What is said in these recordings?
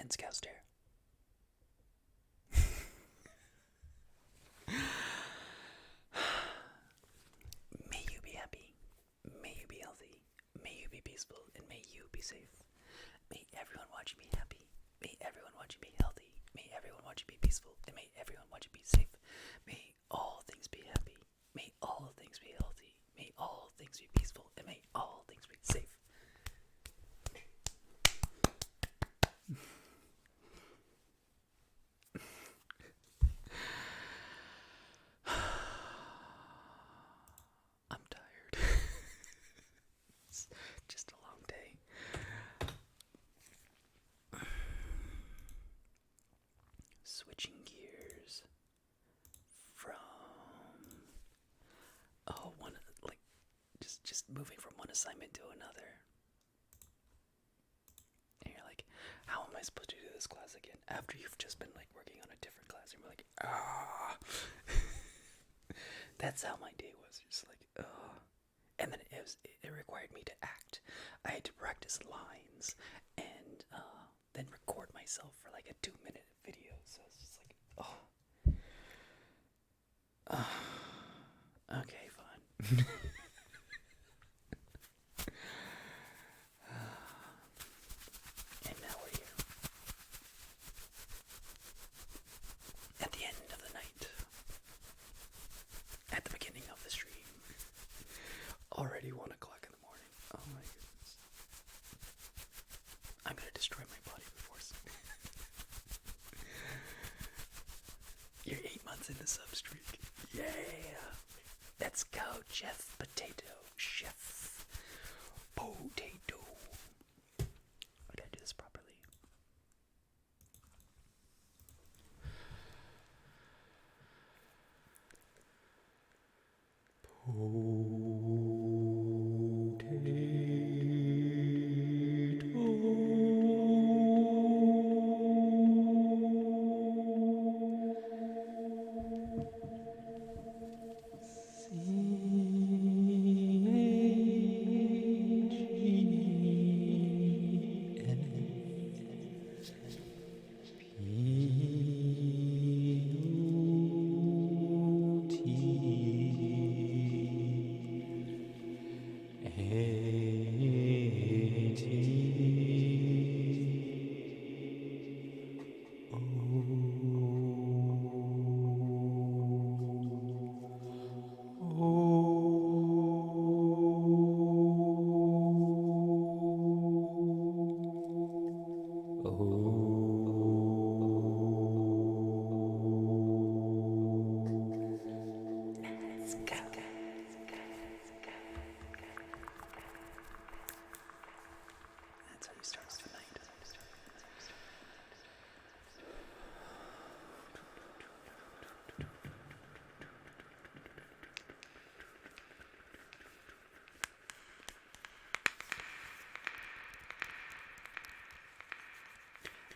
10 scout stare. May you be happy. May you be healthy. May you be peaceful. And may you be safe. May everyone watch you be happy. May everyone watch you be healthy. May everyone watch you be peaceful. And may everyone watch you be safe. May all things be happy. May all things be healthy. May all things be peaceful. And may all things be safe. I'm tired. It's just a long day. Switching gears from just moving from one assignment to another. And you're like, how am I supposed to do this class again? After you've just been like working on a different class, and you're like, ah. That's how my day was. Just like, and then it required me to act. I had to practice lines and then record myself for like a 2-minute video. So it's just like, okay, fine. And now we're here. At the end of the night. At the beginning of the stream. Already 1 o'clock in the morning. Oh my goodness. I'm gonna destroy my body before sleep. You're 8 months in the sub streak. Yeah. Let's go, Chef Potato. Chef Potato. I gotta do this properly. That's how you start off the night.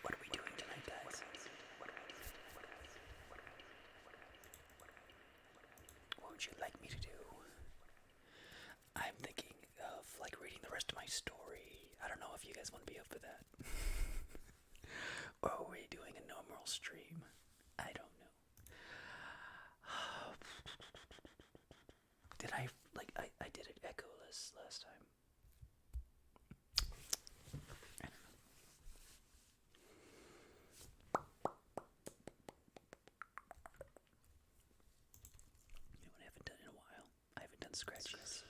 What are we doing tonight, guys? What would you like me to do? I'm thinking of like reading the rest of my story. I don't know if you guys want to be up for that. Or are we doing a normal stream? I don't know. Did I did it echoless last time? I don't know. You know what I haven't done in a while? I haven't done scratches.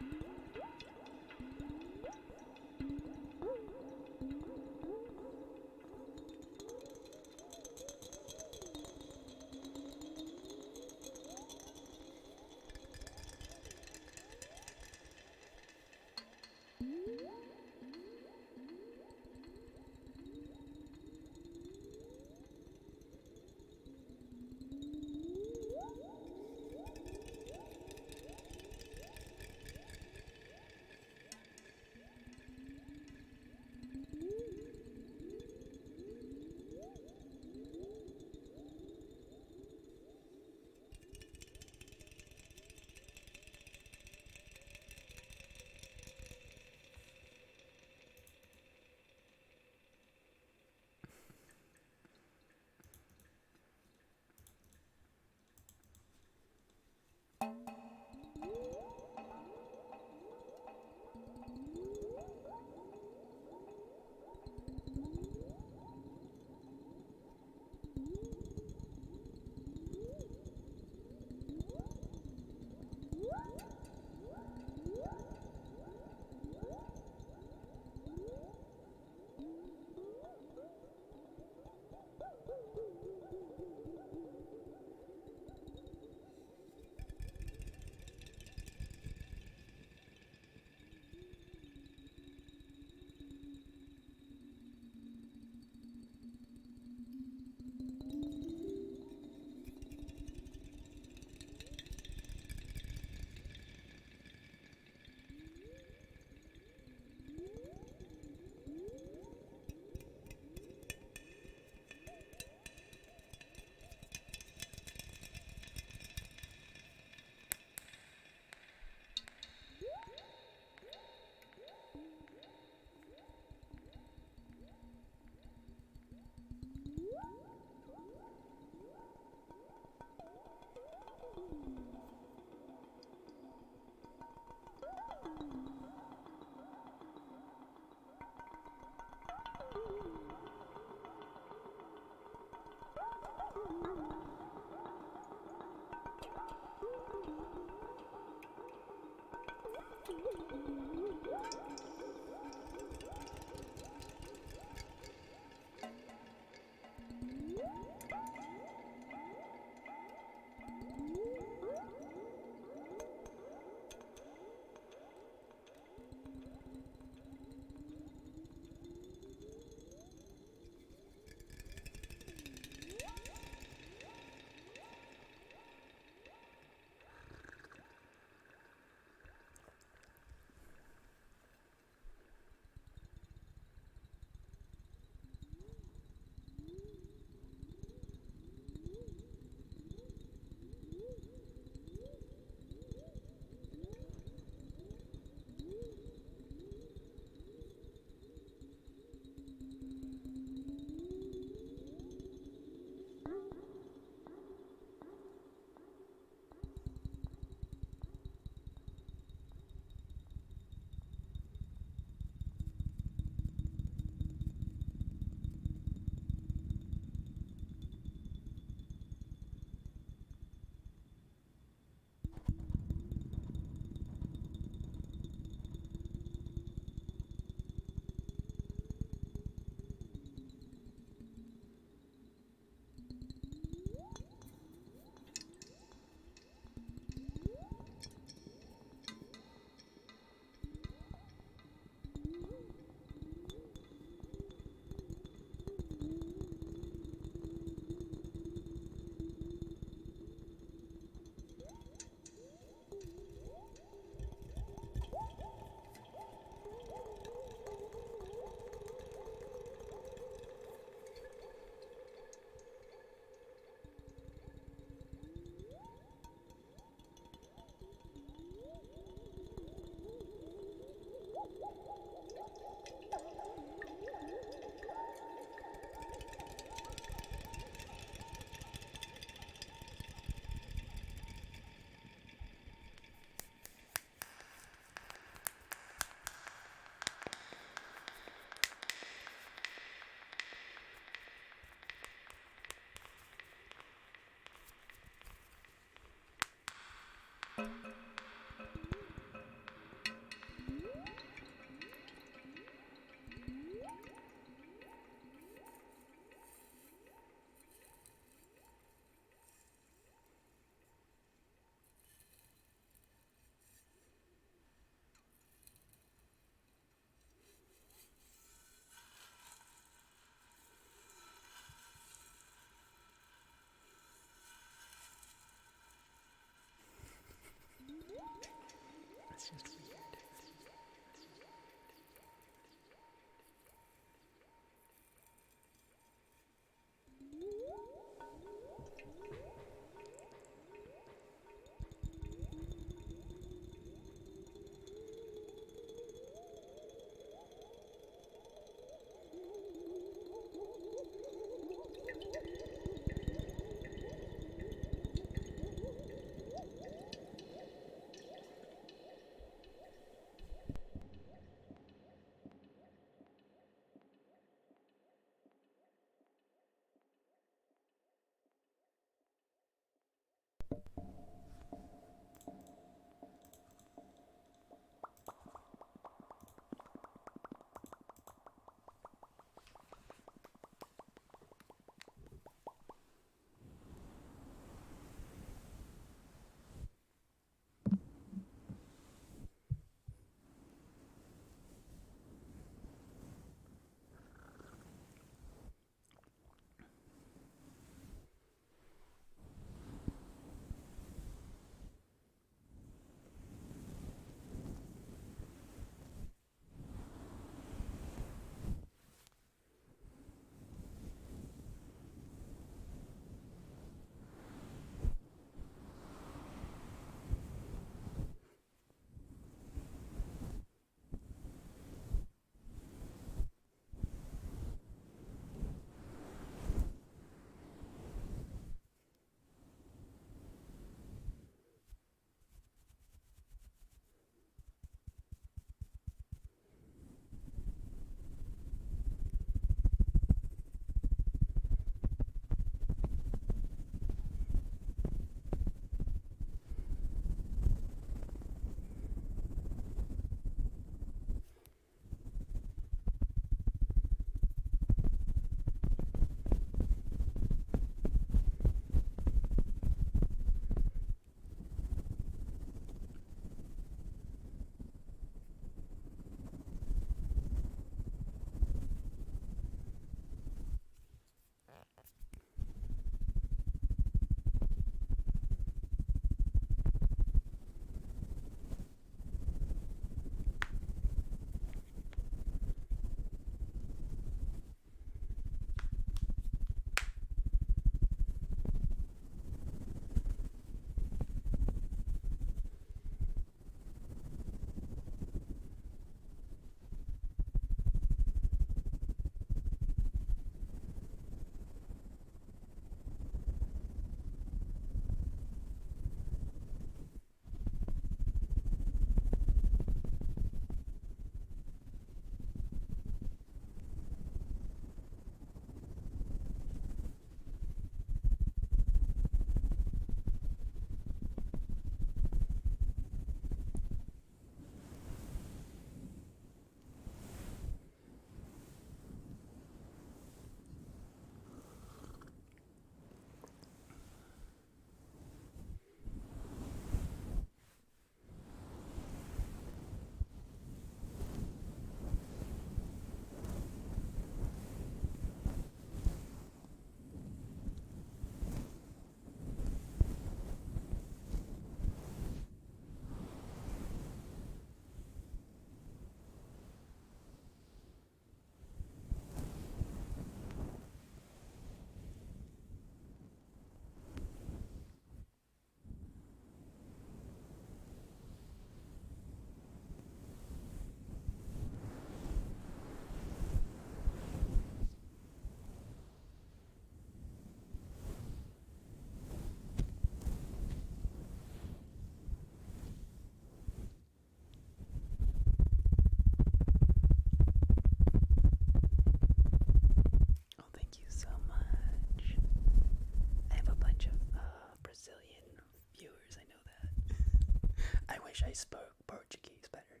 wish I spoke Portuguese better.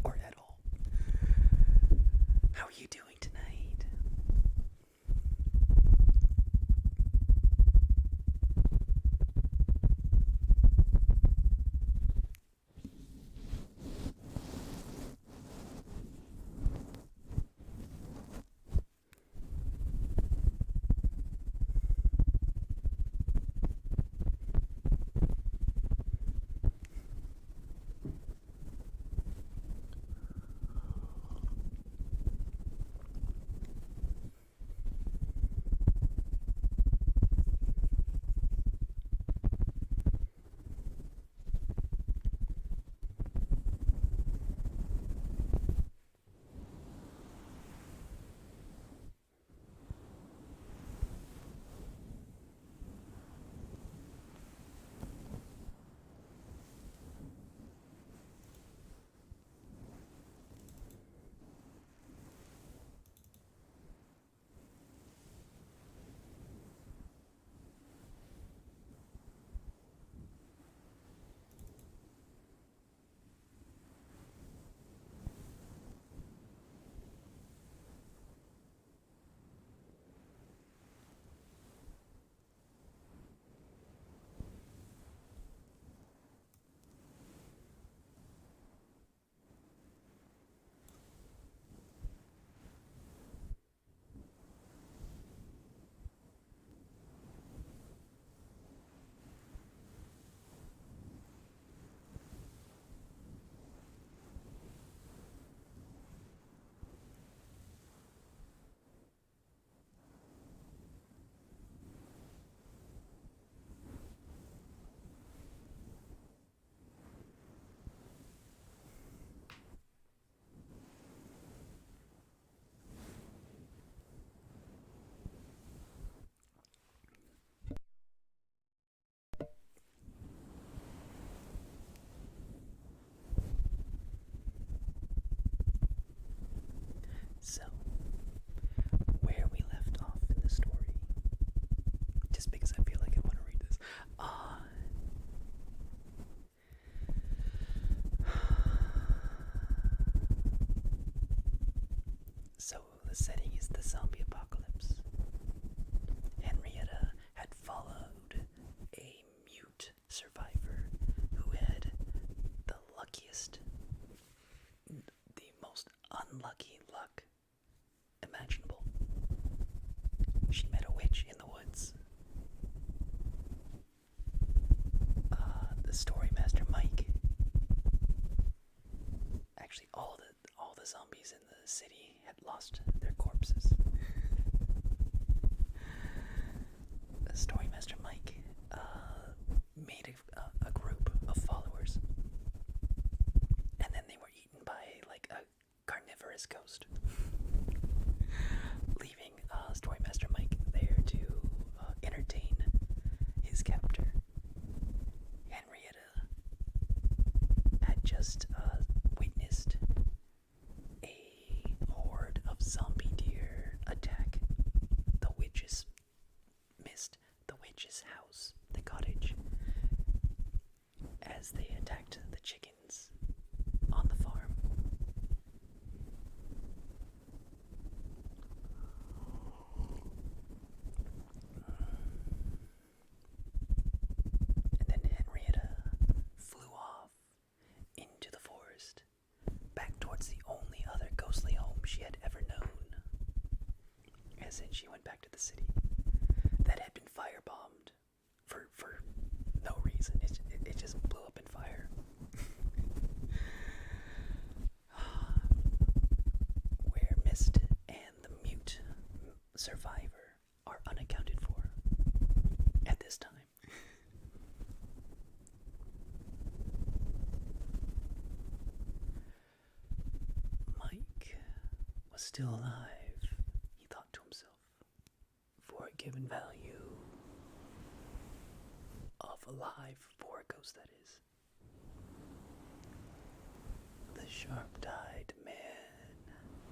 Or at all. How are you doing tonight? So, where we left off in the story, just because I feel like I want to read this. So, the setting is the zombie apocalypse. Henrietta had followed a mute survivor who had the luckiest, the most unlucky luck imaginable. She met a witch in the woods. The story master Mike. Actually, all the zombies in the city had lost their corpses. The story master Mike made a group of followers, and then they were eaten by like a carnivorous ghost, leaving Storymaster Mike there to entertain his captor. Henrietta had just witnessed a horde of zombie deer attack the witch's house, the cottage, as they attacked the chickens on the farm. And then Henrietta flew off into the forest, back towards the only other ghostly home she had ever known. As in, she went back to the city that had been firebombed for no reason. It just blew up in fire. Where Mist and the mute survivor are unaccounted for at this time. Mike was still alive, he thought to himself, for a given value of alive for a ghost, that is. The sharp-eyed man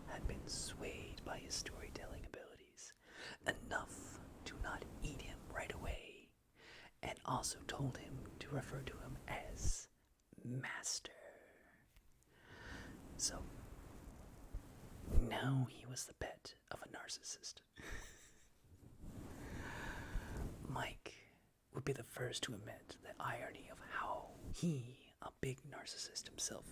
had been swayed by his storytelling abilities enough to not eat him right away, and also told him to refer to him as master. So, now he was the pet of a narcissist. Mike would be the first to admit the irony of how he, a big narcissist himself,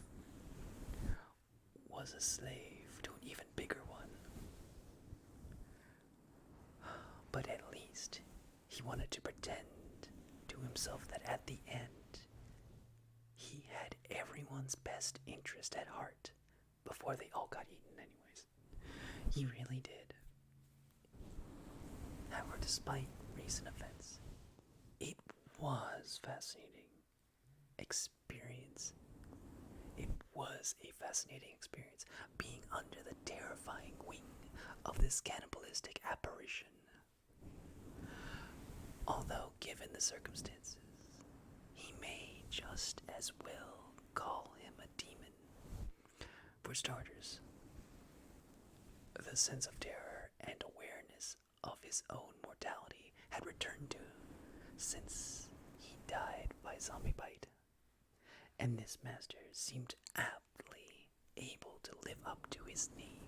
was a slave to an even bigger one. But at least he wanted to pretend to himself that at the end he had everyone's best interest at heart before they all got eaten anyways. He really did. However, despite recent events, it was fascinating experience. It was a fascinating experience being under the terrifying wing of this cannibalistic apparition. Although, given the circumstances, he may just as well call him a demon. For starters, the sense of terror and awareness of his own mortality had returned to him since he died by zombie bite. And this master seemed aptly able to live up to his name.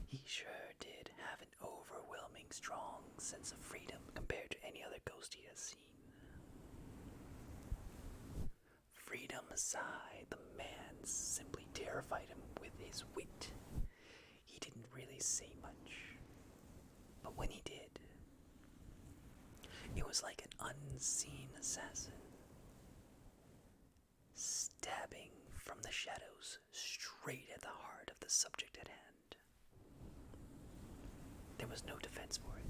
He sure did have an overwhelming strong sense of freedom compared to any other ghost he has seen. Freedom aside, the man simply terrified him with his wit. He didn't really say much, but when he did, it was like an unseen assassin stabbing from the shadows straight at the heart of the subject at hand. There was no defense for it.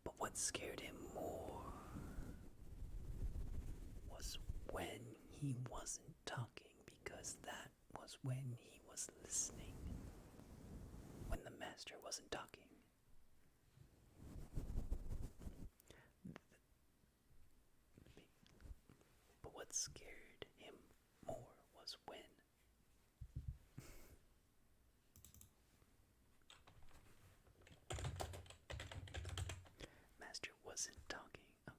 But what scared him more was when he wasn't talking, because that was when he was listening. When the master wasn't talking. But what scared him more was when master wasn't talking. Okay,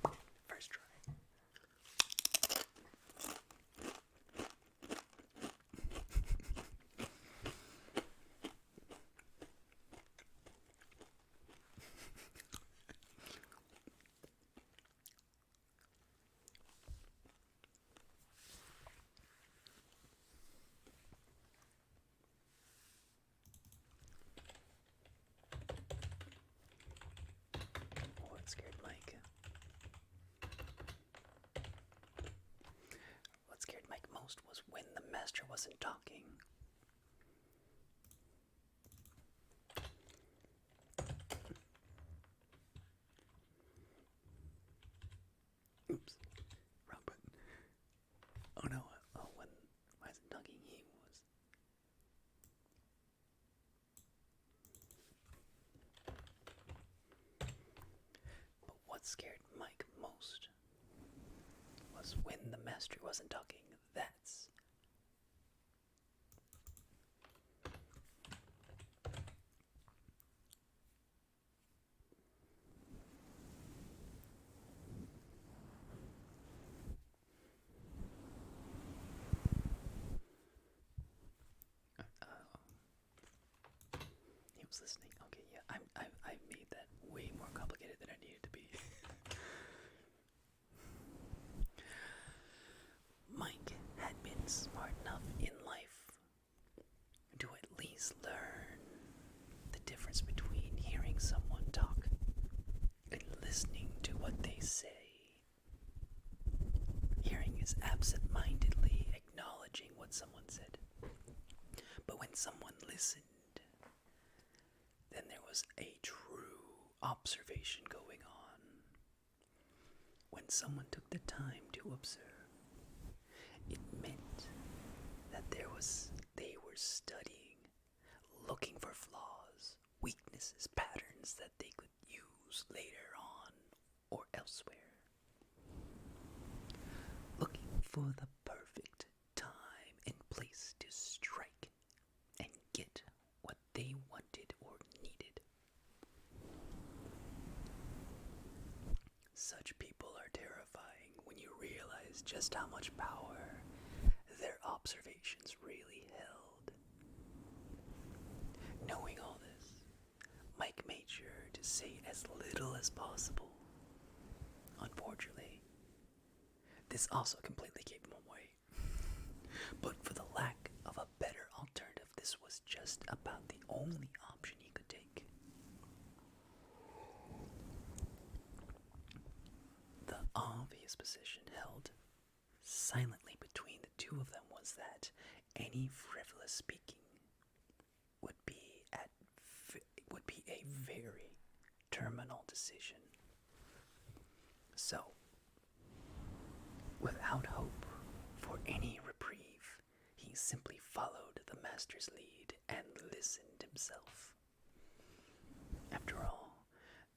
hold on. First try. What scared Mike? What scared Mike most was when the master wasn't talking. Oops, wrong button. Oh no, when I wasn't talking, he was. But what scared Mike most was when the master wasn't talking. That's he was listening. Okay, yeah, I made that way more complicated than I needed to be. Mike had been smart enough in life to at least learn the difference between hearing someone talk and listening to what they say. Hearing is absent-mindedly acknowledging what someone said. But when someone listened, then there was a true observation going on. When someone took the time to observe, it meant that they were studying, looking for flaws, weaknesses, patterns that they could use later on or elsewhere. Looking for the perfect time and place to strike and get what they wanted or needed. Such people are terrifying. you realize just how much power their observations really held. Knowing all this, Mike made sure to say as little as possible. Unfortunately, this also completely gave him away. But for the lack of a better alternative, this was just about the only option he could take. The obvious position held silently between the two of them was that any frivolous speaking would be a very terminal decision. So, without hope for any reprieve, he simply followed the master's lead and listened himself. After all,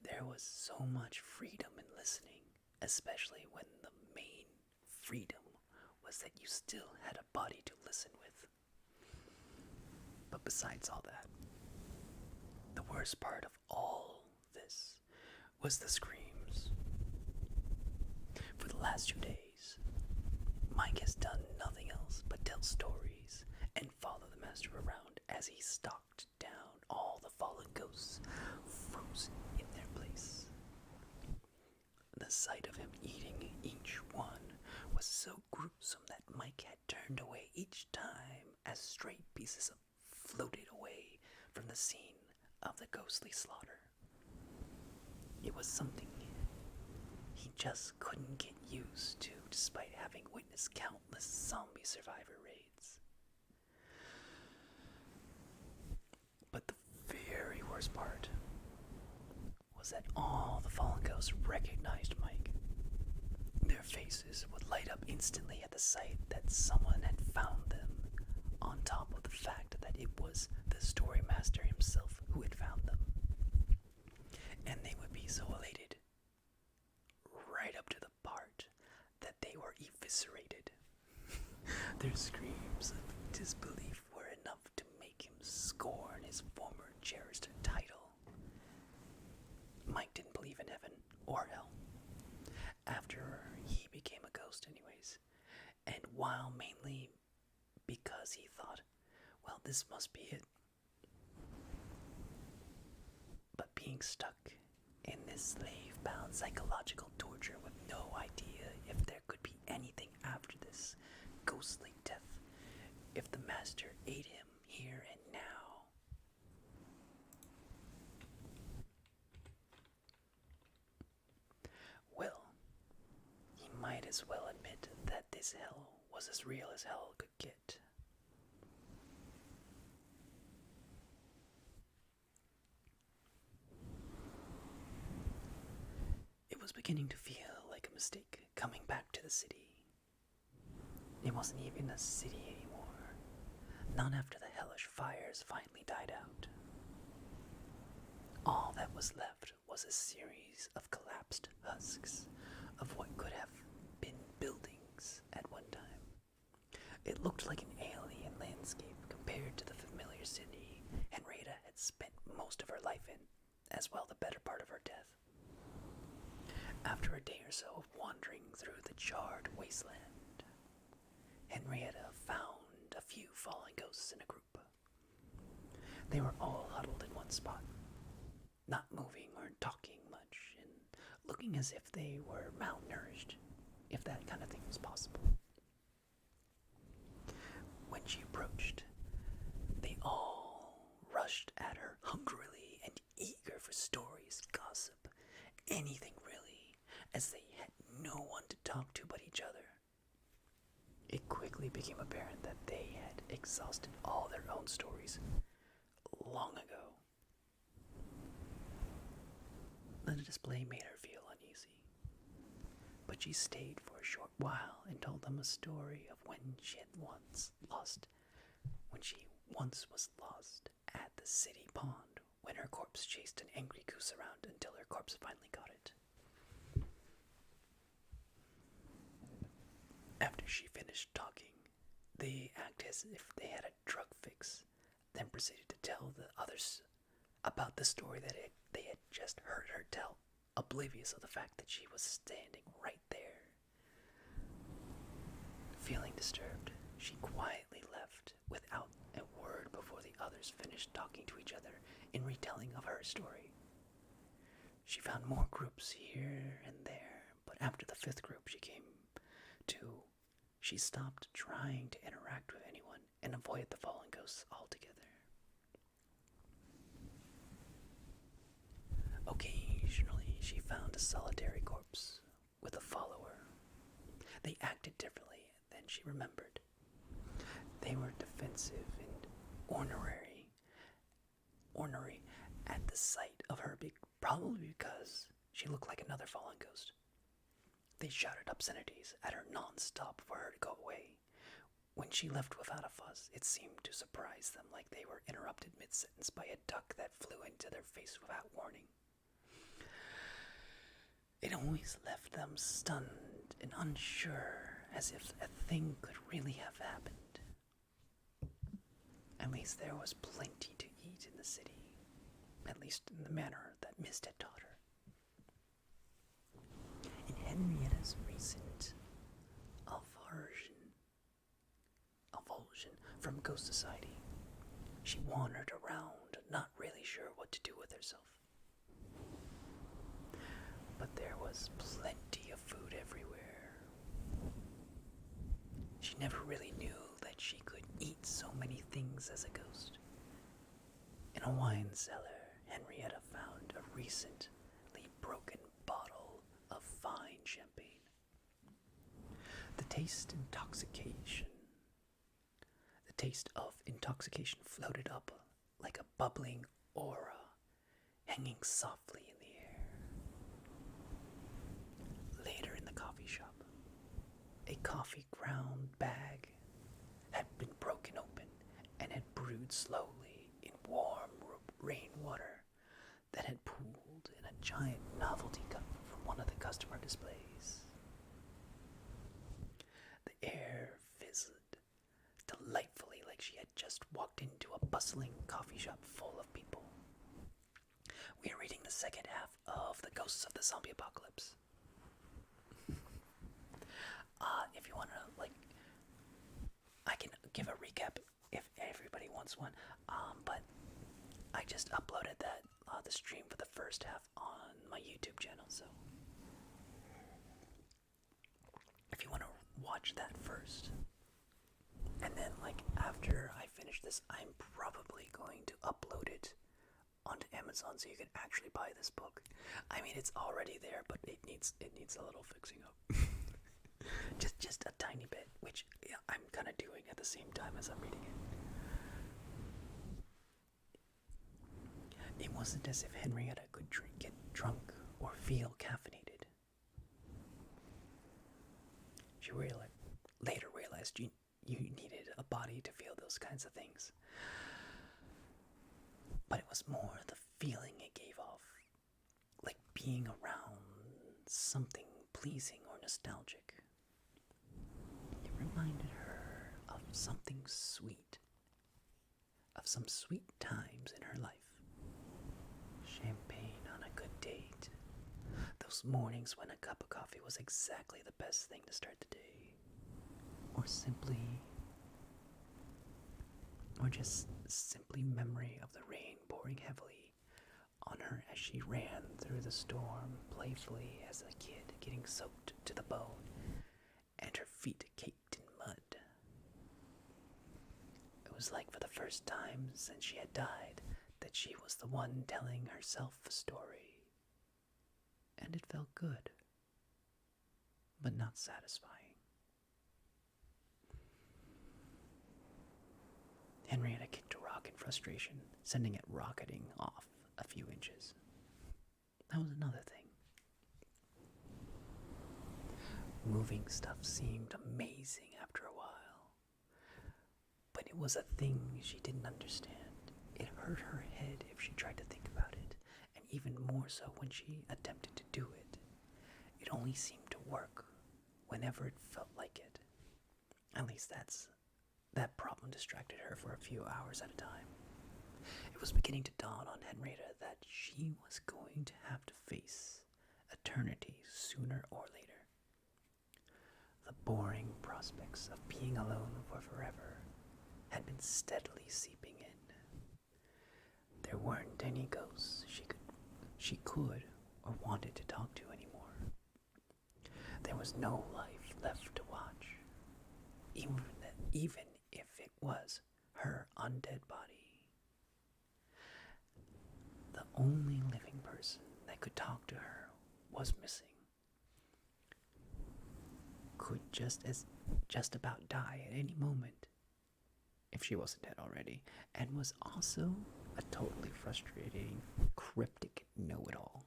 there was so much freedom in listening, especially when the main freedom was that you still had a body to listen with. But besides all that, the worst part of all this was the screams. For the last 2 days, Mike has done nothing else but tell stories and follow the master around as he stalked down all the fallen ghosts frozen in their place. The sight of him eating each one was so gruesome that Mike had turned away each time as stray pieces floated away from the scene of the ghostly slaughter. It was something he just couldn't get used to despite having witnessed countless zombie survivor raids. But the very worst part was that all the fallen ghosts recognized Mike. Their faces would light up instantly at the sight that someone had found them, on top of the fact that it was the story master himself who had found them. And they would be so elated, right up to the part that they were eviscerated. Their screams of disbelief were enough to make him scorn his former cherished title. Mike didn't believe in heaven or hell. After he became a ghost anyways, and while mainly because he thought, well, this must be it. But being stuck in this slave-bound psychological torture with no idea if there could be anything after this ghostly death, if the master ate him here and now. Well, he might as well admit that this hell was as real as hell could get. It was beginning to feel like a mistake coming back to the city. It wasn't even a city anymore, not after the hellish fires finally died out. All that was left was a series of collapsed husks of what could have been buildings at one time. It looked like an alien landscape compared to the familiar city Henrietta had spent most of her life in, as well the better part of her death. After a day or so of wandering through the charred wasteland, Henrietta found a few fallen ghosts in a group. They were all huddled in one spot, not moving or talking much, and looking as if they were malnourished, if that kind of thing was possible. When she approached, they all rushed at her hungrily and eager for stories, gossip, anything really, as they had no one to talk to but each other. It quickly became apparent that they had exhausted all their own stories long ago. The display made her feel uneasy, but she stayed for a short while and told them a story of when she once was lost at the city pond, when her corpse chased an angry goose around until her corpse finally got it. After she finished talking, they acted as if they had a drug fix, then proceeded to tell the others about the story that they had just heard her tell, oblivious of the fact that she was standing right there. Feeling disturbed, she quietly left without a word before the others finished talking to each other in retelling of her story. She found more groups here and there, but after the fifth group she came to, she stopped trying to interact with anyone and avoided the fallen ghosts altogether. Occasionally, she found a solitary corpse with a follower. They acted differently than she remembered. They were defensive and ornery at the sight of her, probably because she looked like another fallen ghost. They shouted obscenities at her non-stop for her to go away. When she left without a fuss, it seemed to surprise them, like they were interrupted mid-sentence by a duck that flew into their face without warning. It always left them stunned and unsure, as if a thing could really have happened. At least there was plenty to eat in the city, at least in the manner that Mist had taught her. In Henrietta's recent avulsion from Ghost Society, she wandered around, not really sure what to do with herself. But there was plenty of food everywhere. She never really knew that she could eat so many things as a ghost. In a wine cellar, Henrietta found a recently broken bottle of fine champagne. The taste of intoxication floated up like a bubbling aura, hanging softly in the air. Later in the coffee shop, a coffee ground bag had been broken open and had brewed slowly in warm rainwater that had pooled in a giant novelty cup from one of the customer displays. The air fizzled delightfully, like she had just walked into a bustling coffee shop full of people. We are reading the second half of The Ghosts of the Zombie Apocalypse. If you want to, I can give a recap if everybody wants one. But I just uploaded the stream for the first half on my YouTube channel, so if you want to watch that first, and then after I finish this, I'm probably going to upload it onto Amazon so you can actually buy this book. I mean, it's already there, but it needs a little fixing up. just a tiny bit, which I'm kind of doing at the same time as I'm reading it. It wasn't as if Henrietta could get drunk or feel caffeinated. She later realized you needed a body to feel those kinds of things. But it was more the feeling it gave off, like being around something pleasing or nostalgic. It reminded her of something sweet, of some sweet times in her life. Champagne on a good date. Those mornings when a cup of coffee was exactly the best thing to start the day. Or just simply memory of the rain pouring heavily on her as she ran through the storm playfully as a kid, getting soaked to the bone and her feet caked in mud. It was like for the first time since she had died that she was the one telling herself a story. And it felt good, but not satisfying. Henrietta kicked a rock in frustration, sending it rocketing off a few inches. That was another thing. Moving stuff seemed amazing after a while, but it was a thing she didn't understand. It hurt her head if she tried to think about it, and even more so when she attempted to do it. It only seemed to work whenever it felt like it. At least that problem distracted her for a few hours at a time. It was beginning to dawn on Henrietta that she was going to have to face eternity sooner or later. The boring prospects of being alone for forever had been steadily seeping in. There weren't any ghosts she could or wanted to talk to anymore. There was no life left to watch, even if it was her undead body. The only living person that could talk to her was missing. Could just about die at any moment, if she wasn't dead already, and was also a totally frustrating, cryptic know-it-all.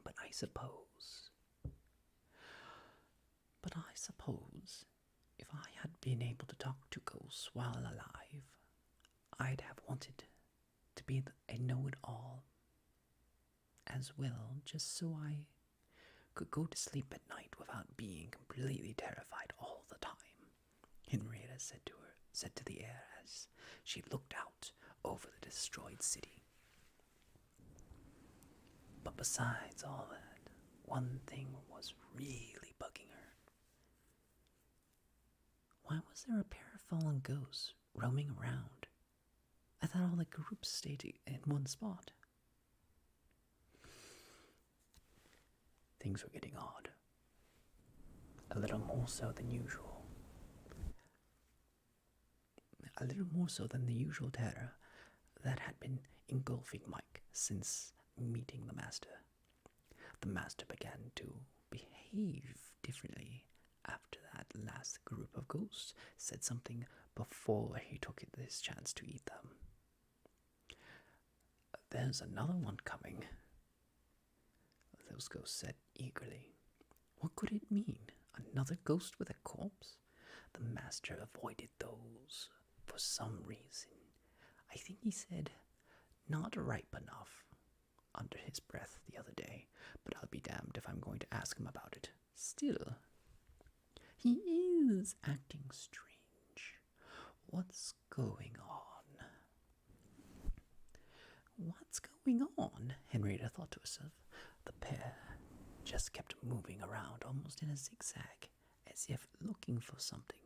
But I suppose, if I had been able to talk to ghosts while alive, I'd have wanted to be a know-it-all as well, just so I could go to sleep at night without being completely terrified all the time, Henrietta said to the air as she looked out over the destroyed city. But besides all that, one thing was really bugging her. Why was there a pair of fallen ghosts roaming around? I thought all the groups stayed in one spot. Things were getting odd. A little more so than usual. A little more so than the usual terror that had been engulfing Mike since meeting the Master. The Master began to behave differently after that last group of ghosts said something before he took this chance to eat them. There's another one coming, those ghosts said eagerly. What could it mean? Another ghost with a corpse? The Master avoided those for some reason. I think he said, "Not ripe enough," under his breath the other day, but I'll be damned if I'm going to ask him about it. Still, he is acting strange. What's going on? What's going on? Henrietta thought to herself. The pair just kept moving around almost in a zigzag, as if looking for something.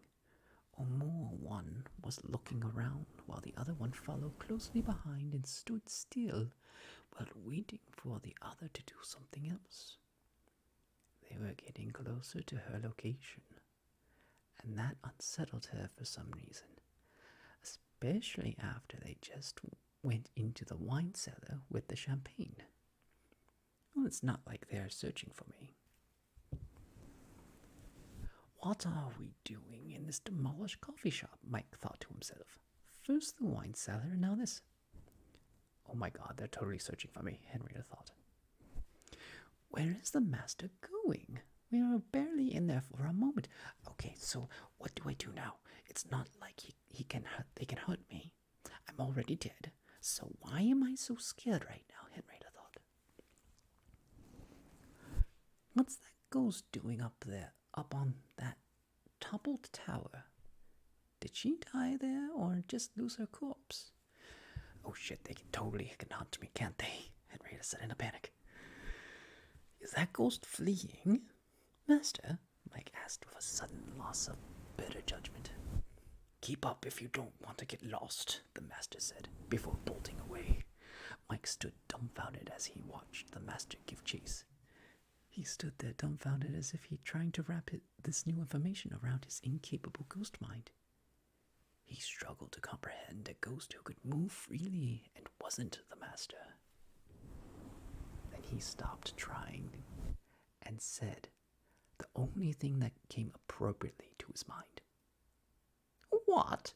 Or more, one was looking around while the other one followed closely behind and stood still while waiting for the other to do something else. They were getting closer to her location, and that unsettled her for some reason, especially after they just went into the wine cellar with the champagne. Well, it's not like they're searching for me. What are we doing in this demolished coffee shop? Mike thought to himself. First the wine cellar, and now this. Oh my god, they're totally searching for me, Henrietta thought. Where is the Master going? We were barely in there for a moment. Okay, so what do I do now? It's not like they can hurt me. I'm already dead. So why am I so scared right now? Henrietta thought. What's that ghost doing up there, up on that toppled tower? Did she die there or just lose her corpse? Oh shit, they can totally hunt me, can't they? Henrietta said in a panic. Is that ghost fleeing? Master? Mike asked with a sudden loss of better judgment. Keep up if you don't want to get lost, the Master said, before bolting away. Mike stood dumbfounded as he watched the Master give chase. He stood there dumbfounded as if he'd trying to wrap this new information around his incapable ghost mind. He struggled to comprehend a ghost who could move freely and wasn't the Master. Then he stopped trying and said the only thing that came appropriately to his mind. What?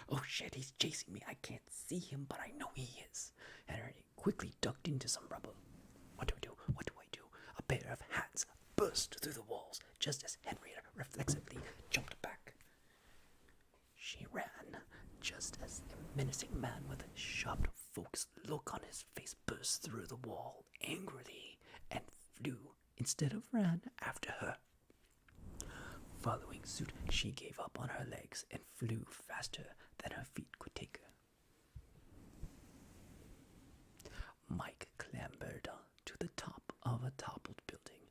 Oh shit, he's chasing me. I can't see him, but I know he is. Henry quickly ducked into some rubble. What do I do? What do I do? A pair of hands burst through the walls just as Henrietta reflexively jumped back. She ran just as a menacing man with a sharp, focused look on his face burst through the wall angrily and flew, instead of ran, after her. Following suit, she gave up on her legs and flew faster than her feet could take her. Mike clambered to the top of a toppled building,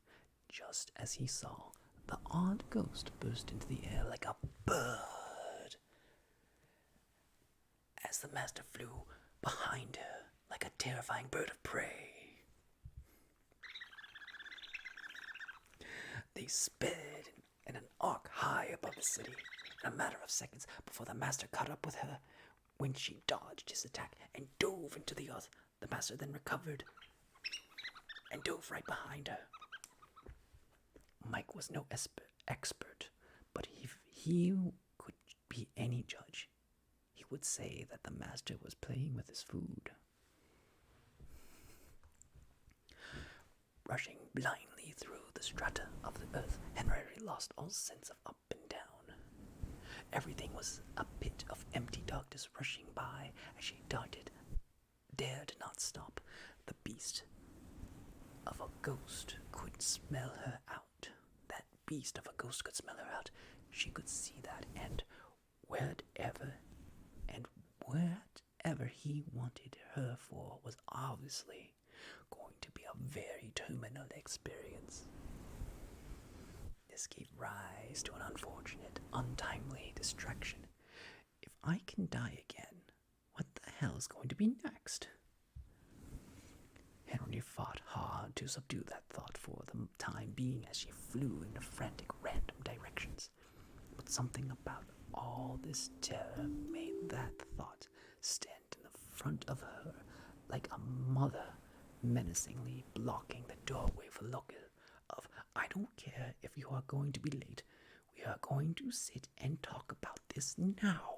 just as he saw the odd ghost burst into the air like a bird, as the master flew behind her like a terrifying bird of prey. They sped in an arc high above the city in a matter of seconds before the master caught up with her. When she dodged his attack and dove into the earth, the master then recovered and dove right behind her. Mike was no expert, but if he could be any judge, he would say that the master was playing with his food. Rushing blindly through the strata of the earth, Henry lost all sense of up and down. Everything was a pit of empty darkness rushing by as she darted, dared not stop. The beast of a ghost could smell her out. That beast of a ghost could smell her out. She could see that, and whatever he wanted her for was obviously going to be a very terminal experience. This gave rise to an unfortunate, untimely distraction. If I can die again, what the hell is going to be next? Henry fought hard to subdue that thought for the time being as she flew in frantic, random directions. But something about all this terror made that thought stand in the front of her like a mother menacingly blocking the doorway for look of, I don't care if you are going to be late. We are going to sit and talk about this now.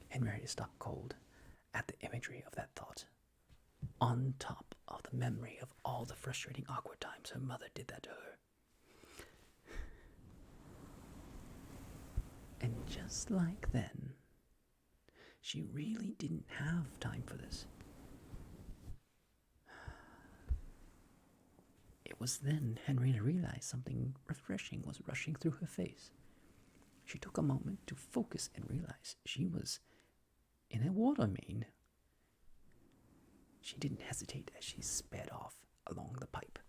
Henrietta stopped cold at the imagery of that thought, on top of the memory of all the frustrating, awkward times her mother did that to her. And just like then, she really didn't have time for this. It was then Henrietta realized something refreshing was rushing through her face. She took a moment to focus and realize she was in a water main. She didn't hesitate as she sped off along the pipe.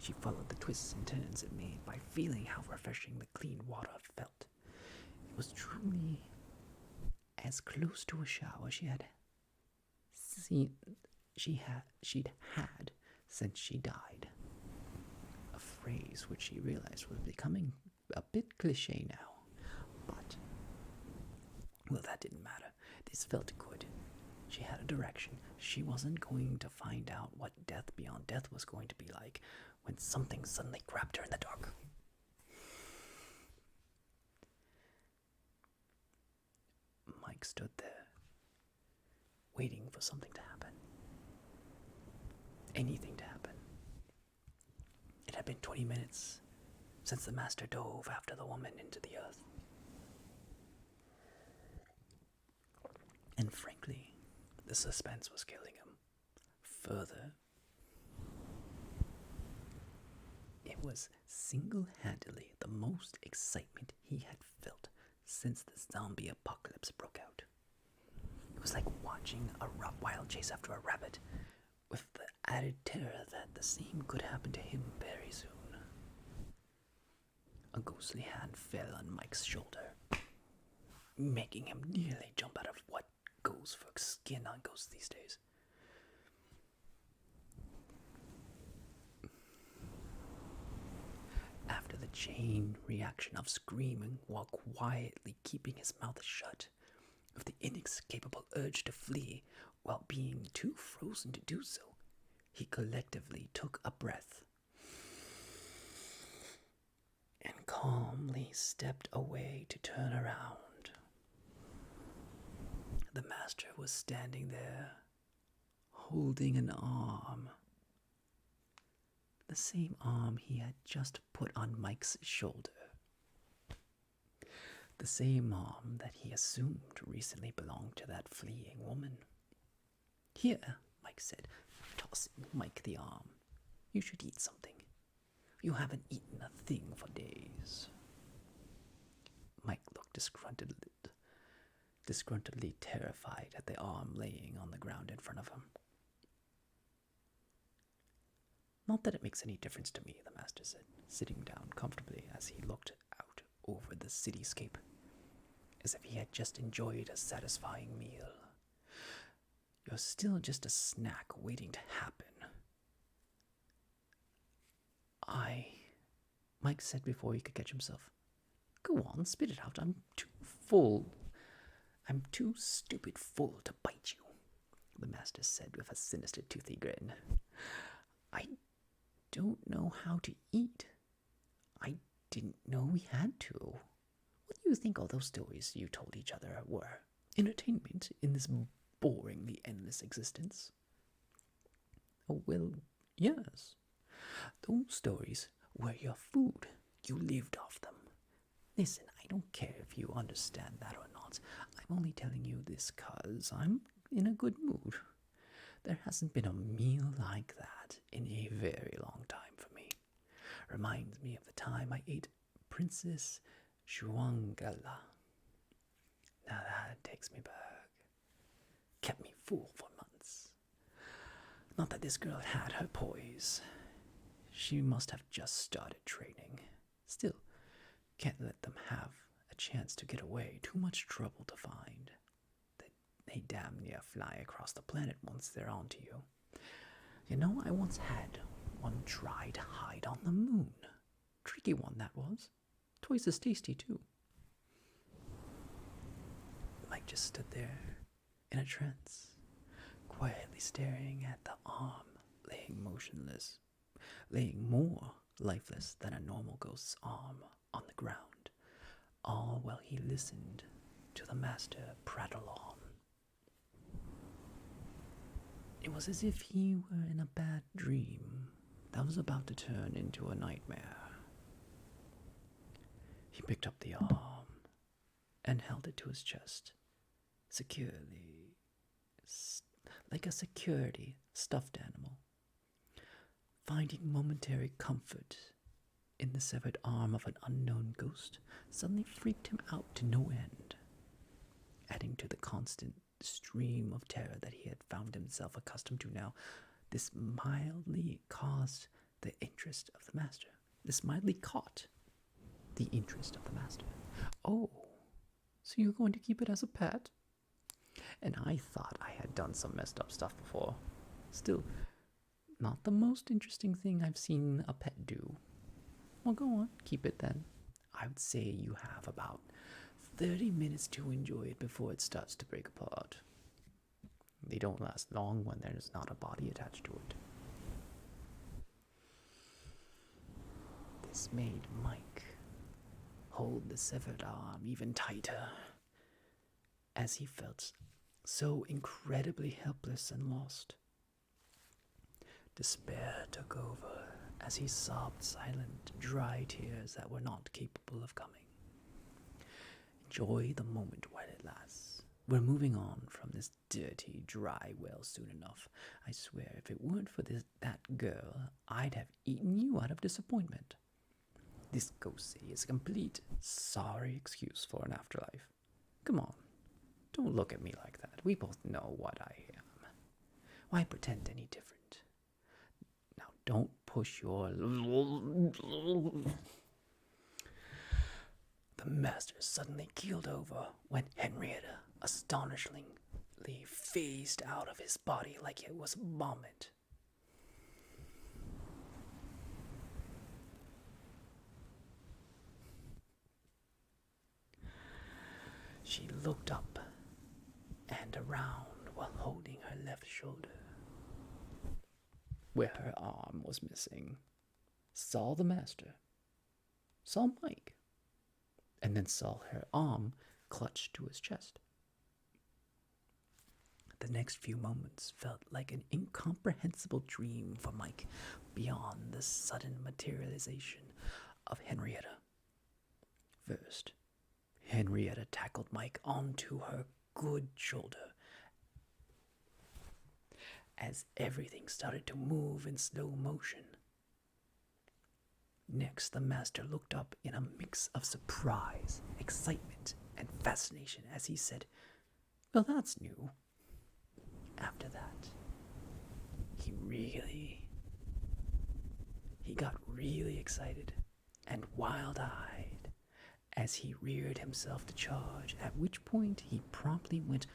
She followed the twists and turns it made by feeling how refreshing the clean water felt. It was truly as close to a shower she'd had since she died. A phrase which she realized was becoming a bit cliche now. But, well, that didn't matter. This felt good. She had a direction. She wasn't going to find out what death beyond death was going to be like when something suddenly grabbed her in the dark. Mike stood there, waiting for something to happen. Anything to happen. It had been 20 minutes since the master dove after the woman into the earth. And frankly, the suspense was killing him. Further, it was single-handedly the most excitement he had felt since the zombie apocalypse broke out. It was like watching a wild chase after a rabbit, with the added terror that the same could happen to him very soon. A ghostly hand fell on Mike's shoulder, making him nearly jump out of what goes for skin on ghosts these days. After the chain reaction of screaming while quietly keeping his mouth shut, with the inescapable urge to flee while being too frozen to do so, he collectively took a breath and calmly stepped away to turn around. The master was standing there, holding an arm. The same arm he had just put on Mike's shoulder. The same arm that he assumed recently belonged to that fleeing woman. Here, Mike said, tossing Mike the arm. You should eat something. You haven't eaten a thing for days. Mike looked disgruntledly terrified at the arm laying on the ground in front of him. Not that it makes any difference to me, the master said, sitting down comfortably as he looked out over the cityscape, as if he had just enjoyed a satisfying meal. You're still just a snack waiting to happen. Mike said before he could catch himself. Go on, spit it out. I'm too full. I'm too stupid full to bite you, the master said with a sinister toothy grin. I don't know how to eat. I didn't know we had to. What do you think all those stories you told each other were? Entertainment in this boringly endless existence? Oh, well, yes. Those stories were your food. You lived off them. Listen, I don't care if you understand that or not. I'm only telling you this 'cause I'm in a good mood. There hasn't been a meal like that in a very long time for me. Reminds me of the time I ate Princess Shuangala. Now that takes me back. Kept me full for months. Not that this girl had her poise. She must have just started training. Still, can't let them have a chance to get away. Too much trouble to find. They damn near fly across the planet once they're onto you. You know, I once had one try to hide on the moon. Tricky one that was. Twice as tasty, too. Mike just stood there in a trance, quietly staring at the arm laying motionless, laying more lifeless than a normal ghost's arm on the ground, all while he listened to the master prattle on. It was as if he were in a bad dream that was about to turn into a nightmare. He picked up the arm and held it to his chest, securely, like a security stuffed animal. Finding momentary comfort in the severed arm of an unknown ghost suddenly freaked him out to no end, adding to the constant stream of terror that he had found himself accustomed to now. This mildly caused the interest of the master. This mildly caught the interest of the master. Oh, so you're going to keep it as a pet? And I thought I had done some messed up stuff before. Still, not the most interesting thing I've seen a pet do. Well, go on, keep it then. I would say you have about 30 minutes to enjoy it before it starts to break apart. They don't last long when there's not a body attached to it. This made Mike hold the severed arm even tighter, as he felt so incredibly helpless and lost. Despair took over as he sobbed silent, dry tears that were not capable of coming. Enjoy the moment while it lasts. We're moving on from this dirty, dry well soon enough. I swear, if it weren't for that girl, I'd have eaten you out of disappointment. This ghost city is a complete sorry excuse for an afterlife. Come on, don't look at me like that. We both know what I am. Why pretend any different? Now don't push your... The master suddenly keeled over when Henrietta astonishingly phased out of his body like it was vomit. She looked up and around while holding her left shoulder, where her arm was missing, saw the master, saw Mike, and then saw her arm clutched to his chest. The next few moments felt like an incomprehensible dream for Mike beyond the sudden materialization of Henrietta. First, Henrietta tackled Mike onto her good shoulder as everything started to move in slow motion. Next, the master looked up in a mix of surprise, excitement, and fascination as he said, "Well, that's new." After that, he really excited and wild-eyed as he reared himself to charge, at which point he promptly went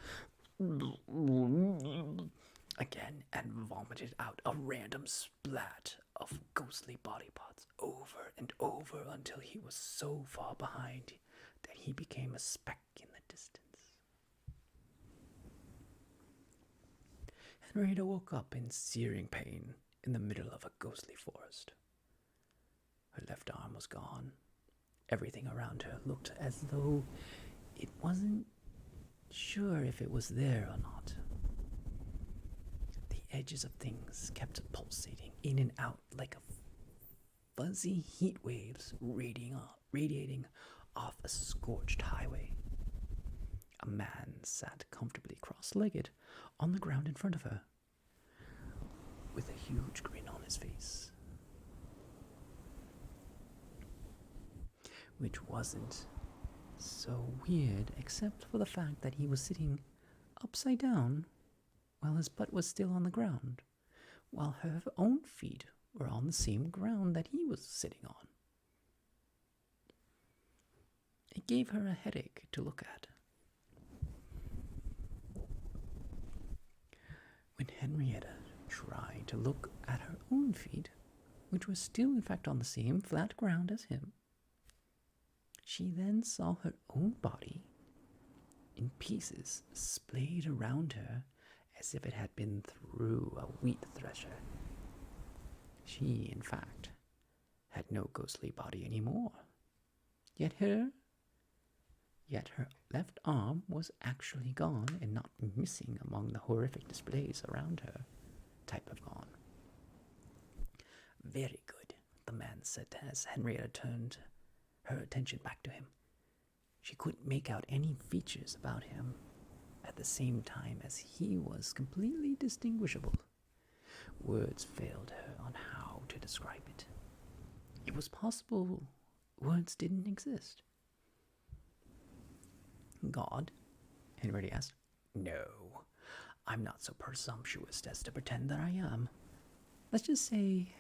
again and vomited out a random splat of ghostly body parts over and over until he was so far behind that he became a speck in the distance. Henrietta woke up in searing pain in the middle of a ghostly forest. Her left arm was gone. Everything around her looked as though it wasn't sure if it was there or not. The edges of things kept pulsating in and out like fuzzy heat waves radiating off a scorched highway. A man sat comfortably cross-legged on the ground in front of her, with a huge grin on his face, which wasn't so weird except for the fact that he was sitting upside down while his butt was still on the ground, while her own feet were on the same ground that he was sitting on. It gave her a headache to look at. When Henrietta tried to look at her own feet, which were still in fact on the same flat ground as him, she then saw her own body in pieces splayed around her as if it had been through a wheat thresher. She, in fact, had no ghostly body anymore. Yet her left arm was actually gone and not missing among the horrific displays around her type of gone. Very good, the man said as Henrietta turned her attention back to him. She couldn't make out any features about him at the same time as he was completely distinguishable. Words failed her on how to describe it. It was possible words didn't exist. God? Henrietta asked. No, I'm not so presumptuous as to pretend that I am. Let's just say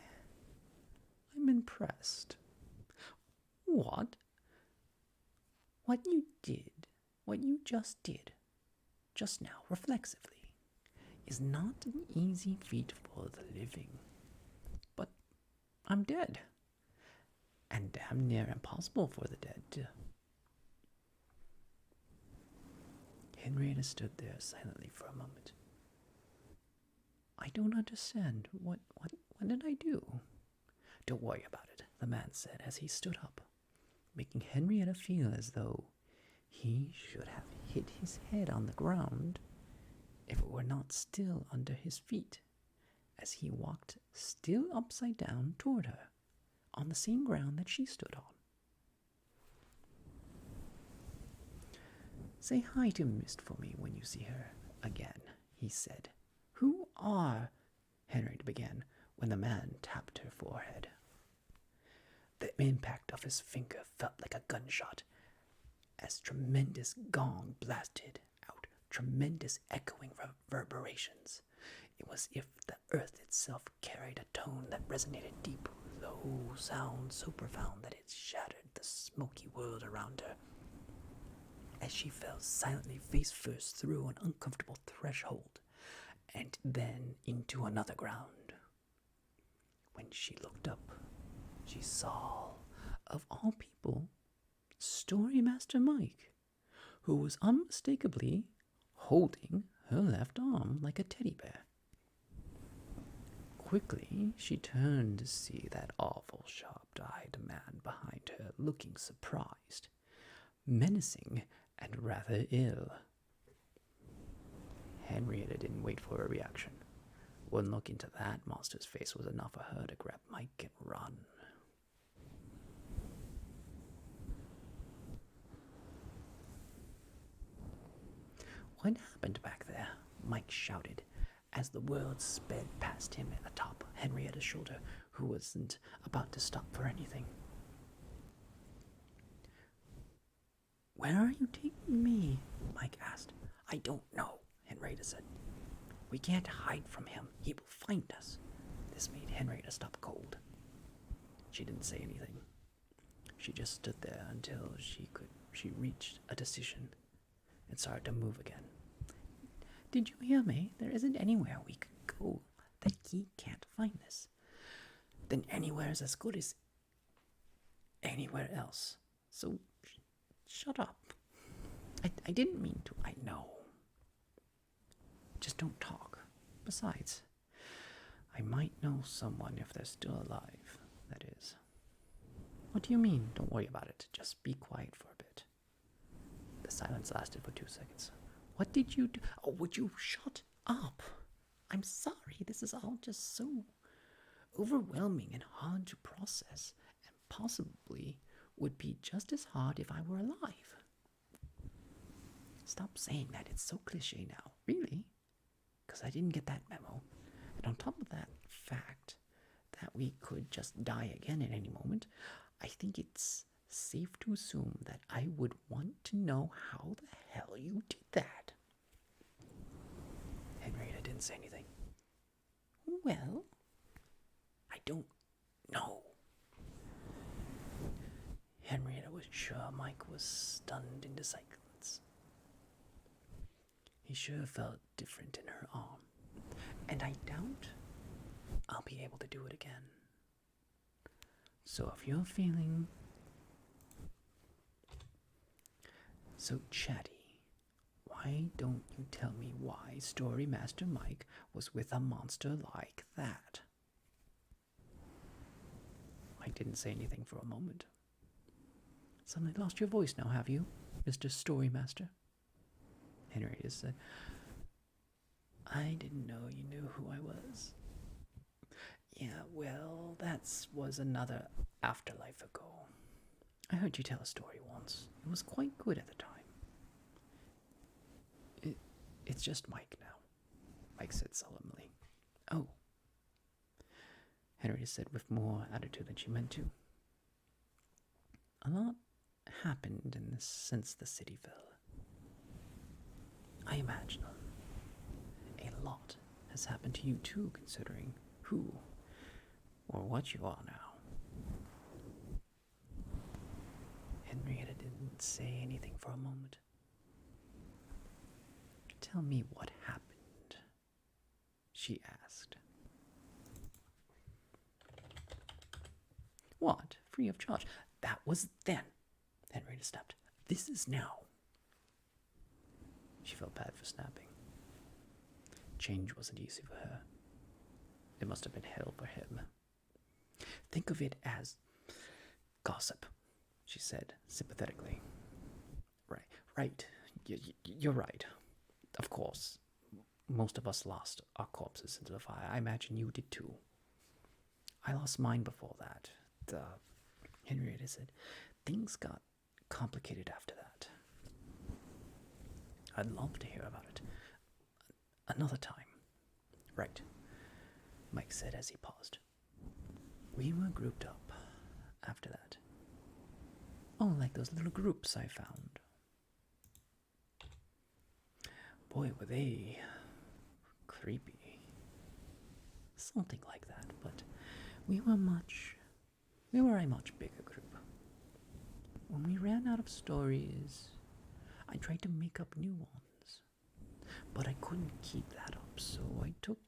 I'm impressed. What? What you just did, just now, reflexively, is not an easy feat for the living. But I'm dead, and damn near impossible for the dead. Henrietta stood there silently for a moment. I don't understand. What did I do? Don't worry about it, the man said as he stood up, making Henrietta feel as though he should have hit his head on the ground if it were not still under his feet, as he walked still upside down toward her, on the same ground that she stood on. Say hi to Mist for me when you see her again, he said. Who are? Henrietta began, when the man tapped her forehead. The impact of his finger felt like a gunshot, as tremendous gong blasted out tremendous echoing reverberations. It was as if the earth itself carried a tone that resonated deep, low sound so profound that it shattered the smoky world around her, as she fell silently face first through an uncomfortable threshold, and then into another ground. When she looked up, she saw, of all people, Storymaster Mike, who was unmistakably holding her left arm like a teddy bear. Quickly, she turned to see that awful sharp-eyed man behind her, looking surprised, menacing, and rather ill. Henrietta didn't wait for a reaction. One look into that monster's face was enough for her to grab Mike and run. What happened back there? Mike shouted, as the world sped past him atop Henrietta's shoulder, who wasn't about to stop for anything. Where are you taking me? Mike asked. I don't know, Henrietta said. We can't hide from him. He will find us. This made Henrietta stop cold. She didn't say anything. She just stood there until she reached a decision and started to move again. Did you hear me? There isn't anywhere we could go that he can't find us. Then anywhere is as good as anywhere else. So shut up. I didn't mean to. I know. Just don't talk. Besides, I might know someone if they're still alive, that is. What do you mean? Don't worry about it. Just be quiet for a bit. The silence lasted for 2 seconds. What did you do? Oh, would you shut up? I'm sorry. This is all just so overwhelming and hard to process, and possibly would be just as hard if I were alive. Stop saying that. It's so cliche now. Really? Because I didn't get that memo. And on top of that fact that we could just die again at any moment, I think it's safe to assume that I would want to know how the hell you did that. Henrietta didn't say anything. Well, I don't know. Henrietta was sure Mike was stunned into silence. He sure felt different in her arm, and I doubt I'll be able to do it again. So if you're feeling so chatty, why don't you tell me why Story Master Mike was with a monster like that? Mike didn't say anything for a moment. Suddenly lost your voice now, have you, Mr. Story Master? Henrietta said, I didn't know you knew who I was. Yeah, well, that was another afterlife ago. I heard you tell a story once. It was quite good at the time. It's just Mike now, Mike said solemnly. Oh, Henrietta said with more attitude than she meant to. A lot happened since the city fell. I imagine a lot has happened to you too, considering who or what you are now. Henrietta didn't say anything for a moment. Tell me what happened, she asked. What? Free of charge? That was then, Henrietta snapped. This is now. She felt bad for snapping. Change wasn't easy for her. It must have been hell for him. Think of it as gossip, she said sympathetically. Right. You're right. Of course, most of us lost our corpses into the fire. I imagine you did too. I lost mine before that. Henrietta said, things got complicated after that. I'd love to hear about it. Another time. Right, Mike said as he paused. We were grouped up after that. Oh, like those little groups I found. Boy, were they creepy. Something like that, but we were a much bigger group. When we ran out of stories, I tried to make up new ones. But I couldn't keep that up, so I took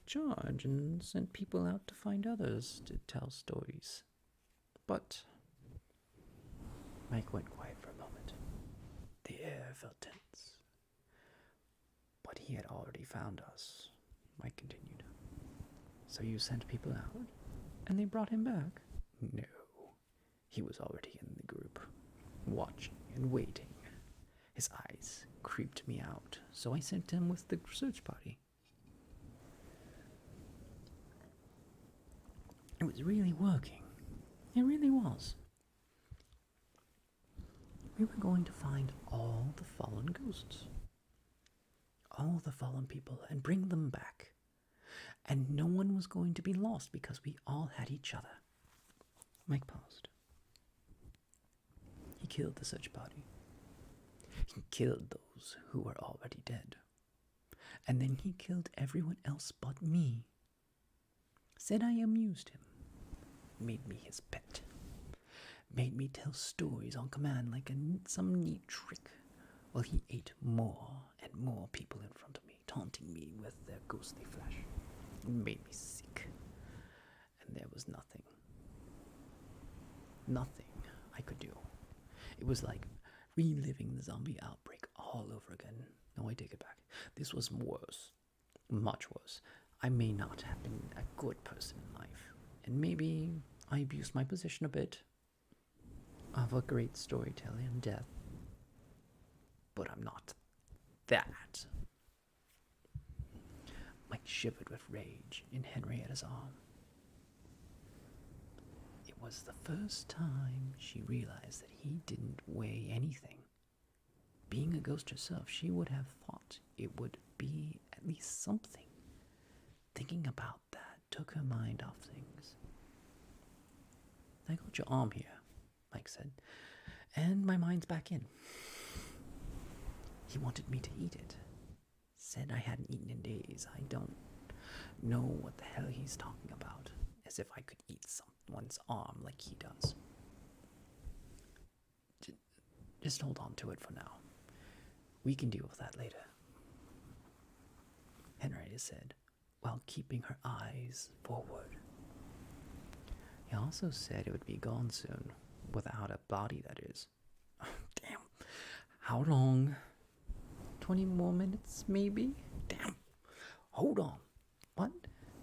charge and sent people out to find others to tell stories. But Mike went quiet for a moment. The air felt tense. But he had already found us, Mike continued. So you sent people out, and they brought him back? No. He was already in the group, watching and waiting. His eyes creeped me out, so I sent him with the search party. It was really working. It really was. We were going to find all the fallen ghosts. All the fallen people, and bring them back. And no one was going to be lost because we all had each other. Mike paused. He killed the search party. He killed those who were already dead. And then he killed everyone else but me. Said I amused him. made me his pet. Made me tell stories on command like some neat trick, while he ate more and more people in front of me, taunting me with their ghostly flesh. It made me sick, and there was nothing I could do. It was like reliving the zombie outbreak all over again. No, I take it back. This was worse. Much worse. I may not have been a good person in life, and maybe I abused my position a bit of a great storyteller in death, but I'm not that. Mike shivered with rage in Henrietta's arm. It was the first time she realized that he didn't weigh anything. Being a ghost herself, she would have thought it would be at least something. Thinking about that took her mind off things. I got your arm here, Mike said, and my mind's back in. He wanted me to eat it. Said I hadn't eaten in days. I don't know what the hell he's talking about. As if I could eat someone's arm like he does. Just hold on to it for now. We can deal with that later, Henrietta said, while keeping her eyes forward. He also said it would be gone soon, without a body, that is. Damn. How long? 20 more minutes, maybe? Damn. Hold on. What?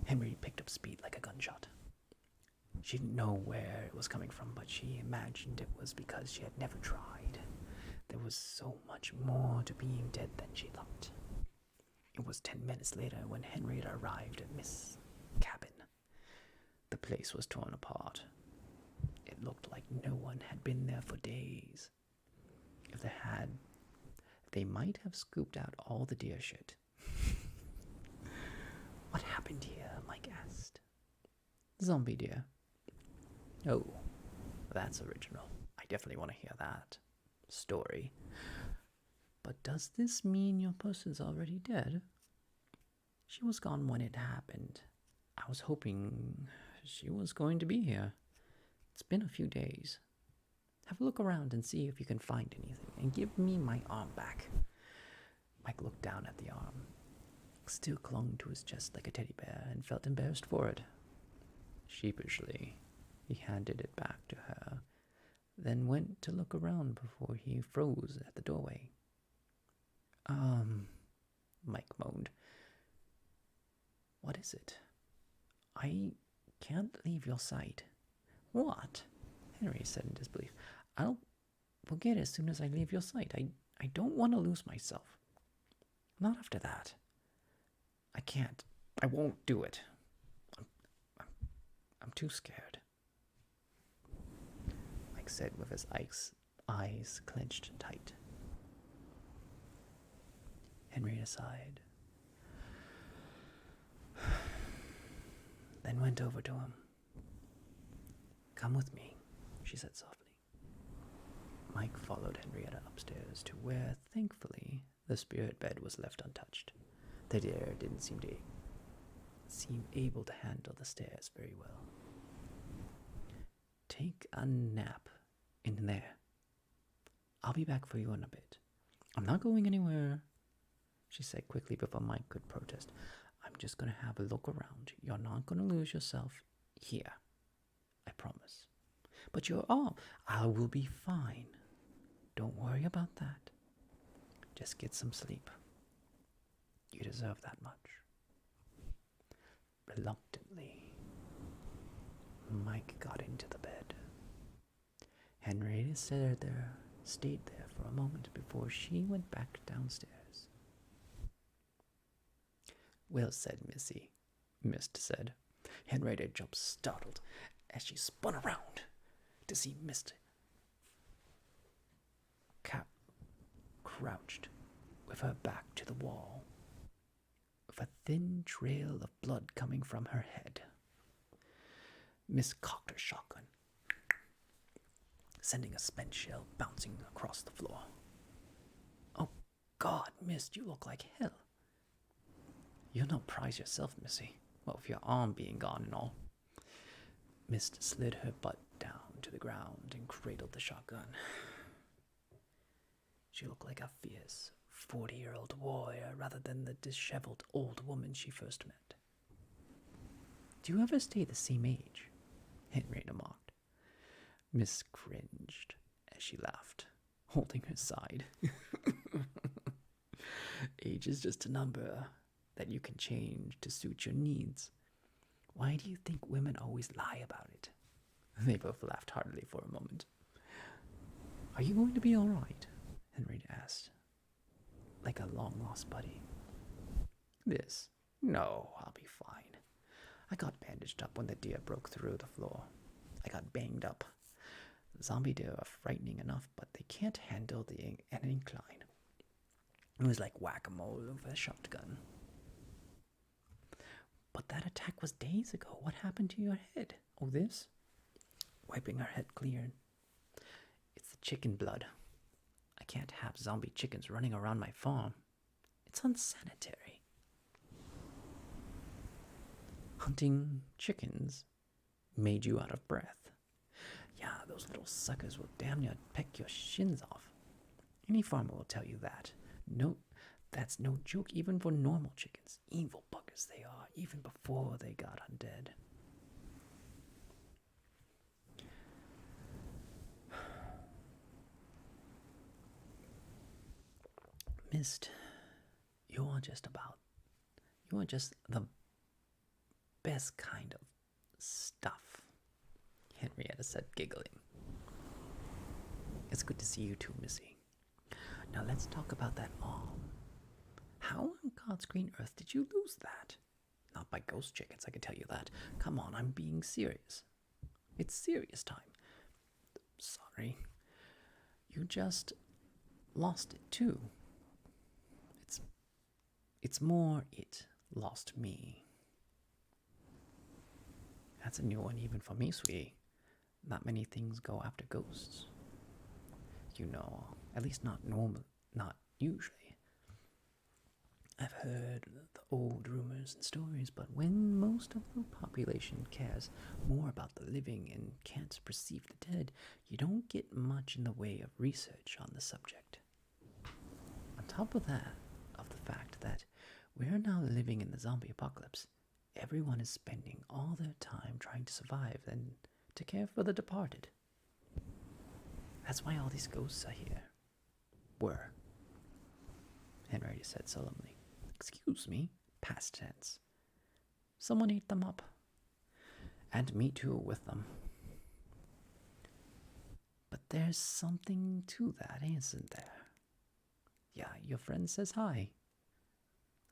Henry picked up speed like a gunshot. She didn't know where it was coming from, but she imagined it was because she had never tried. There was so much more to being dead than she thought. It was 10 minutes later when Henrietta arrived at Miss' cabin. The place was torn apart. It looked like no one had been there for days. If they had, they might have scooped out all the deer shit. What happened here? Mike asked. Zombie deer. Oh, that's original. I definitely want to hear that story. But does this mean your person's already dead? She was gone when it happened. I was hoping she was going to be here. It's been a few days. Have a look around and see if you can find anything, and give me my arm back. Mike looked down at the arm. It still clung to his chest like a teddy bear, and felt embarrassed for it. Sheepishly, he handed it back to her, then went to look around before he froze at the doorway. Mike moaned. What is it? I can't leave your sight. What? Henry said in disbelief. I'll forget as soon as I leave your sight. I don't want to lose myself. Not after that. I can't. I won't do it. I'm too scared. Mike said with his eyes clenched tight. Henrietta sighed. Then went over to him. Come with me, she said softly. Mike followed Henrietta upstairs to where, thankfully, the spirit bed was left untouched. The deer didn't seem able to handle the stairs very well. Take a nap in there. I'll be back for you in a bit. I'm not going anywhere, she said quickly before Mike could protest. I'm just going to have a look around. You're not going to lose yourself here. I promise. But you're all. I will be fine. Don't worry about that. Just get some sleep. You deserve that much. Reluctantly, Mike got into the bed. Henrietta stayed there for a moment before she went back downstairs. Well said, Missy, Mist said. Henrietta jumped startled as she spun around to see Mist crouched with her back to the wall, with a thin trail of blood coming from her head. Miss cocked her shotgun, sending a spent shell bouncing across the floor. Oh, God, Mist, you look like hell. You're no prize yourself, Missy. Well, with your arm being gone and all. Mist slid her butt down to the ground and cradled the shotgun. She looked like a fierce 40-year-old warrior rather than the disheveled old woman she first met. Do you ever stay the same age? Henrietta mocked. Miss cringed as she laughed, holding her side. Age is just a number that you can change to suit your needs. Why do you think women always lie about it? They both laughed heartily for a moment. Are you going to be all right? Henrietta asked, like a long-lost buddy. This? No, I'll be fine. I got bandaged up when the deer broke through the floor. I got banged up. Zombie deer are frightening enough, but they can't handle an incline. It was like whack-a-mole with a shotgun. But that attack was days ago. What happened to your head? Oh, this? Wiping her head clear. It's the chicken blood. I can't have zombie chickens running around my farm. It's unsanitary. Hunting chickens made you out of breath. Yeah, those little suckers will damn near peck your shins off. Any farmer will tell you that. No, that's no joke even for normal chickens. Evil buggers they are, even before they got undead. Mist, you are just the best kind of stuff, Henrietta said, giggling. It's good to see you too, Missy. Now let's talk about that arm. How on God's green earth did you lose that? Not by ghost chickens, I can tell you that. Come on, I'm being serious. It's serious time. Sorry. You just lost it too. It's more it lost me. That's a new one even for me, sweetie. Not many things go after ghosts. You know, at least not usually. I've heard the old rumors and stories, but when most of the population cares more about the living and can't perceive the dead, you don't get much in the way of research on the subject. On top of that, of the fact that we're now living in the zombie apocalypse, everyone is spending all their time trying to survive and to care for the departed. That's why all these ghosts are here. Were. Henrietta said solemnly. Excuse me, past tense. Someone ate them up. And me too with them. But there's something to that, isn't there? Yeah, your friend says hi.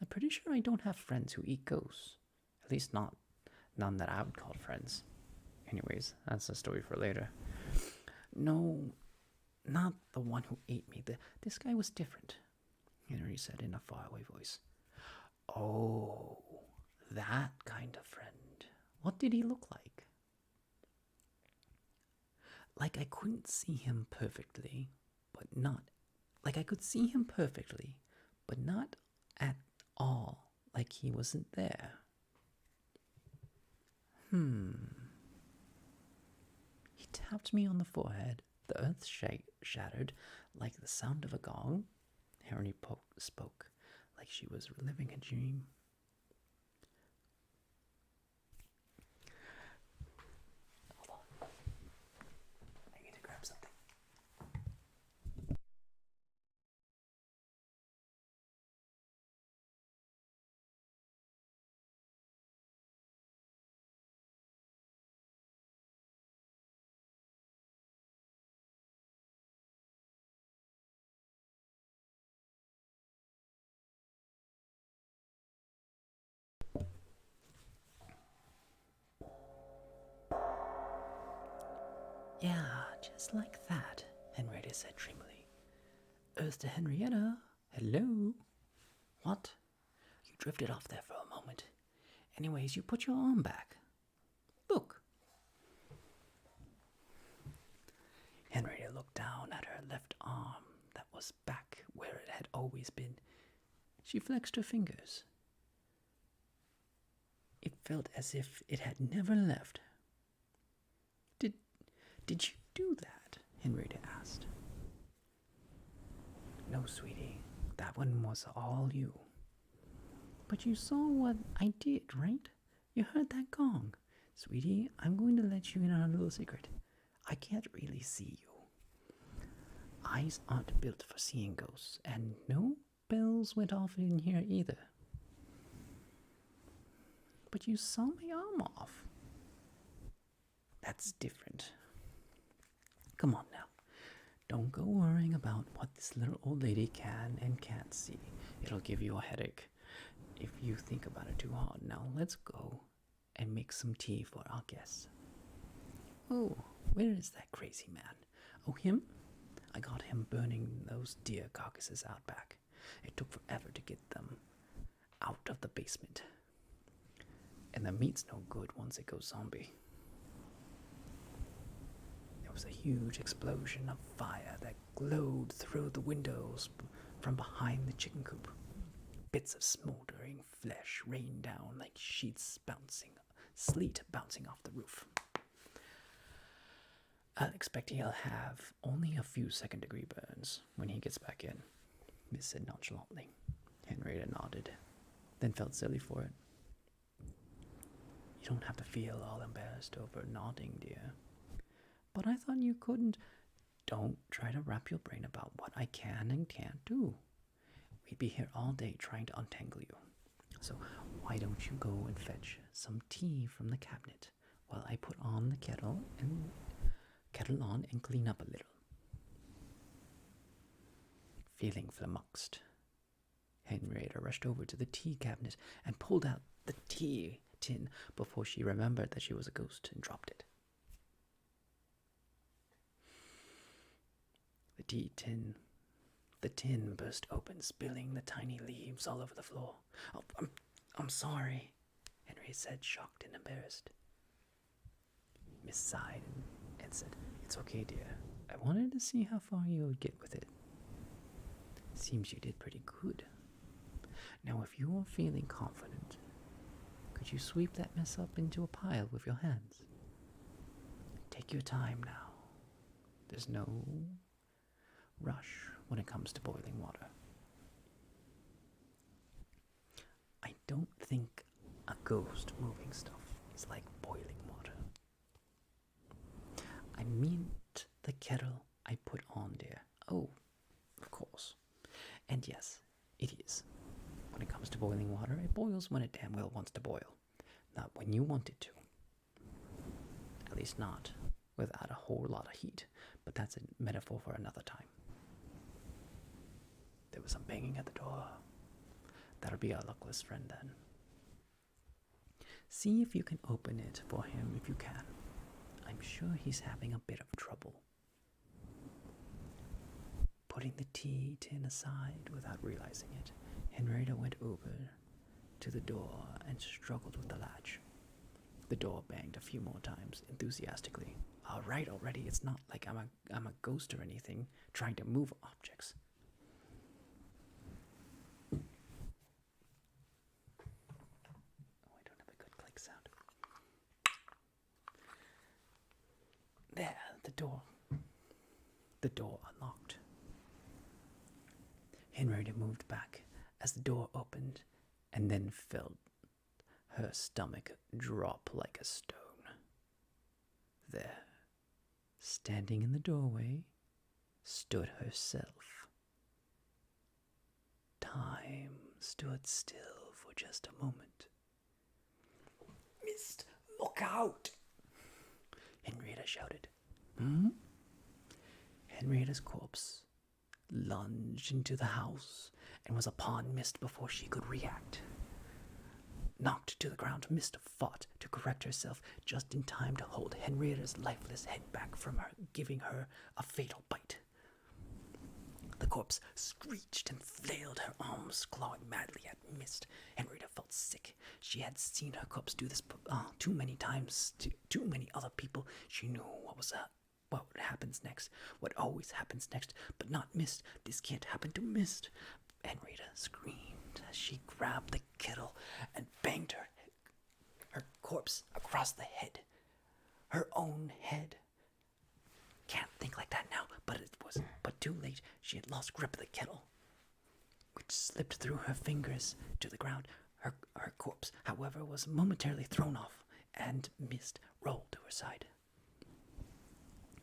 I'm pretty sure I don't have friends who eat ghosts. At least none that I would call friends. Anyways, that's a story for later. No, not the one who ate me. This guy was different, Henry said in a faraway voice. Oh, that kind of friend. What did he look like? Like I couldn't see him perfectly, but not... Like I could see him perfectly, but not at all. Like he wasn't there. He tapped me on the forehead. The earth shattered like the sound of a gong. Harry spoke like she was reliving a dream. Hold on. I need to grab something. Yeah, just like that, Henrietta said dreamily. Earth to Henrietta. Hello? What? You drifted off there for a moment. Anyways, you put your arm back. Look. Henrietta looked down at her left arm that was back where it had always been. She flexed her fingers. It felt as if it had never left. Did you do that? Henrietta asked. No, sweetie, that one was all you. But you saw what I did, right? You heard that gong. Sweetie, I'm going to let you in on a little secret. I can't really see you. Eyes aren't built for seeing ghosts, and no bells went off in here either. But you saw my arm off. That's different. Come on now. Don't go worrying about what this little old lady can and can't see. It'll give you a headache if you think about it too hard. Now let's go and make some tea for our guests. Oh, where is that crazy man? Oh, him? I got him burning those deer carcasses out back. It took forever to get them out of the basement. And the meat's no good once it goes zombie. There was a huge explosion of fire that glowed through the windows from behind the chicken coop. Bits of smoldering flesh rained down like sleet bouncing off the roof. I'll expect he'll have only a few second-degree burns when he gets back in, Miss said nonchalantly. Henrietta nodded, then felt silly for it. You don't have to feel all embarrassed over nodding, dear. But I thought you couldn't. Don't try to wrap your brain about what I can and can't do. We'd be here all day trying to untangle you. So why don't you go and fetch some tea from the cabinet while I put on the kettle on and clean up a little. Feeling flummoxed, Henrietta rushed over to the tea cabinet and pulled out the tea tin before she remembered that she was a ghost and dropped it. The tin burst open, spilling the tiny leaves all over the floor. Oh, I'm sorry, Henry said, shocked and embarrassed. Miss sighed and said, It's okay, dear. I wanted to see how far you would get with it. Seems you did pretty good. Now, if you are feeling confident, could you sweep that mess up into a pile with your hands? Take your time now. There's no rush when it comes to boiling water. I don't think a ghost moving stuff is like boiling water. I meant the kettle I put on, dear. Oh, of course. And yes, it is. When it comes to boiling water, it boils when it damn well wants to boil, not when you want it to. At least not without a whole lot of heat, but that's a metaphor for another time. There was some banging at the door. That'll be our luckless friend then. See if you can open it for him if you can. I'm sure he's having a bit of trouble. Putting the tea tin aside without realizing it, Henrietta went over to the door and struggled with the latch. The door banged a few more times, enthusiastically. All right, already. It's not like I'm a ghost or anything, trying to move objects. Oh, I don't have a good click sound. There, the door. The door unlocked. Henrietta moved back as the door opened and then felt her stomach drop like a stone. There, standing in the doorway, stood herself. Time stood still for just a moment. Mist, look out! Henrietta shouted. Henrietta's corpse lunged into the house and was upon Mist before she could react. Knocked to the ground, Mist fought to correct herself just in time to hold Henrietta's lifeless head back from her, giving her a fatal bite. The corpse screeched and flailed, her arms clawing madly at Mist. Henrietta felt sick. She had seen her corpse do this too many times to too many other people. She knew what happens next, what always happens next, but not Mist. This can't happen to Mist. Henrietta screamed as she grabbed the kettle and banged her corpse across the head. Her own head. can't think like that now, but too late. She had lost grip of the kettle, which slipped through her fingers to the ground. Her corpse, however, was momentarily thrown off, and Mist rolled to her side.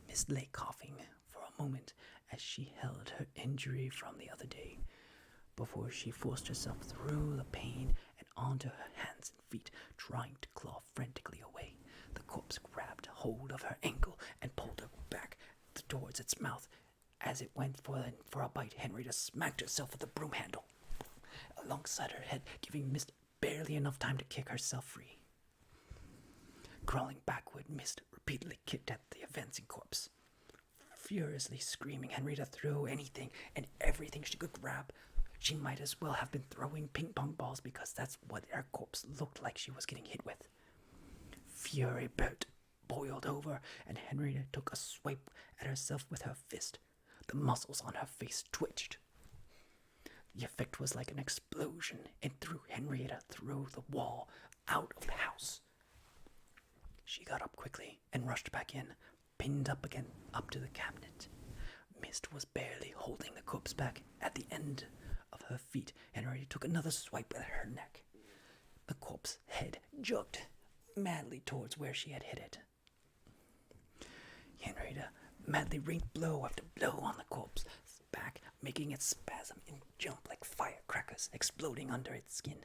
Mist lay coughing for a moment as she held her injury from the other day, before she forced herself through the pain and onto her hands and feet, trying to claw frantically away. The corpse grabbed hold of her ankle and pulled her back towards its mouth. As it went for a bite, Henrietta smacked herself with the broom handle alongside her head, giving Mist barely enough time to kick herself free. Crawling backward, Mist repeatedly kicked at the advancing corpse. Furiously screaming, Henrietta threw anything and everything she could grab. She might as well have been throwing ping-pong balls, because that's what her corpse looked like she was getting hit with. Fury boiled over, and Henrietta took a swipe at herself with her fist. The muscles on her face twitched. The effect was like an explosion, and threw Henrietta through the wall, out of the house. She got up quickly and rushed back in, pinned up again up to the cabinet. Mist was barely holding the corpse back. At the end of her feet, Henrietta took another swipe at her neck. The corpse's head jumped madly towards where she had hit it. Henrietta madly rained blow after blow on the corpse's back, making it spasm and jump like firecrackers exploding under its skin.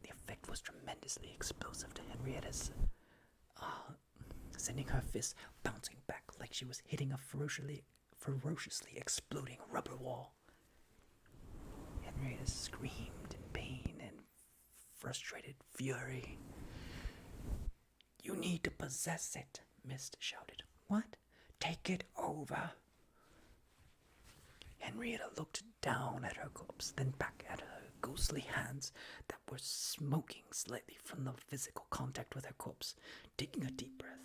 The effect was tremendously explosive to Henrietta's, sending her fists bouncing back like she was hitting a ferociously exploding rubber wall. Henrietta screamed in pain and frustrated fury. "You need to possess it," Mist shouted. "What? Take it over." Henrietta looked down at her corpse, then back at her ghostly hands that were smoking slightly from the physical contact with her corpse. Taking a deep breath,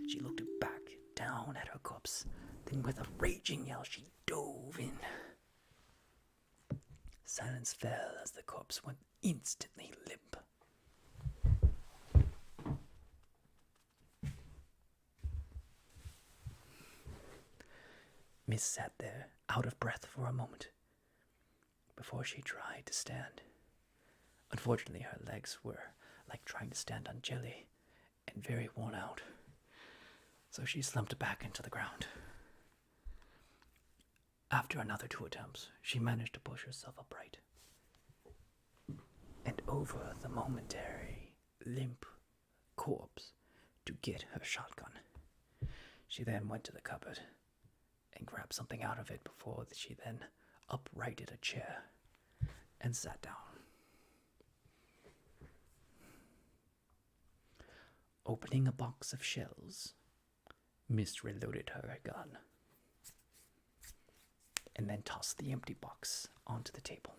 she looked back down at her corpse. Then with a raging yell, she dove in. Silence fell as the corpse went instantly limp. Miss sat there, out of breath for a moment, before she tried to stand. Unfortunately, her legs were like trying to stand on jelly and very worn out, so she slumped back into the ground. After another 2 attempts, she managed to push herself upright, and over the momentary limp corpse to get her shotgun. She then went to the cupboard and grabbed something out of it before she then uprighted a chair and sat down. Opening a box of shells, Mist reloaded her gun and then tossed the empty box onto the table.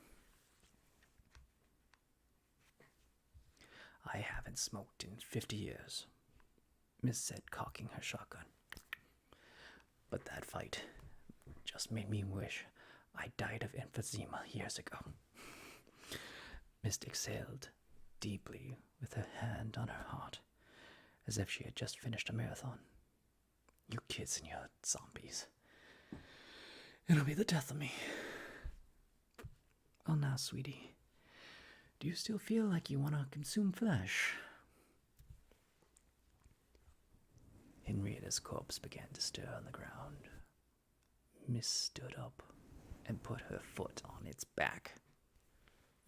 "I haven't smoked in 50 years, Mist said, cocking her shotgun. "But that fight just made me wish I died of emphysema years ago." Mist exhaled deeply with her hand on her heart, as if she had just finished a marathon. "You kids and your zombies. It'll be the death of me." "Well now, sweetie, do you still feel like you want to consume flesh?" Henrietta's corpse began to stir on the ground. Miss stood up and put her foot on its back,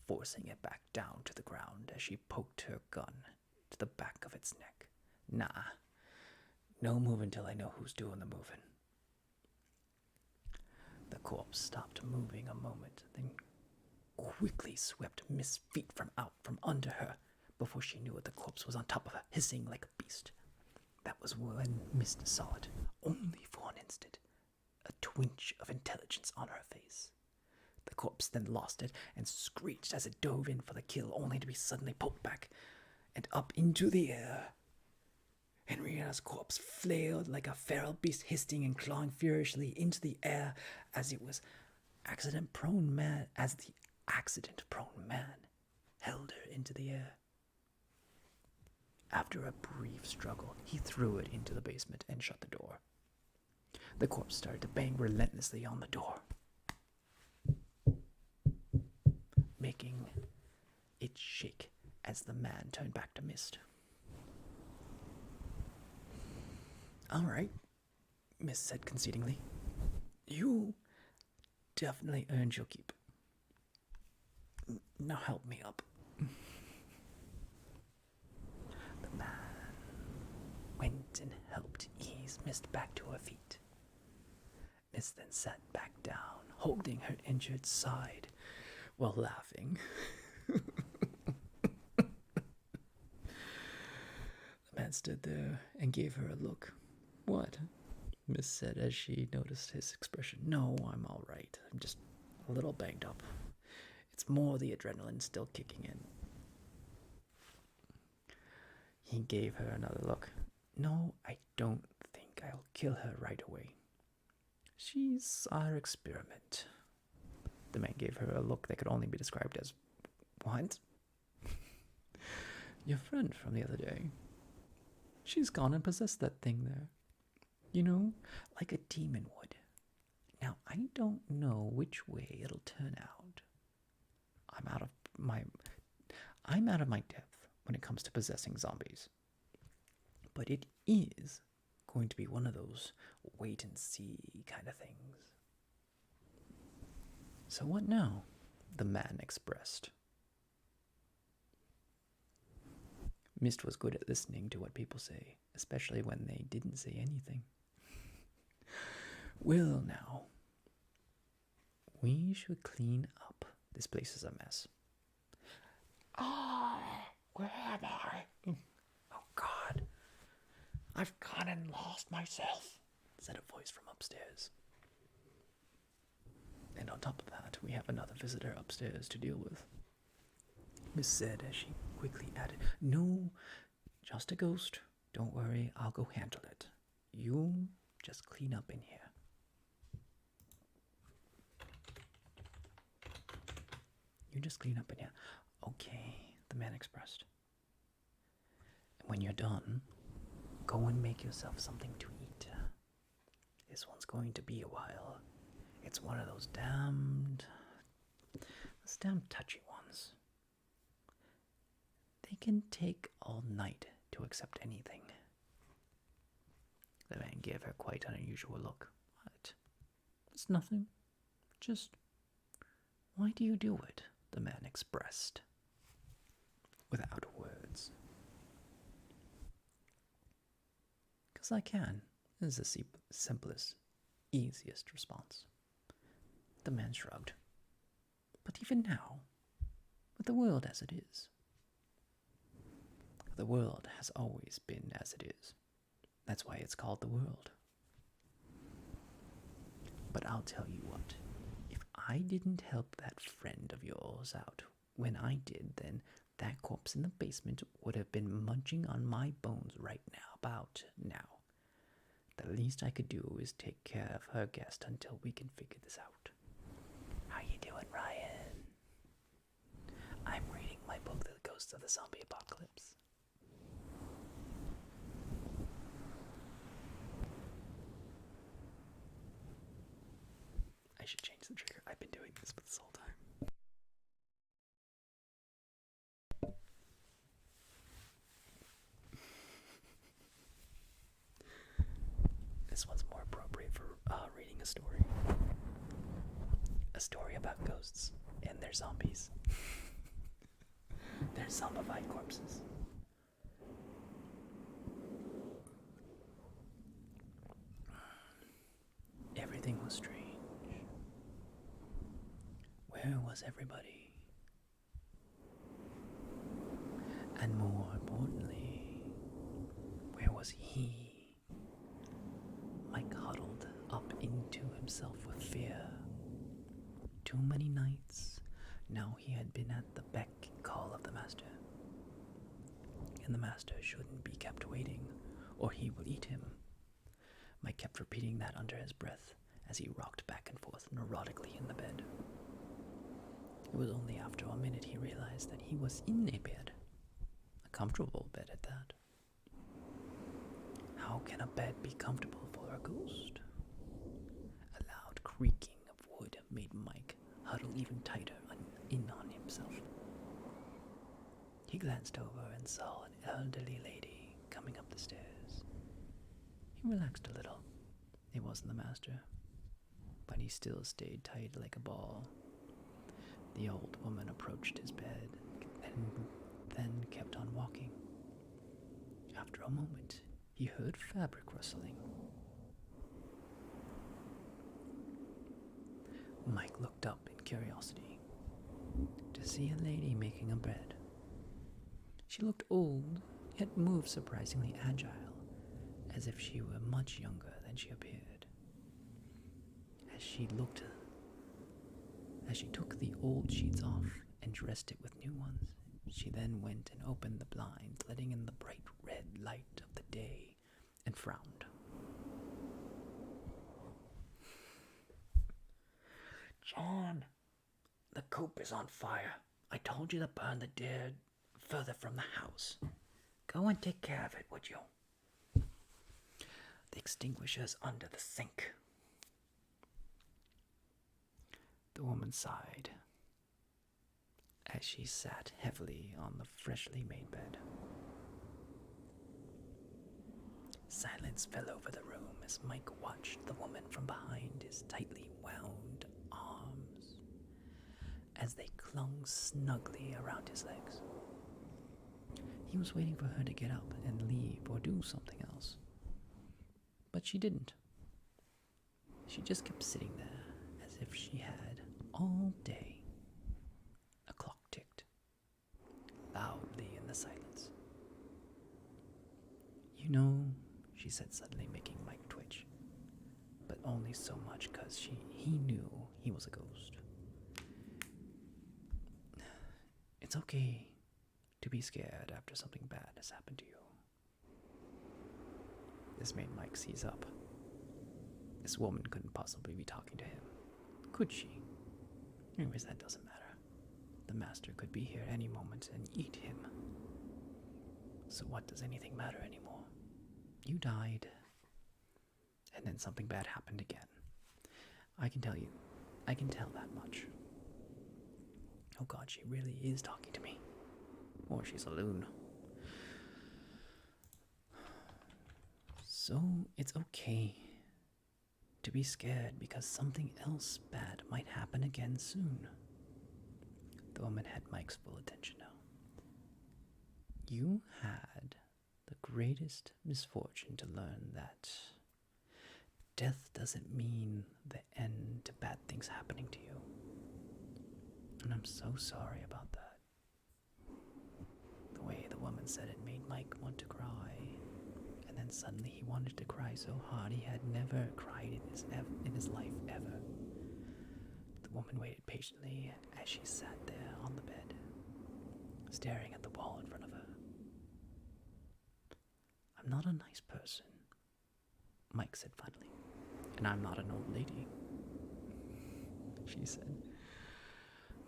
forcing it back down to the ground as she poked her gun to the back of its neck. "Nah, no moving till I know who's doing the moving." The corpse stopped moving a moment, then quickly swept Miss' feet from under her. Before she knew it, the corpse was on top of her, hissing like a beast. That was when Miss saw it, only for an instant, a twinge of intelligence on her face. The corpse then lost it and screeched as it dove in for the kill, only to be suddenly pulled back and up into the air. Henrietta's corpse flailed like a feral beast, hissing and clawing furiously into the air as the accident-prone man held her into the air. After a brief struggle, he threw it into the basement and shut the door. The corpse started to bang relentlessly on the door, making it shake as the man turned back to mist. "All right," Mist said concedingly. "You definitely earned your keep. Now help me up." The man went and helped ease Mist back to her feet. Mist then sat back down, holding her injured side while laughing. The man stood there and gave her a look. "What?" Miss said as she noticed his expression. "No, I'm all right. I'm just a little banged up. It's more the adrenaline still kicking in." He gave her another look. "No, I don't think I'll kill her right away. She's our experiment." The man gave her a look that could only be described as, "What?" "Your friend from the other day. She's gone and possessed that thing there. You know, like a demon would. Now, I don't know which way it'll turn out. I'm out of my depth when it comes to possessing zombies. But it is going to be one of those wait and see kind of things." "So what now?" the man expressed. Mist was good at listening to what people say, especially when they didn't say anything. "Well, now, we should clean up. This place is a mess." "Ah, where am I? Oh, God. I've gone and lost myself," said a voice from upstairs. "And on top of that, we have another visitor upstairs to deal with," Miss said as she quickly added, "No, just a ghost. Don't worry, I'll go handle it. You just clean up in here." "You just clean up in here." "Okay," the man expressed. "And when you're done, go and make yourself something to eat. This one's going to be a while. It's one of those damn touchy ones. They can take all night to accept anything." The man gave her quite an unusual look. "What? It's nothing. Just, why do you do it?" the man expressed, without words. "'Cause I can," is the simplest, easiest response. The man shrugged. "But even now, with the world as it is, the world has always been as it is. That's why it's called the world. But I'll tell you what, if I didn't help that friend of yours out when I did, then that corpse in the basement would have been munching on my bones right now, about now. The least I could do is take care of her guest until we can figure this out. How you doing, Ryan? I'm reading my book, The Ghosts of the Zombie Apocalypse. I should change the trigger. I've been doing this for this whole time. This one's more appropriate for reading a story. A story about ghosts and their zombies. Their zombified corpses. Everything was strange. Where was everybody? And more importantly, where was he? Mike huddled up into himself with fear. Too many nights, now he had been at the beck and call of the master. And the master shouldn't be kept waiting, or he will eat him. Mike kept repeating that under his breath as he rocked back and forth neurotically in the bed. It was only after a minute he realized that he was in a bed. A comfortable bed at that. How can a bed be comfortable for a ghost? creaking of wood made Mike huddle even tighter in on himself. He glanced over and saw an elderly lady coming up the stairs. He relaxed a little. It wasn't the master, but he still stayed tight like a ball. The old woman approached his bed and then kept on walking. After a moment, he heard fabric rustling. Mike looked up in curiosity to see a lady making a bed. She looked old, yet moved surprisingly agile, as if she were much younger than she appeared. As she took the old sheets off and dressed it with new ones, she then went and opened the blinds, letting in the bright red light of the day, and frowned. "John, the coop is on fire. I told you to burn the deer further from the house. Go and take care of it, would you? The extinguisher's under the sink." The woman sighed as she sat heavily on the freshly made bed. Silence fell over the room as Mike watched the woman from behind his tightly wound arms as they clung snugly around his legs. He was waiting for her to get up and leave or do something else. But she didn't. She just kept sitting there as if she had all day. A clock ticked loudly in the silence. "You know," she said suddenly, making Mike twitch, but only so much because he knew he was a ghost. "It's okay to be scared after something bad has happened to you." This made Mike seize up. This woman couldn't possibly be talking to him, could she? Anyways, that doesn't matter. The master could be here any moment and eat him. So what does anything matter anymore? You died, and then something bad happened again. I can tell that much. Oh God, she really is talking to me. Or she's a loon. So it's okay to be scared because something else bad might happen again soon. The woman had Mike's full attention now. You had the greatest misfortune to learn that death doesn't mean the end to bad things happening to you. And I'm so sorry about that. The way the woman said it made Mike want to cry. And then suddenly he wanted to cry so hard he had never cried in his life ever. The woman waited patiently as she sat there on the bed, staring at the wall in front of her. "I'm not a nice person," Mike said finally. "And I'm not an old lady," she said.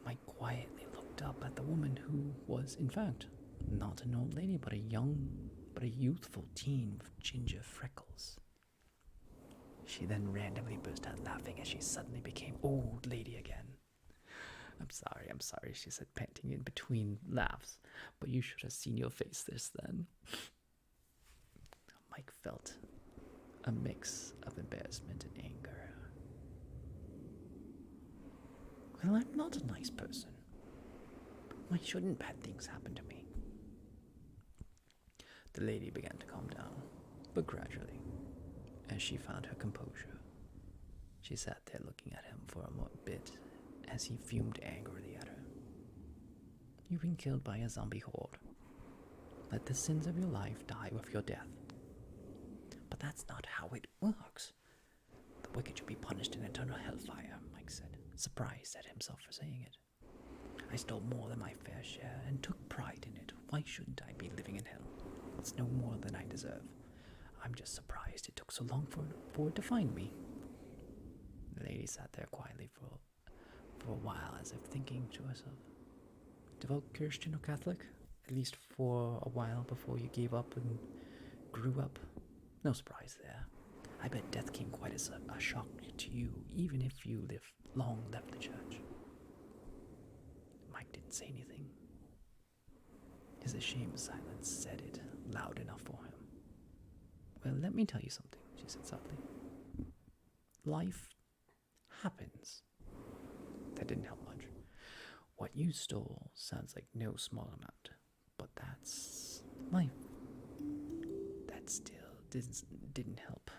Mike quietly looked up at the woman who was, in fact, not an old lady, but a youthful teen with ginger freckles. She then randomly burst out laughing as she suddenly became old lady again. I'm sorry, she said, panting in between laughs, but you should have seen your face this then." Mike felt a mix of embarrassment and anger. "Well, I'm not a nice person. Why shouldn't bad things happen to me?" The lady began to calm down, but gradually, as she found her composure. She sat there looking at him for a bit as he fumed angrily at her. "You've been killed by a zombie horde. Let the sins of your life die with your death." "But that's not how it works. The wicked should be punished in eternal hellfire," Mike said, surprised at himself for saying it. "I stole more than my fair share and took pride in it. Why shouldn't I be living in hell? It's no more than I deserve. I'm just surprised it took so long for it to find me." The lady sat there quietly for a while, as if thinking to herself. "Devout Christian or Catholic? At least for a while before you gave up and grew up. No surprise there. I bet death came quite as a shock to you, even if you long left the church. Mike didn't say anything. His ashamed silence said it loud enough for him. Well, let me tell you something, she said softly. Life happens. That didn't help much. What you stole sounds like no small amount, but that's life. That still didn't help.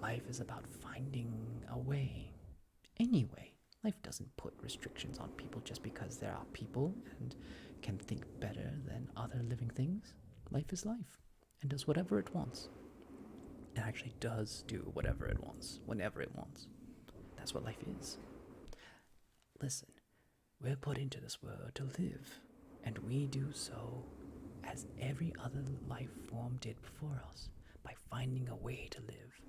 Life is about finding a way. Anyway, life doesn't put restrictions on people just because there are people and can think better than other living things. Life is life and does whatever it wants. It actually does do whatever it wants, whenever it wants. That's what life is. Listen, we're put into this world to live, and we do so as every other life form did before us, by finding a way to live.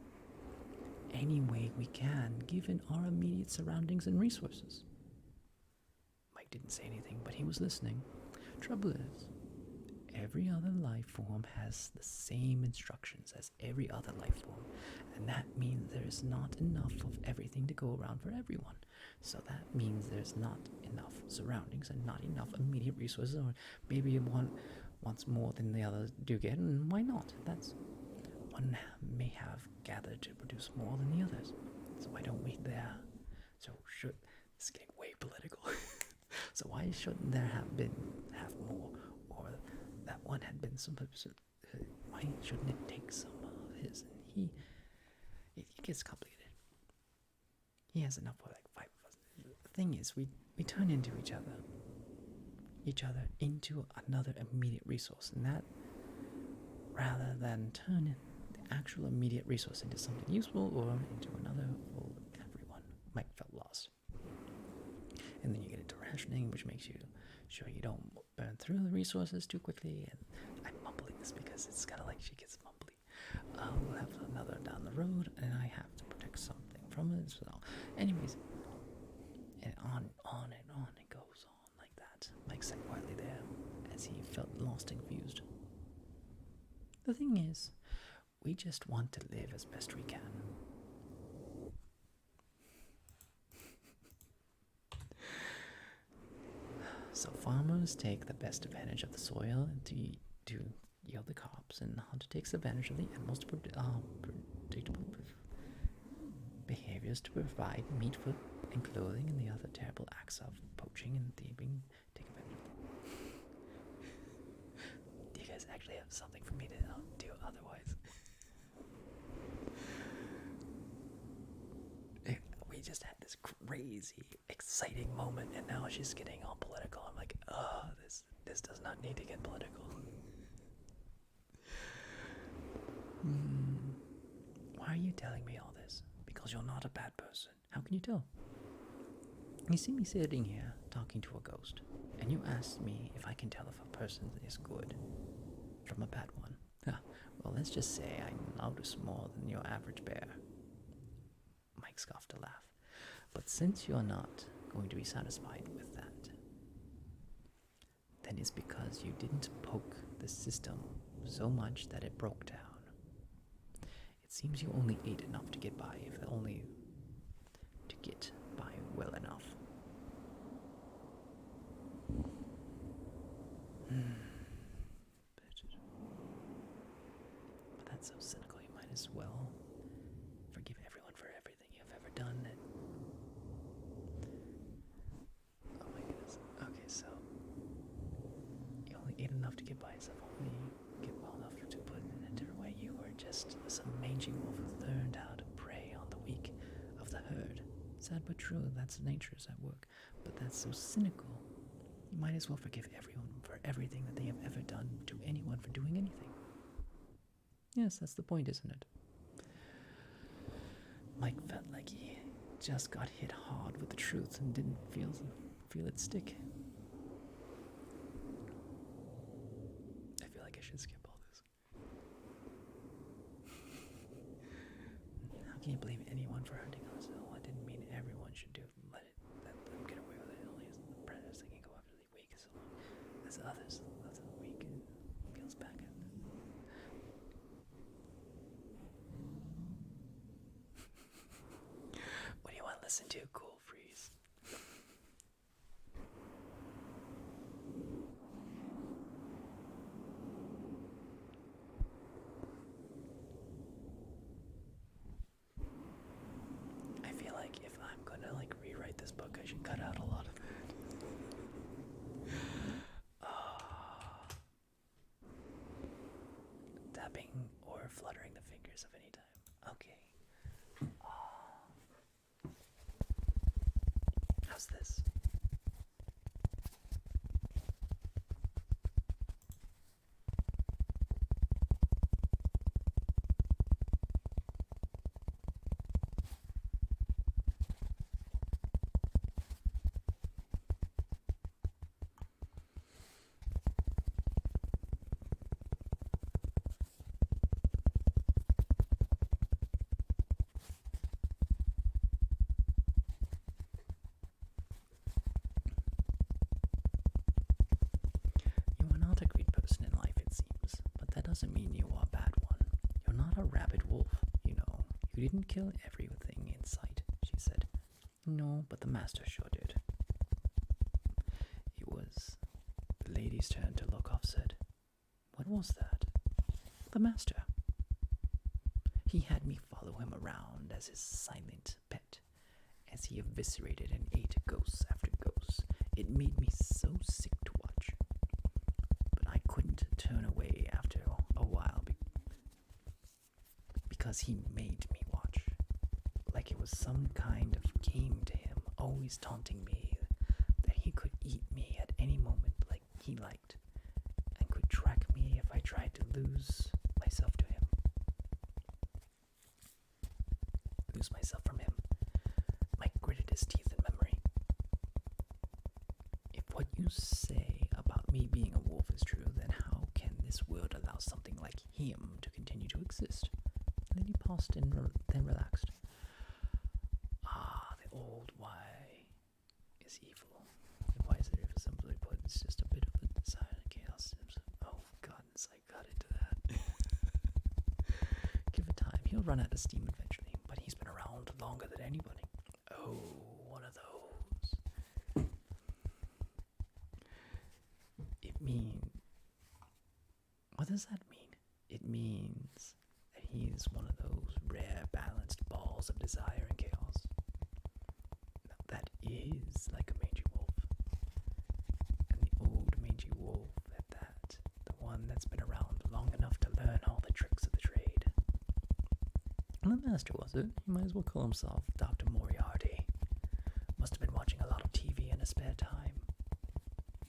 Any way we can, given our immediate surroundings and resources. Mike didn't say anything, but he was listening. Trouble is, every other life form has the same instructions as every other life form, and that means there's not enough of everything to go around for everyone. So that means there's not enough surroundings and not enough immediate resources, or maybe one wants more than the others do get, and why not? That's one may have gathered to produce more than the others. So why don't we there? So should this is getting way political. So why shouldn't there have more, or that one had been some? Why shouldn't it take some of his? And it gets complicated. He has enough for like 5 of us. The thing is, we turn into each other into another immediate resource, and that rather than turn the actual immediate resource into something useful or into another for everyone. Mike felt lost. And then you get into rationing, which makes you sure you don't burn through the resources too quickly. And I'm mumbling this because it's kind of like she gets mumbly. We'll have another down the road, and I have to protect something from it. So, anyways, and on it goes on like that. Mike sat quietly there as he felt lost and confused. The thing is, we just want to live as best we can. So farmers take the best advantage of the soil to yield the crops, and the hunter takes advantage of the animals to predictable behaviors to provide meat, food, and clothing, and the other terrible acts of poaching and thieving take advantage of them. Do you guys actually have something for me to do otherwise? We just had this crazy, exciting moment, and now she's getting all political. I'm like, this does not need to get political. Why are you telling me all this? Because you're not a bad person. How can you tell? You see me sitting here talking to a ghost, and you asked me if I can tell if a person is good from a bad one. Well, let's just say I notice more than your average bear. Mike scoffed a laugh. But since you're not going to be satisfied with that, then it's because you didn't poke the system so much that it broke down. It seems you only ate enough to get by, if only to get by well enough. But that's so cynical, you might as well forgive everyone for everything you've ever done. Oh my goodness. Okay, so you only ate enough to get by, so only get well enough to put it in a different way. You were just some mangy wolf who learned how to prey on the weak of the herd. Sad but true, that's nature's at work. But that's so cynical. You might as well forgive everyone for everything that they have ever done to anyone for doing anything. Yes, that's the point, isn't it? Mike felt like he just got hit hard with the truth and didn't feel it stick. I feel like I should skip all this. How can you blame anyone for hurting us? Well, I didn't mean everyone should let them get away with it. Only as the predators that can go after the weak as long as others that's the weak and feels back at them. book. I should cut out a lot of it. Tapping or fluttering the fingers of any time. Okay. How's this? You are not a great person in life, it seems, but that doesn't mean you are a bad one. You're not a rabid wolf, you know. You didn't kill everything in sight, she said. No, but the master sure did. It was the lady's turn to look off said. What was that? The master. He had me follow him around as his silent pet, as he eviscerated and ate ghosts after ghosts. It made me so sick to watch. But I couldn't turn away after a while because he made me watch. Like it was some kind of game to him, always taunting me that he could eat me at any moment like he liked, and could track me if I tried to lose myself to him. Lose myself from him. Mike gritted his teeth in memory. If what you say about me being a wolf is true, then how can this world allow something like him to continue to exist? And then he paused and then relaxed. Ah, the old why is evil. The why is it evil? Simply put, it's just a bit of a desire and chaos. Oh, goodness, I got into that. Give it time. He'll run out of steam eventually, but he's been around longer than anybody. Oh, one of those. It means... What does that mean? It means that he's one of those rare balanced balls of desire and chaos. That is like a mangy wolf. And the old mangy wolf at that. The one that's been around long enough to learn all the tricks of the trade. And the master, was it? He might as well call himself Dr. Moriarty. Must have been watching a lot of TV in his spare time.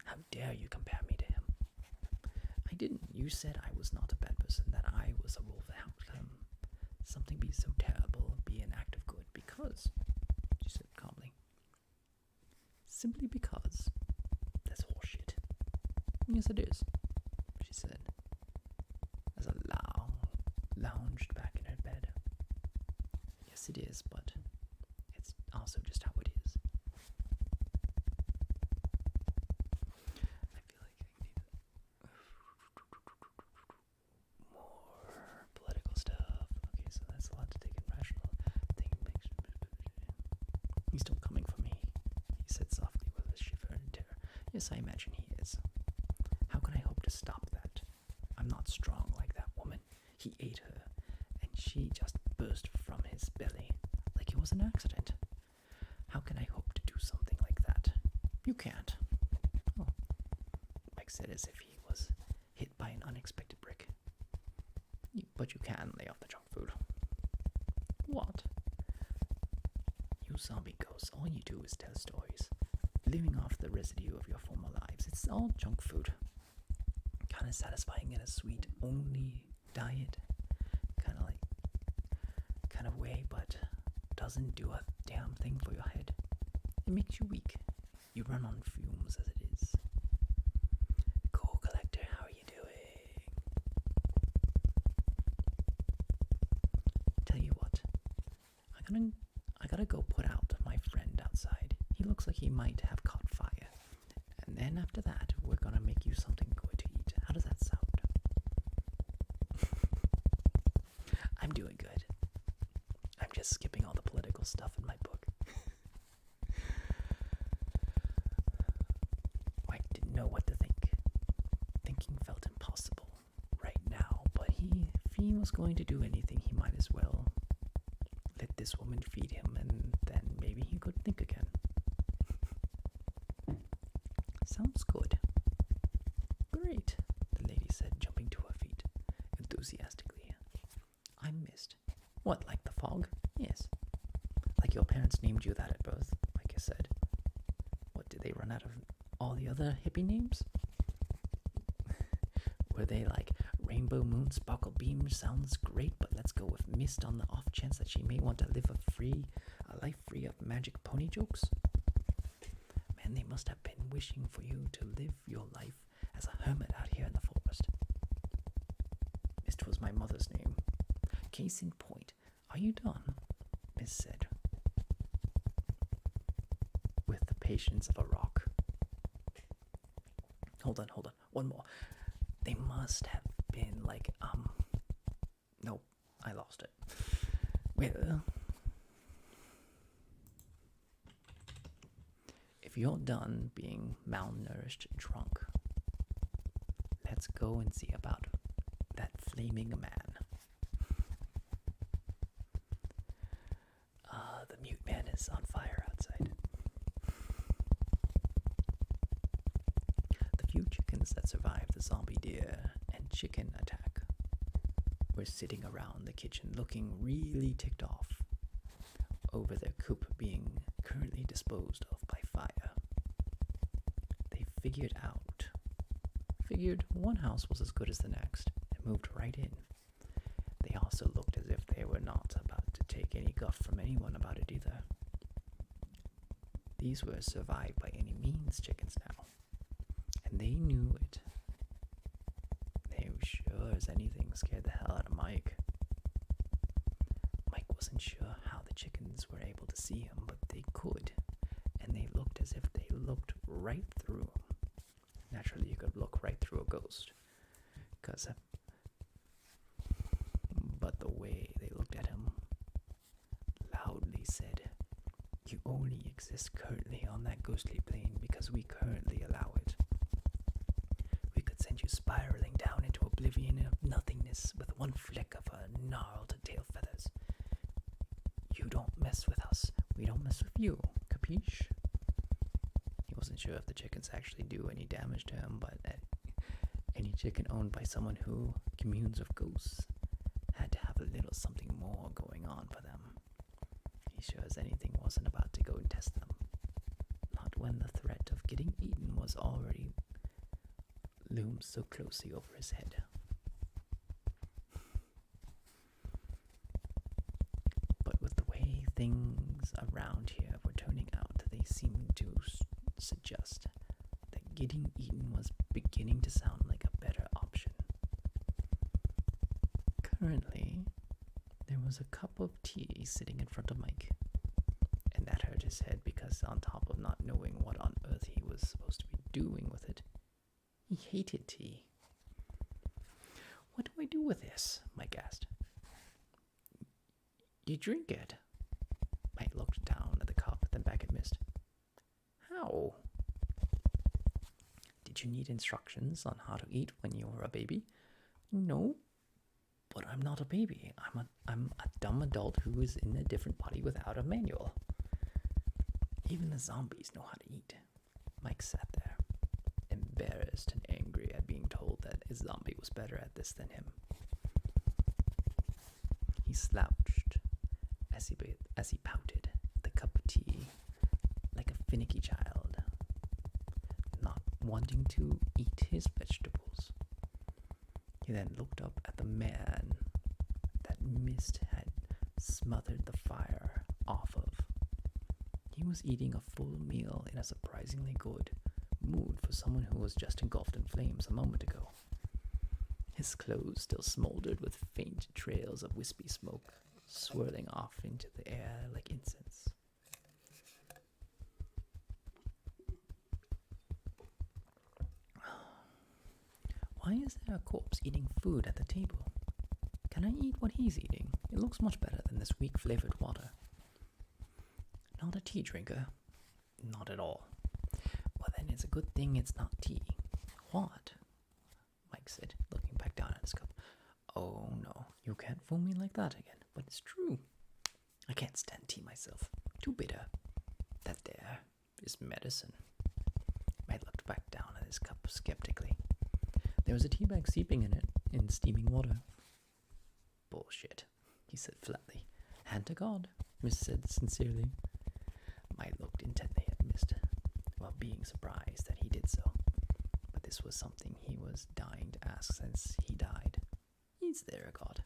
How dare you compare me to him? I didn't. You said I was not a bad person, that I was a wolf. How can something be so terrible, be an act of good? Because, she said calmly. Simply because. That's horseshit. Yes, it is, she said, as I lounged back in her bed. Yes, it is, but it's also just how it is. I feel like I need more political stuff. Okay, so that's a lot to take in rational thing. He's still coming for me, he said softly with a shiver and terror. Yes, I imagine he is. How can I hope to stop that? I'm not strong like that woman. He ate her, and she just burst from his belly like it was an accident. How can I hope to do something like that? You can't. Oh, Mike said as if he was hit by an unexpected brick. But you can lay off the junk food. What? You zombie ghosts, all you do is tell stories, living off the residue of your former lives. It's all junk food. Kind of satisfying in a sweet only diet kind of way, but doesn't do a damn thing for your head. It makes you weak. You run on fumes as it is. Coal collector, how are you doing? Tell you what, I gotta go put out my friend outside. He looks like he might have caught fire. And then after that, we're gonna make you something good to eat. How does that sound? I'm doing good. I'm just skipping all the political stuff in my book. Mike didn't know what to think. Thinking felt impossible right now, but if he was going to do anything, he might as well let this woman feed him, and then maybe he could think again. Sounds good. Great, the lady said, jumping to her feet enthusiastically. I missed. What, like the fog? Yes. Like your parents named you that at birth, like I said. What, did they run out of all the other hippie names? Were they like Rainbow Moon Sparkle Beam sounds great, but let's go with Mist on the off chance that she may want to live a life free of magic pony jokes? Man, they must have been wishing for you to live your life as a hermit out here in the forest. Mist was my mother's name. Case in point, are you done? Miss said, with the patience of a rock. Hold on, one more. They must have been like, nope, I lost it. Well, if you're done being malnourished drunk, let's go and see about that flaming man. The mute man is on fire outside. The few chickens that survived the zombie deer and chicken attack were sitting around the kitchen looking really ticked off over their coop being currently disposed of by fire. They figured one house was as good as the next and moved right in. They also looked as if they were not about to take any guff from anyone about it either. These were survived by any means chickens now, and they knew it. They were sure as anything scared the hell out of Mike. Mike wasn't sure how the chickens were able to see him, but they could, and they looked as if they looked right through him. Naturally, you could look right through a ghost, but the way they looked at him loudly said, "You only exist currently on that ghostly plane because we currently allow it. We could send you spiraling down into oblivion of nothingness with one flick of our gnarled tail feathers. You don't mess with us, we don't mess with you, capiche?" He wasn't sure if the chickens actually do any damage to him, but any chicken owned by someone who communes with ghosts had to have a little something more going on for them. He sure as anything wasn't about to go and test them. Not when the threat of getting eaten was already loomed so closely over his head. But with the way things around here were turning out, they seemed to suggest that getting eaten was beginning to sound like a better option. Currently, there was a cup of tea sitting in front of Mike, and that hurt his head because on top of not knowing what on earth he was supposed to be doing with it, he hated tea. "What do I do with this?" Mike asked. "You drink it." Mike looked down at the cup, then back at Mist. "How?" "Did you need instructions on how to eat when you were a baby?" "No, but I'm not a baby. I'm a dumb adult who is in a different body without a manual. Even the zombies know how to eat." Mike sat there, embarrassed and angry at being told that a zombie was better at this than him. He slouched as he pouted the cup of tea like a finicky child, not wanting to eat his vegetables. He then looked up at the man that Mist had smothered the fire off of. He was eating a full meal in a surprisingly good mood for someone who was just engulfed in flames a moment ago. His clothes still smoldered with faint trails of wispy smoke swirling off into the air like incense. "Why is there a corpse eating food at the table? Can I eat what he's eating? It looks much better than this weak flavored water." "Not a tea drinker?" "Not at all." "Well, then it's a good thing it's not tea." "What?" Mike said, looking back down at his cup. "Oh no, you can't fool me like that again, but it's true. I can't stand tea myself. Too bitter. That there is medicine." Mike looked back down at his cup skeptically. There was a tea bag steeping in it, in steaming water. Bullshit, he said flatly. Hand to God, Miss said sincerely. Mike looked intently at Mist, while being surprised that he did so. But this was something he was dying to ask since he died. Is there a God?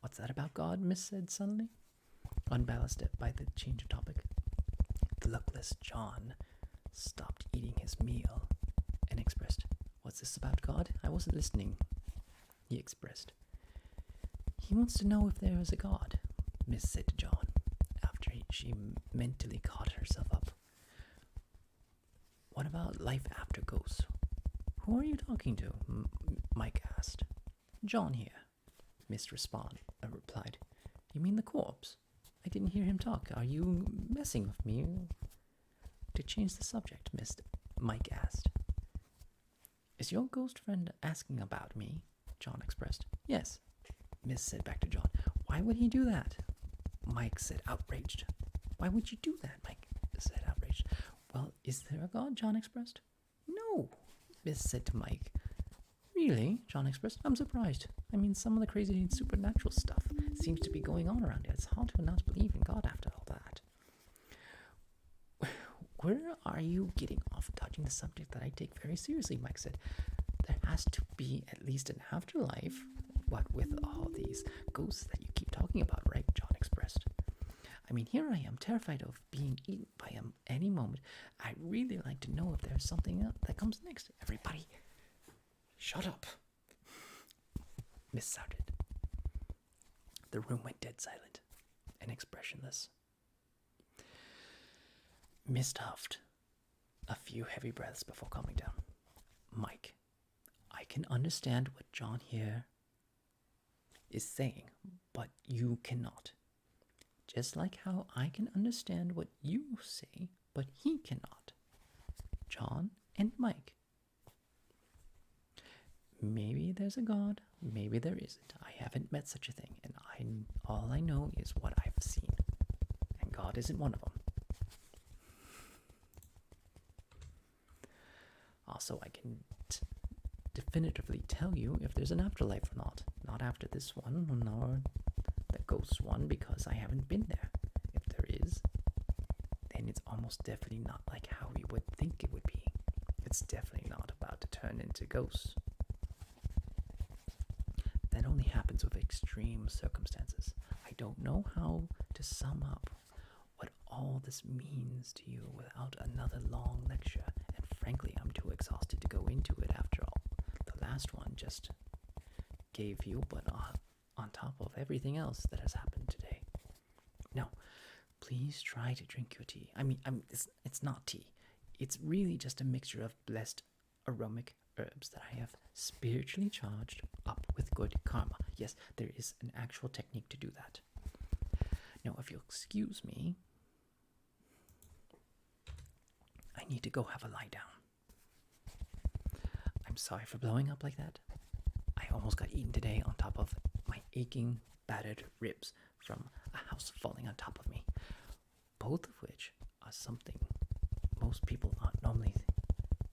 What's that about God? Miss said suddenly, unbalanced by the change of topic. The luckless John stopped eating his meal and expressed, What's this about God? I wasn't listening. He expressed. He wants to know if there is a God, Miss said to John, after she mentally caught herself up. What about life after ghosts? Who are you talking to? Mike asked. John here, Miss replied. You mean the corpse? I didn't hear him talk. Are you messing with me? To change the subject, Mike asked. Is your ghost friend asking about me? John expressed. Yes, Miss said back to John. Why would he do that? Mike said, outraged. Why would you do that? Mike said, outraged. Well, is there a God? John expressed. No, Miss said to Mike. Really? John expressed. I'm surprised. I mean, some of the crazy and supernatural stuff seems to be going on around here. It's hard to not believe in God after all that. Where are you getting off touching the subject that I take very seriously? Mike said. There has to be at least an afterlife. What with all these ghosts that you keep talking about, right? John expressed. I mean, here I am, terrified of being eaten by him any moment. I'd really like to know if there's something else that comes next. Everybody, shut up, Miss shouted. The room went dead silent and expressionless. Miss huffed a few heavy breaths before calming down. Mike, I can understand what John here is saying, but you cannot. Just like how I can understand what you say, but he cannot. John and Mike. Maybe there's a God, maybe there isn't. I haven't met such a thing, and all I know is what I've seen. And God isn't one of them. Also, I can definitively tell you if there's an afterlife or not. Not after this one, nor the ghost one, because I haven't been there. If there is, then it's almost definitely not like how we would think it would be. It's definitely not about to turn into ghosts. That only happens with extreme circumstances. I don't know how to sum up what all this means to you without another long lecture, and frankly, I'm too exhausted to go into it after all. The last one just gave you, but on top of everything else that has happened today. Now, please try to drink your tea. It's not tea. It's really just a mixture of blessed aromatic herbs that I have spiritually charged up with good karma. Yes, there is an actual technique to do that. Now, if you'll excuse me, I need to go have a lie down. I'm sorry for blowing up like that. I almost got eaten today on top of my aching, battered ribs from a house falling on top of me. Both of which are something most people aren't normally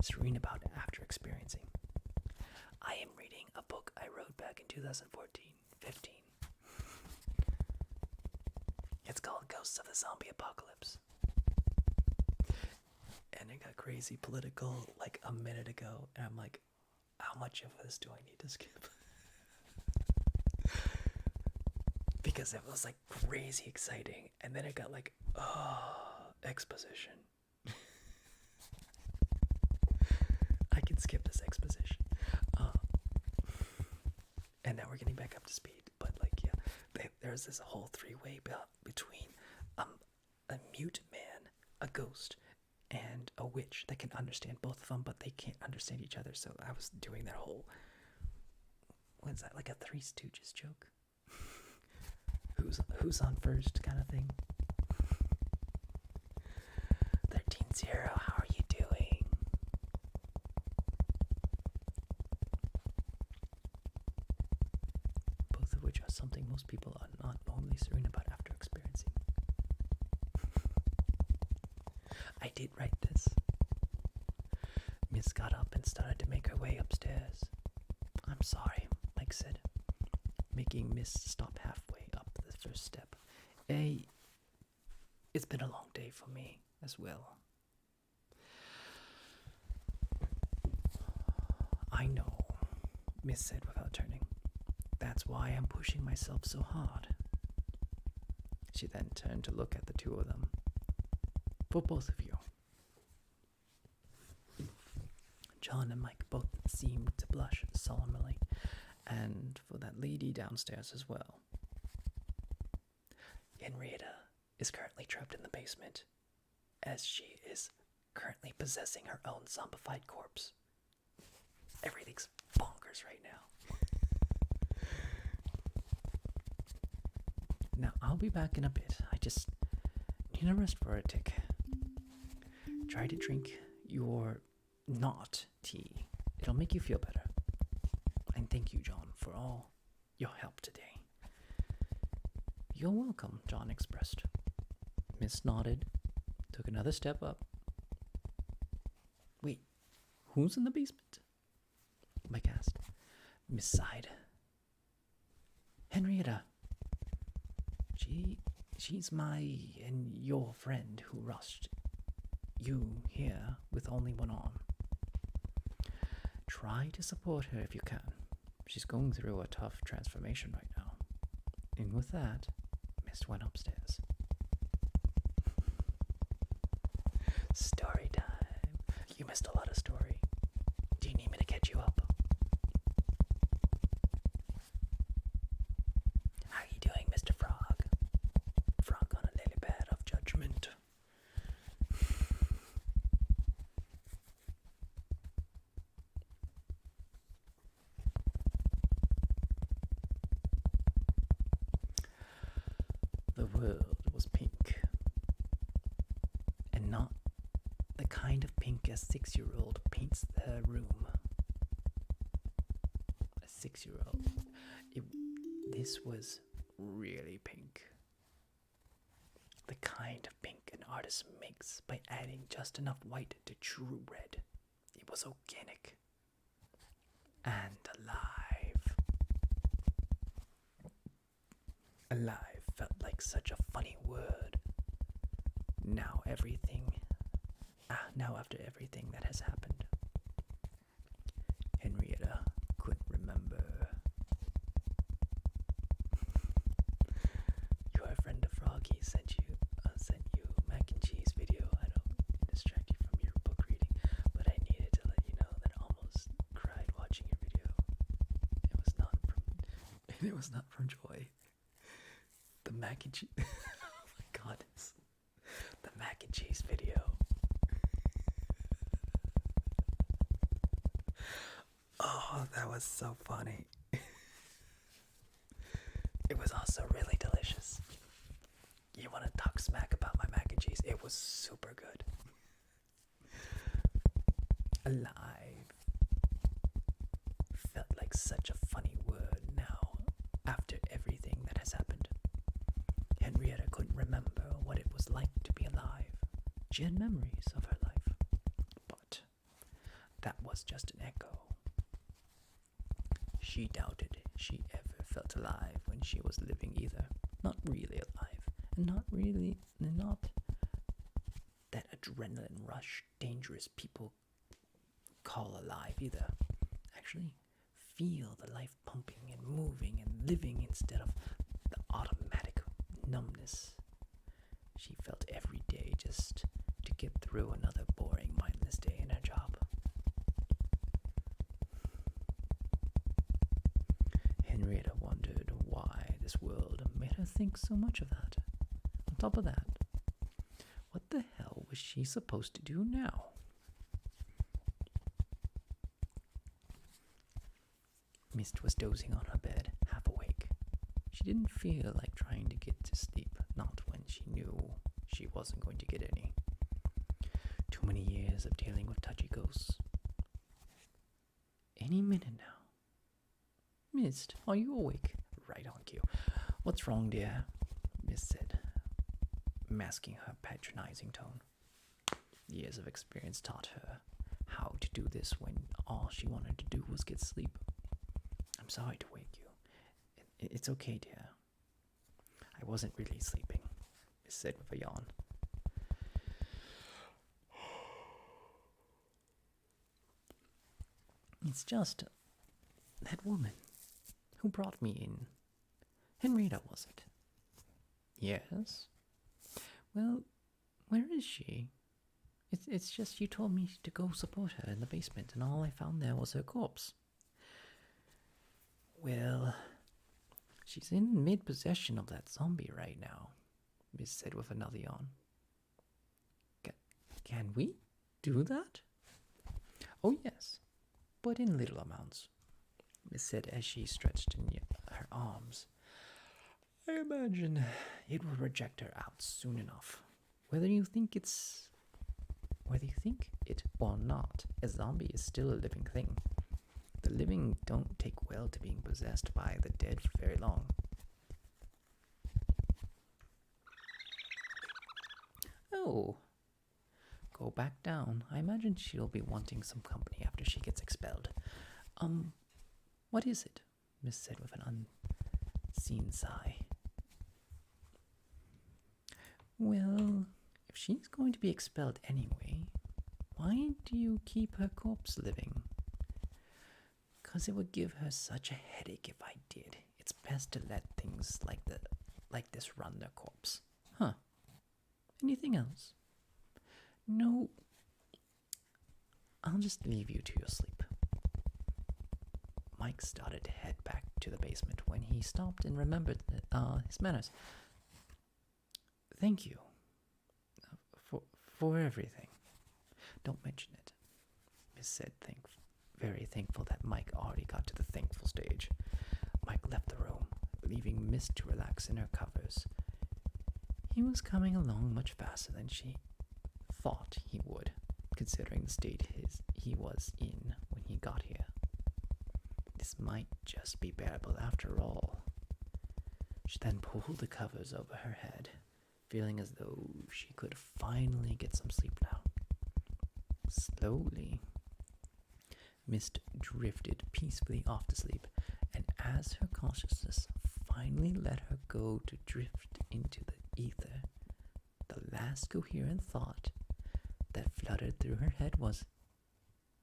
serene about after experiencing. I am reading a book I wrote back in 2014-15. It's called Ghosts of the Zombie Apocalypse. And it got crazy political like a minute ago, and I'm like, how much of this do I need to skip? Because it was like crazy exciting, and then it got like, exposition. I can skip this exposition. And now we're getting back up to speed, but like, yeah, there's this whole three-way between a mute man, a ghost, and a witch that can understand both of them, but they can't understand each other. So I was doing that whole, what is that, like a Three Stooges joke? Who's on first kind of thing? 13-0, how are you doing? Both of which are something most people are not normally serene about after experiencing. I did write this. Miss got up and started to make her way upstairs. I'm sorry, Mike said, making Miss stop halfway up the first step. It's been a long day for me as well. I know, Miss said without turning. That's why I'm pushing myself so hard. She then turned to look at the two of them. For both of you. John and Mike both seemed to blush solemnly, and for that lady downstairs as well. Henrietta is currently trapped in the basement, as she is currently possessing her own zombified corpse. Everything's bonkers right now. Now, I'll be back in a bit. I just need a rest for a tick. Try to drink your not tea. It'll make you feel better. And thank you, John, for all your help today. You're welcome, John expressed. Miss nodded, took another step up. Wait, who's in the basement? Mike asked. Miss sighed. Henrietta. She's my and your friend who rushed you here with only one arm. Try to support her if you can. She's going through a tough transformation right now. And with that, Miss went upstairs. Story time. You missed a lot of story. Do you need me to catch you up? How are you doing, Mr. Frog? Frog on a lily pad of judgment. The world was pink. And not the kind of pink a 6-year-old paints their room. A 6-year-old. This was really pink. The kind of pink an artist makes by adding just enough white to true red. It was organic. And alive. Alive felt like such a funny word. Now after everything that has happened, Henrietta couldn't remember. Your friend the Froggy sent you mac and cheese video. I don't mean to distract you from your book reading, but I needed to let you know that I almost cried watching your video. It was not from joy. The mac and cheese. Oh my god. The mac and cheese video. Oh, that was so funny. It was also really delicious. You want to talk smack about my mac and cheese? It was super good. Alive. Felt like such a funny word now, after everything that has happened. Henrietta couldn't remember what it was like to be alive. She had memories of her life, but that was just an echo. She doubted she ever felt alive when she was living either. Not really alive, and not that adrenaline rush dangerous people call alive either. Actually, feel the life pumping and moving and living instead of the automatic numbness she felt every day just to get through another boring, mindless day in her job. Henrietta wondered why this world made her think so much of that. On top of that, what the hell was she supposed to do now? Mist was dozing on her bed, half awake. She didn't feel like trying to get to sleep, not when she knew she wasn't going to get any. Too many years of dealing with touchy ghosts. Any minute now. Mist, are you awake? Right on cue. What's wrong, dear? Mist said, masking her patronizing tone. Years of experience taught her how to do this when all she wanted to do was get sleep. I'm sorry to wake you. It's okay, dear. I wasn't really sleeping, Miss said with a yawn. It's just that woman who brought me in. Henrietta, was it? Yes. Well, where is she? It's just you told me to go support her in the basement, and all I found there was her corpse. Well, she's in mid-possession of that zombie right now, Miss said with another yawn. Can we do that? Oh, yes, but in little amounts, Miss said as she stretched in her arms. I imagine it will reject her out soon enough. Whether you think it or not, a zombie is still a living thing. The living don't take well to being possessed by the dead for very long. Oh, go back down. I imagine she'll be wanting some company after she gets expelled. What is it? Miss said with an unseen sigh. Well, if she's going to be expelled anyway, why do you keep her corpse living? 'Cause it would give her such a headache if I did. It's best to let things like this run their corpse. Huh. Anything else? No. I'll just leave you to your sleep. Mike started to head back to the basement when he stopped and remembered his manners. Thank you for everything. Don't mention it, Miss said, very thankful that Mike already got to the thankful stage. Mike left the room, leaving Miss to relax in her covers. He was coming along much faster than she thought he would, considering the state he was in when he got here. This might just be bearable after all. She then pulled the covers over her head, feeling as though she could finally get some sleep now. Slowly, Mist drifted peacefully off to sleep, and as her consciousness finally let her go to drift into the ether, the last coherent thought that fluttered through her head was,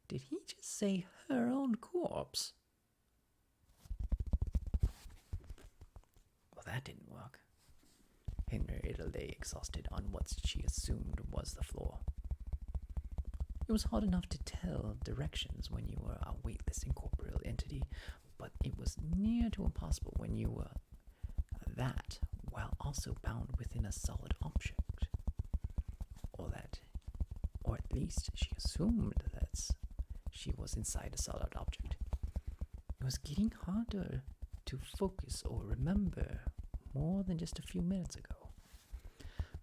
did he just say her own corpse? Well, that didn't work. Henrietta lay exhausted on what she assumed was the floor. It was hard enough to tell directions when you were a weightless incorporeal entity, but it was near to impossible when you were that while also bound within a solid object. Or at least she assumed that she was inside a solid object. It was getting harder to focus or remember more than just a few minutes ago.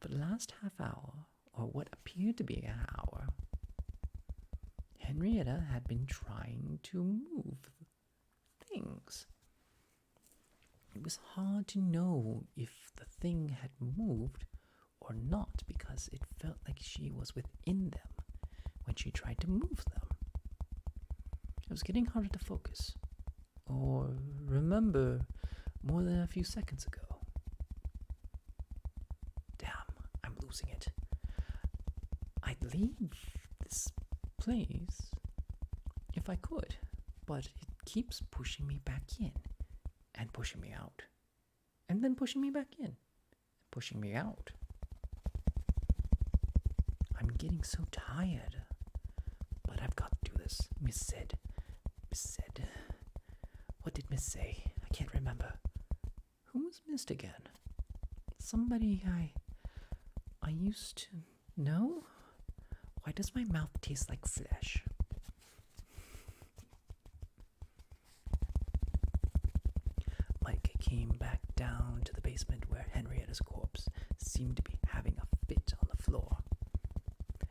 For the last half hour, or what appeared to be an hour, Henrietta had been trying to move things. It was hard to know if the thing had moved or not because it felt like she was within them when she tried to move them. It was getting harder to focus or remember more than a few seconds ago. Damn, I'm losing it. I'd leave this place if I could, but it keeps pushing me back in and pushing me out, and then pushing me back in and pushing me out. I'm getting so tired, but I've got to do this. Miss said. What did Miss say? I can't remember. Who was Miss again? Somebody I used to know? Why does my mouth taste like flesh? Mike came back down to the basement where Henrietta's corpse seemed to be having a fit on the floor.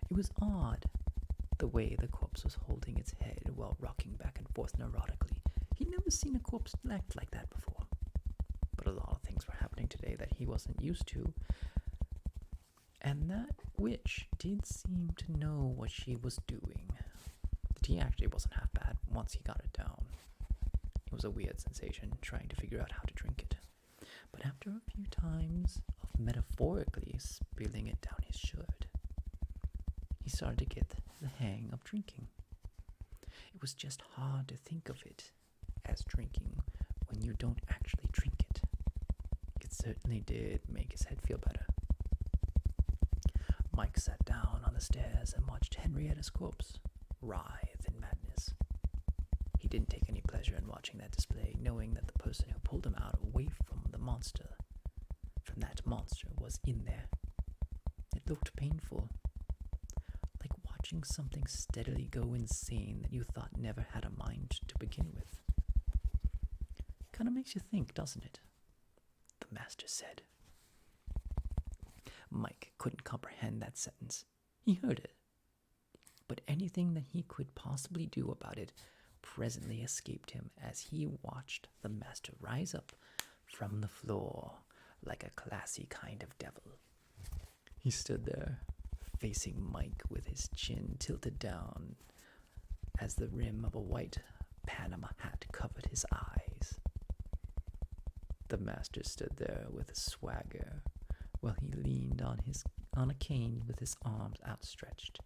It was odd, the way the corpse was holding its head while rocking back and forth neurotically. He'd never seen a corpse act like that before. But a lot of things were happening today that he wasn't used to, and that witch did seem to know what she was doing. The tea actually wasn't half bad once he got it down. It was a weird sensation trying to figure out how to drink it. But after a few times of metaphorically spilling it down his shirt, he started to get the hang of drinking. It was just hard to think of it as drinking when you don't actually drink it. It certainly did make his head feel better. Mike sat down on the stairs and watched Henrietta's corpse writhe in madness. He didn't take any pleasure in watching that display, knowing that the person who pulled him out away from that monster was in there. It looked painful, like watching something steadily go insane that you thought never had a mind to begin with. Kind of makes you think, doesn't it? The master said. Mike couldn't comprehend that sentence. He heard it, but anything that he could possibly do about it presently escaped him as he watched the master rise up from the floor like a classy kind of devil. He stood there, facing Mike with his chin tilted down as the rim of a white Panama hat covered his eyes. The master stood there with a swagger while he leaned on a cane with his arms outstretched,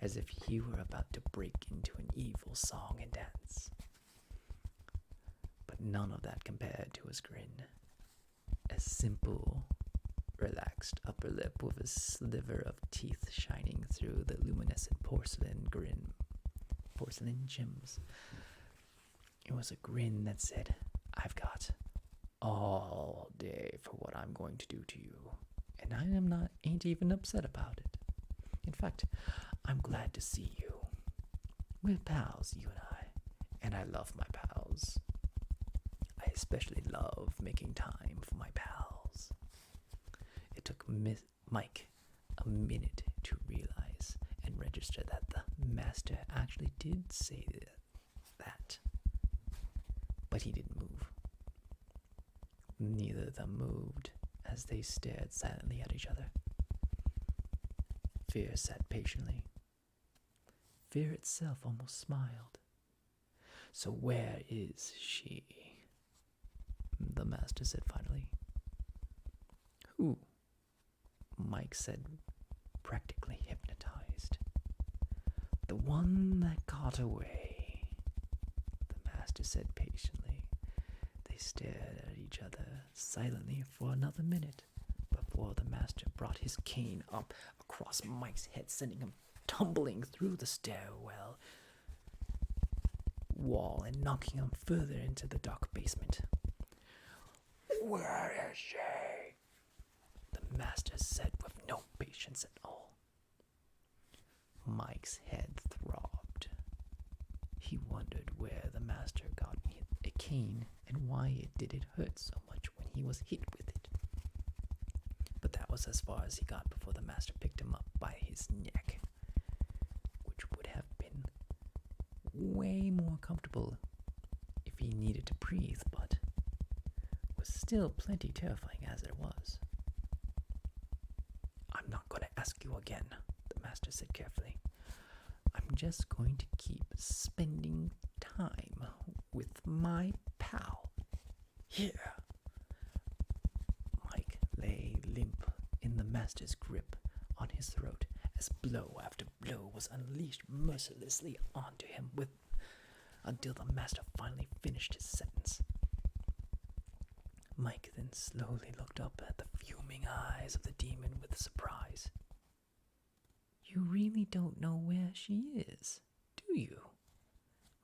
as if he were about to break into an evil song and dance. But none of that compared to his grin. A simple, relaxed upper lip with a sliver of teeth shining through the luminescent porcelain gems. It was a grin that said, "I've got all day for what I'm going to do to you, and ain't even upset about it. In fact, I'm glad to see you. We're pals, you and I love my pals. I especially love making time for my pals." It took Mike a minute to realize and register that the master actually did say that. But he didn't move. Neither of them moved as they stared silently at each other. Fear sat patiently. Fear itself almost smiled. "So where is she?" the master said finally. "Who?" Mike said, practically hypnotized. "The one that got away," the master said patiently. They stared at each other silently for another minute before the master brought his cane up across Mike's head, sending him tumbling through the stairwell wall and knocking him further into the dark basement. "Where is she?" the master said with no patience at all. Mike's head throbbed. He wondered where the master got a cane and why did it hurt so much when he was hit with it. But that was as far as he got before the master picked him up by his neck, which would have been way more comfortable if he needed to breathe, but was still plenty terrifying as it was. "I'm not going to ask you again," the master said carefully. "I'm just going to keep spending time with my pal. Here." Mike lay limp in the master's grip on his throat as blow after blow was unleashed mercilessly onto him until the master finally finished his sentence. Mike then slowly looked up at the fuming eyes of the demon with surprise. "You really don't know where she is, do you?"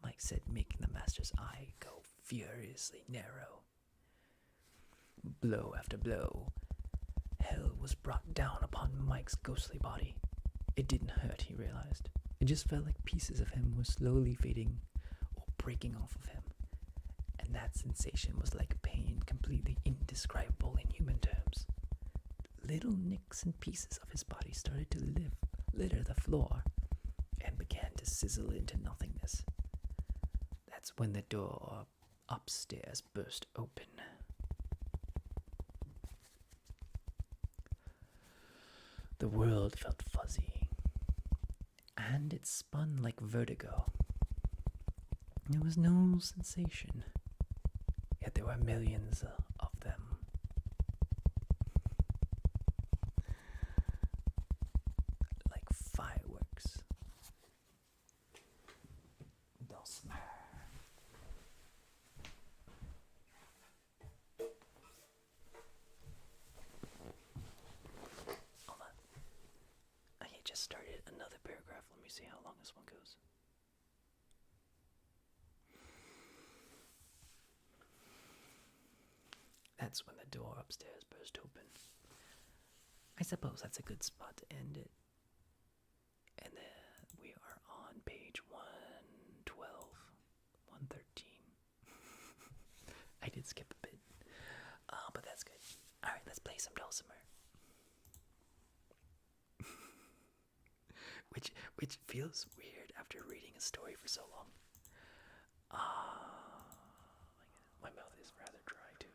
Mike said, making the master's eye go furiously narrow. Blow after blow, hell was brought down upon Mike's ghostly body. It didn't hurt, he realized. It just felt like pieces of him were slowly fading or breaking off of him. And that sensation was like pain completely indescribable in human terms. Little nicks and pieces of his body started to litter the floor and began to sizzle into nothingness. That's when the door upstairs burst open. The world felt fuzzy, and it spun like vertigo There was no sensation, yet there were millions of them. Like fireworks. Dulcimer. Hold on. I just started another paragraph. Let me see how long this one goes. That's when the door upstairs burst open. I suppose that's a good spot to end it. And then we are on page 112, 113. I did skip a bit, but that's good. Alright, let's play some Dulcimer. which feels weird after reading a story for so long. My mouth is rather dry too.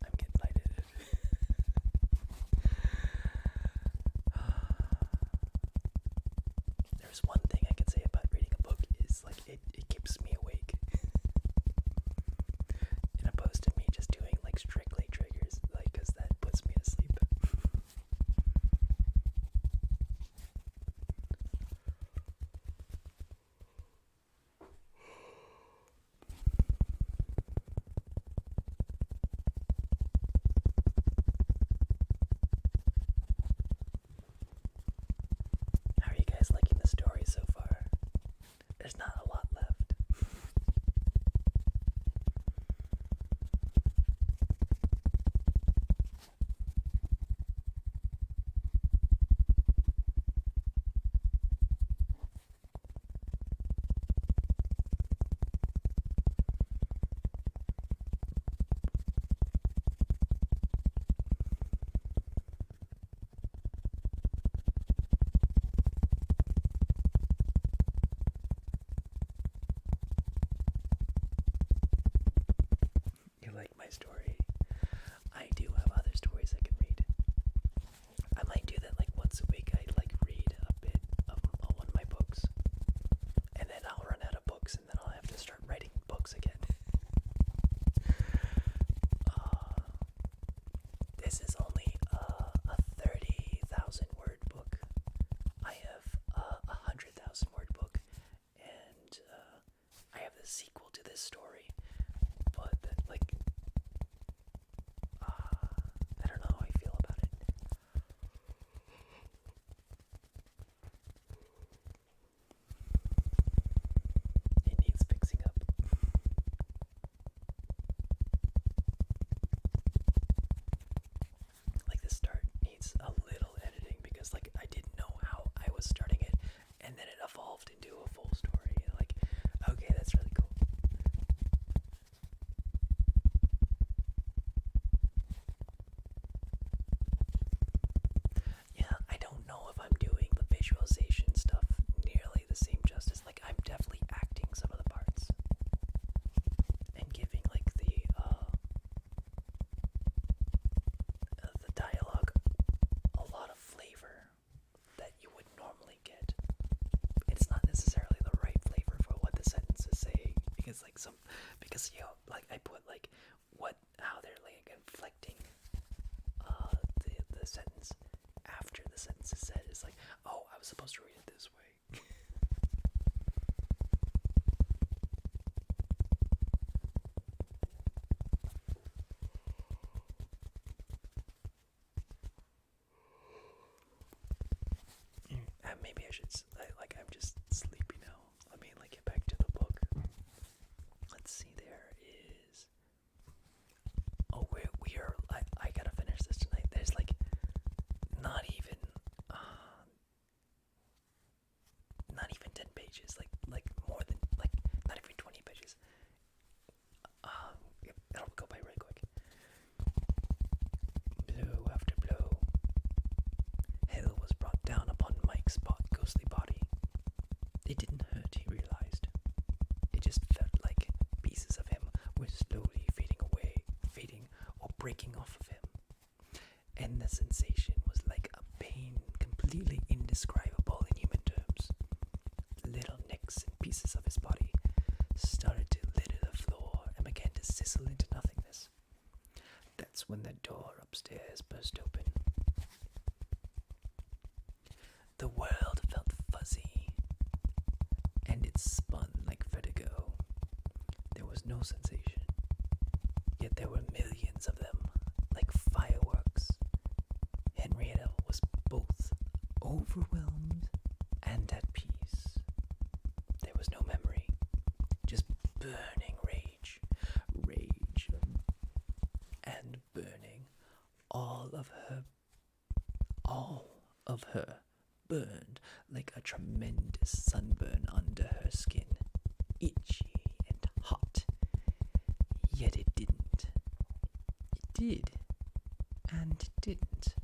I'm getting lightheaded. There's one thing I can say about reading a book is like it keeps me awake. In opposed to me just doing like strictly triggers, like, because that puts me to sleep. How are you guys liking the story so far? There's not a lot left. You like my story? I do have other stories I can read. I might do that like once a week. I like read a bit of one of my books, and then I'll run out of books, and then I'll have to start writing books again. This is only a 30,000 word book. I have a 100,000 word book, and I have the sequel to this story. But like, I don't know how I feel about it. It needs fixing up. Like the start needs a little editing because like I didn't know how I was starting it, and then it evolved into a full story. Like, okay, that's really cool. Yeah, I don't know if I'm doing the visualization stuff nearly the same justice. Like, I'm definitely acting some of the parts and giving like the because like because like I put like how they're like inflecting the sentence after the sentence is said. It's like, oh, I was supposed to read it this way. Maybe I should, like, I'm just sleepy now. Let me, like, get back to the book. Let's see, there is... Oh, we are, I gotta finish this tonight. There's, like, not even 10 pages. Like, more than, like, not even 20 pages. It'll go by really quick. Blow after blow. Hell was brought down upon Mike's ghostly body. It didn't hurt, he realized. It just felt like pieces of him were slowly fading or breaking off of him. And the sensation was like a pain completely indescribable in human terms. Little nicks and pieces of his body started to litter the floor and began to sizzle into nothingness. That's when the door upstairs burst open. The world felt fuzzy, and it spun like vertigo. There was no sensation, yet there were millions of them, like fireworks. Henrietta was both overwhelmed and at peace. There was no memory, just burning rage and burning. All of her burned like a tremendous sunburn under her skin, itchy and hot. Yet it didn't. It did, and it didn't.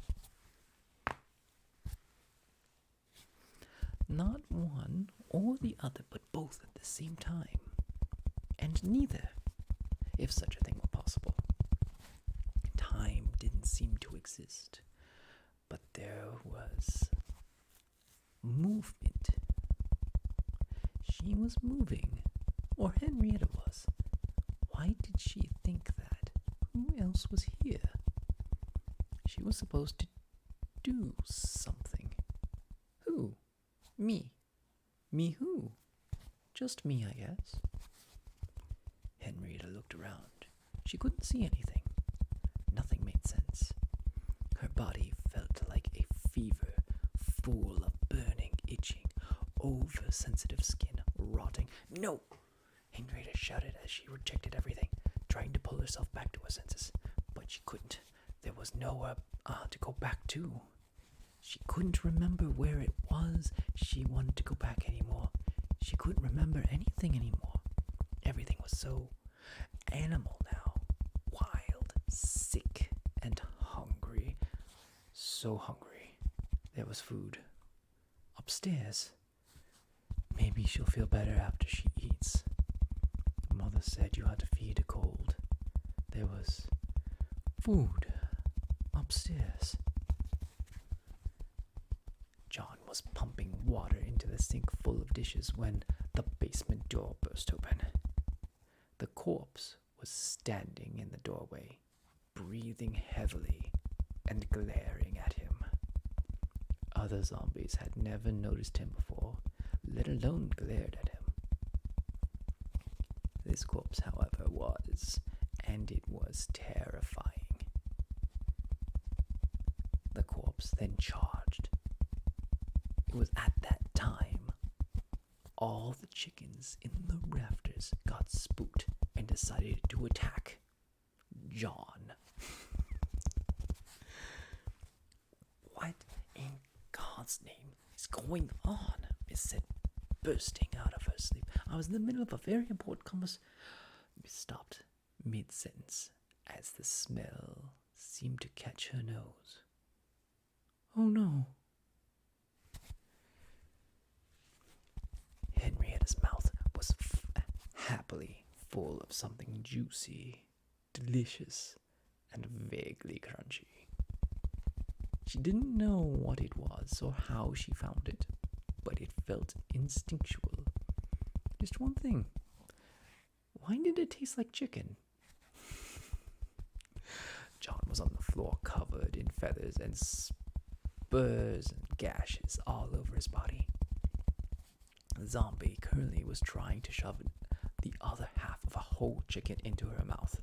Not one or the other, but both at the same time. And neither, if such a thing were possible. Time didn't seem to exist, but there was movement. She was moving, or Henrietta was. Why did she think that? Who else was here? She was supposed to do something. Who? Me. Me who? Just me, I guess. Henrietta looked around. She couldn't see anything. Nothing made sense. Her body felt like a fever, full of burning, itching, oversensitive skin, rotting. No! Henrietta shouted as she rejected everything, trying to pull herself back to her senses. But she couldn't. There was nowhere to go back to. She couldn't remember where it was she wanted to go back anymore. She couldn't remember anything anymore. Everything was so animal now. Wild, sick, and hungry. So hungry. There was food. Upstairs. Maybe she'll feel better after she eats. Mother said you had to feed a cold. There was food upstairs. John was pumping water into the sink full of dishes when the basement door burst open. The corpse was standing in the doorway, breathing heavily and glaring at him. Other zombies had never noticed him before, let alone glared at him. This corpse, however, was, and it was terrifying. The corpse then charged. It was at that time all the chickens in the rafters got spooked and decided to attack John. What in God's name is going on? Miss said, bursting out of her sleep. I was in the middle of a very important conversation. Miss stopped mid-sentence as the smell seemed to catch her nose. Oh no. Henrietta's mouth was happily full of something juicy, delicious, and vaguely crunchy. She didn't know what it was or how she found it, but it felt instinctual. Just one thing. Why did it taste like chicken? John was on the floor covered in feathers and spurs and gashes all over his body. The zombie currently was trying to shove the other half of a whole chicken into her mouth.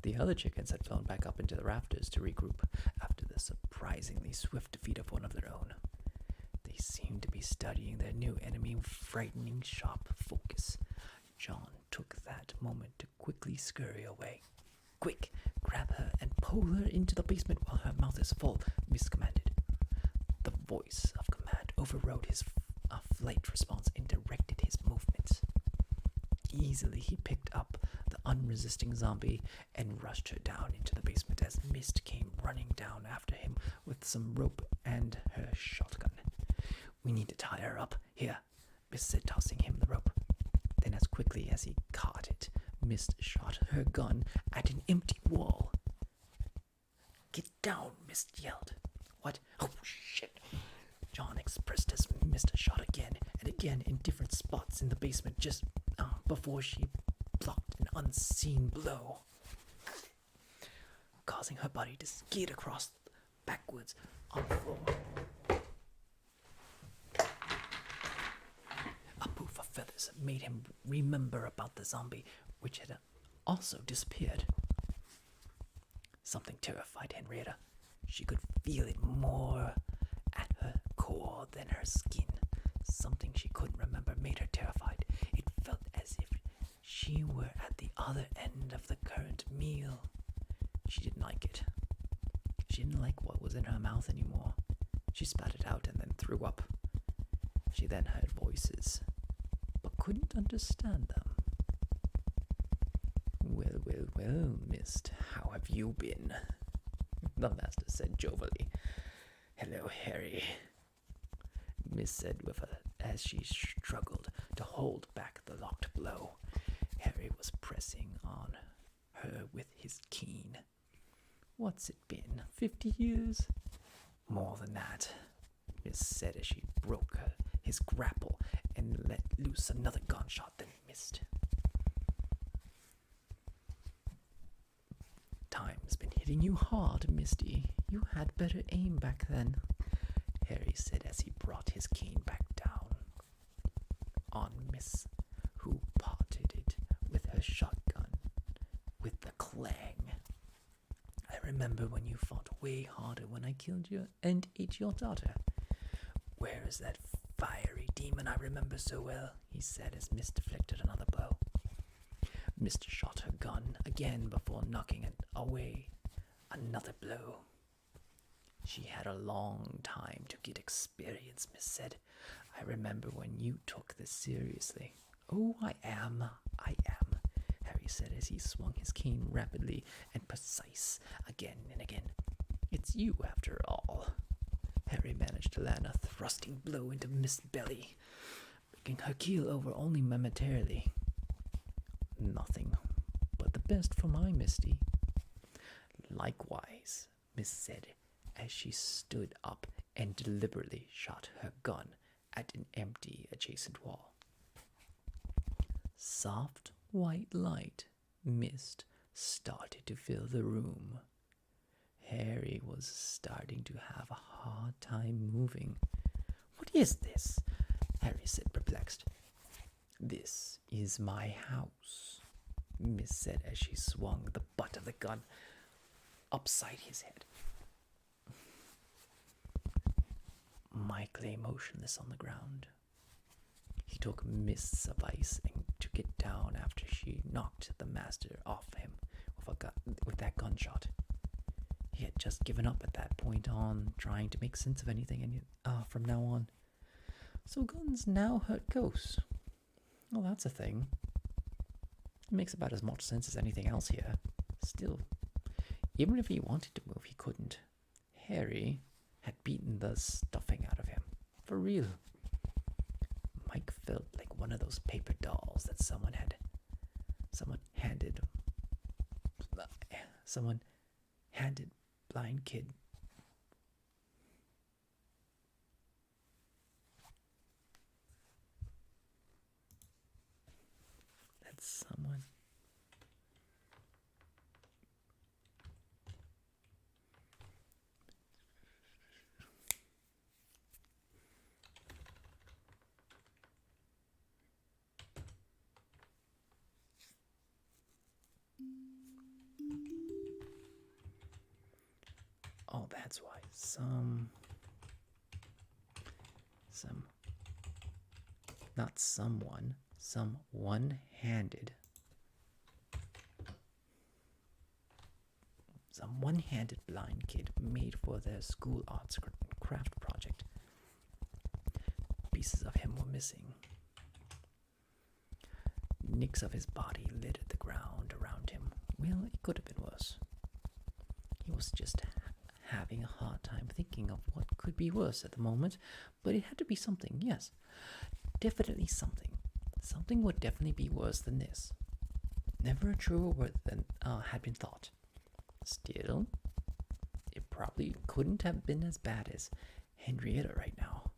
The other chickens had flown back up into the rafters to regroup after the surprisingly swift defeat of one of their own. They seemed to be studying their new enemy with frightening sharp focus. John took that moment to quickly scurry away. "Quick, grab her and pull her into the basement while her mouth is full," Miss commanded. The voice of command overrode his flight response and directed his movements. Easily, he picked up the unresisting zombie and rushed her down into the basement as Mist came running down after him with some rope and her shotgun. "We need to tie her up. Here," Mist said, tossing him the rope. Then, as quickly as he caught it, Mist shot her gun at an empty wall. "Get down," Mist yelled. "What? Oh, shit!" John expressed as Mist shot again and again in different spots in the basement just before she blocked an unseen blow, causing her body to skid across backwards on the floor. A poof of feathers made him remember about the zombie, which had also disappeared. Something terrified Henrietta. She could feel it more at her core than her skin. Something she couldn't remember made her terrified. It felt as if she were at the other end of the current meal. She didn't like it. She didn't like what was in her mouth anymore. She spat it out and then threw up. She then heard voices, but couldn't understand them. Well, Mist, how have you been?" the master said jovially. "Hello, Harry," Mist said as she struggled to hold back the locked blow. Harry was pressing on her with his cane. "What's it been, 50 years? "More than that," Mist said as she broke his grapple and let loose another gunshot that missed. "Time's been hitting you hard, Misty. You had better aim back then," Harry said as he brought his cane back down on Miss, who potted it with her shotgun with the clang. "I remember when you fought way harder when I killed you and ate your daughter. Where is that fiery demon I remember so well?" he said as Miss deflected another blow. Mist shot her gun again before knocking it away another blow. "She had a long time to get experience," Miss said. "I remember when you took this seriously." "Oh, I am," Harry said as he swung his cane rapidly and precise again and again. "It's you after all." Harry managed to land a thrusting blow into Mist's belly, breaking her keel over only momentarily. "Nothing but the best for my Misty." "Likewise," Miss said as she stood up and deliberately shot her gun at an empty adjacent wall. Soft white light mist started to fill the room. Harry was starting to have a hard time moving. "What is this?" Harry said, perplexed. "This is my house," Miss said as she swung the butt of the gun upside his head. Mike lay motionless on the ground. He took Mist's advice and took it down after she knocked the master off him with that gunshot. He had just given up at that point on trying to make sense of anything from now on. So guns now hurt ghosts. Well, that's a thing. It makes about as much sense as anything else here. Still, even if he wanted to move, he couldn't. Harry had beaten the stuffing out of him. For real. Mike felt like one of those paper dolls that someone handed blind kid. someone. Oh, that's why. Not someone, some one-handed. Some one-handed blind kid made for their school arts craft project. Pieces of him were missing. Nicks of his body littered the ground around him. Well, it could have been worse. He was just having a hard time thinking of what could be worse at the moment, but it had to be something, yes. Definitely something. Something would definitely be worse than this. Never a truer word than had been thought. Still, it probably couldn't have been as bad as Henrietta right now.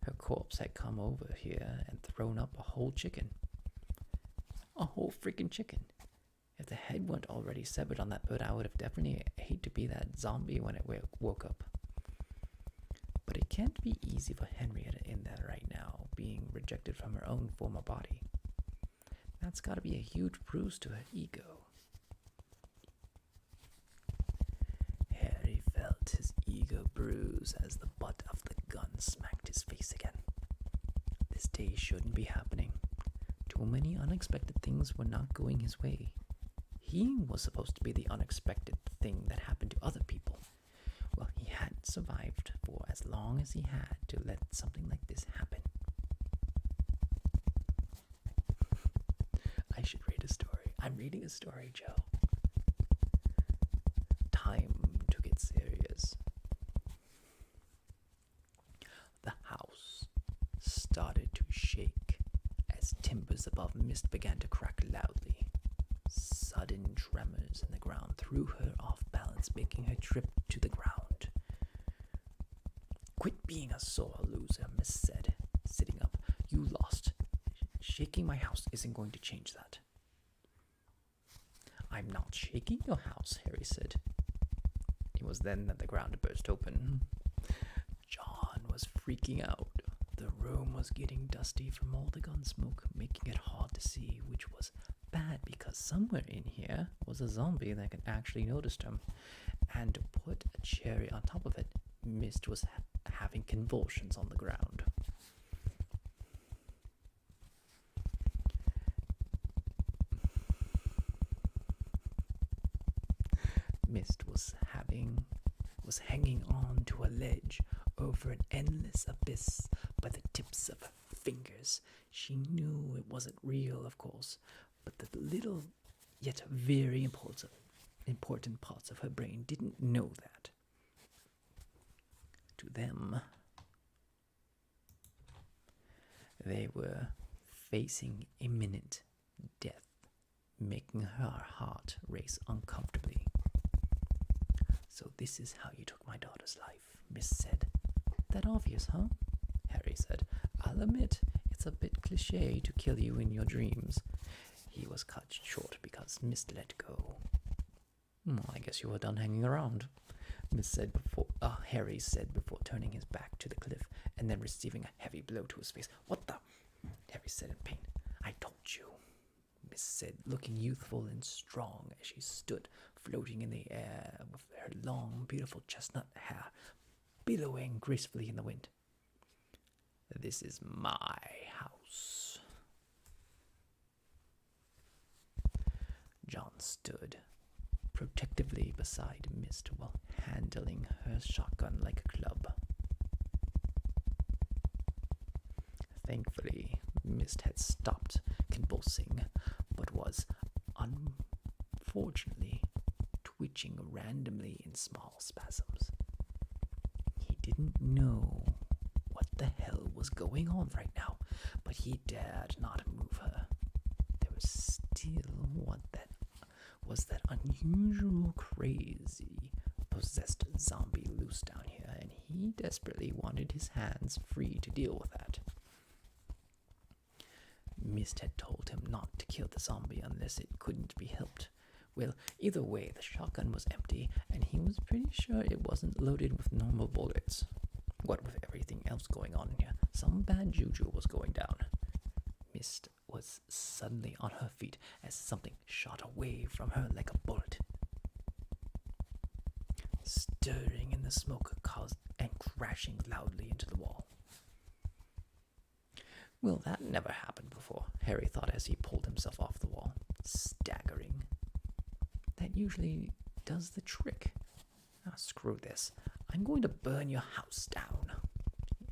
Her corpse had come over here and thrown up a whole chicken. A whole freaking chicken. If the head weren't already severed on that bird, I would have definitely hated to be that zombie when it woke up. But it can't be easy for Henrietta in there right now, being rejected from her own former body. That's gotta be a huge bruise to her ego. Harry felt his ego bruise as the butt of the gun smacked his face again. This day shouldn't be happening. Too many unexpected things were not going his way. He was supposed to be the unexpected thing that happened to other people. Well, he hadn't survived for as long as he had to let something like this happen. I should read a story. I'm reading a story, Joe. Time to get serious. The house started to shake as timbers above Mist began to crack loudly. Sudden tremors in the ground threw her off balance, making her trip to the ground. "Quit being a sore loser," Mist said, sitting up. "You lost. Shaking my house isn't going to change that." "I'm not shaking your house," Harry said. It was then that the ground burst open. John was freaking out. The room was getting dusty from all the gun smoke, making it hard to see, which was bad because somewhere in here was a zombie that could actually notice him. And to put a cherry on top of it, Mist was having convulsions on the ground. Mist was hanging on to a ledge over an endless abyss by the tips of her fingers. She knew it wasn't real, of course, but the little yet very important parts of her brain didn't know that. To them, they were facing imminent death, making her heart race uncomfortably. "So this is how you took my daughter's life," Mist said. "That obvious, huh?" Harry said. "I'll admit, it's a bit cliché to kill you in your dreams." He was cut short because Mist let go. "Well, I guess you were done hanging around," Harry said before turning his back to the cliff and then receiving a heavy blow to his face. "What the?" Harry said in pain. "I told you," Miss said, looking youthful and strong as she stood floating in the air with her long, beautiful chestnut hair billowing gracefully in the wind. "This is my house." John stood protectively beside Mist while handling her shotgun like a club. Thankfully, Mist had stopped convulsing, but was unfortunately twitching randomly in small spasms. He didn't know what the hell was going on right now, but he dared not move her. There was still that unusual, crazy, possessed zombie loose down here, and he desperately wanted his hands free to deal with that. Mist had told him not to kill the zombie unless it couldn't be helped. Well, either way, the shotgun was empty, and he was pretty sure it wasn't loaded with normal bullets. What with everything else going on in here, some bad juju was going down. Mist was suddenly on her feet as something shot away from her like a bullet. Stirring in the smoke caused and crashing loudly into the wall. Well, that never happened before, Harry thought as he pulled himself off the wall, staggering. That usually does the trick. Ah, screw this. I'm going to burn your house down,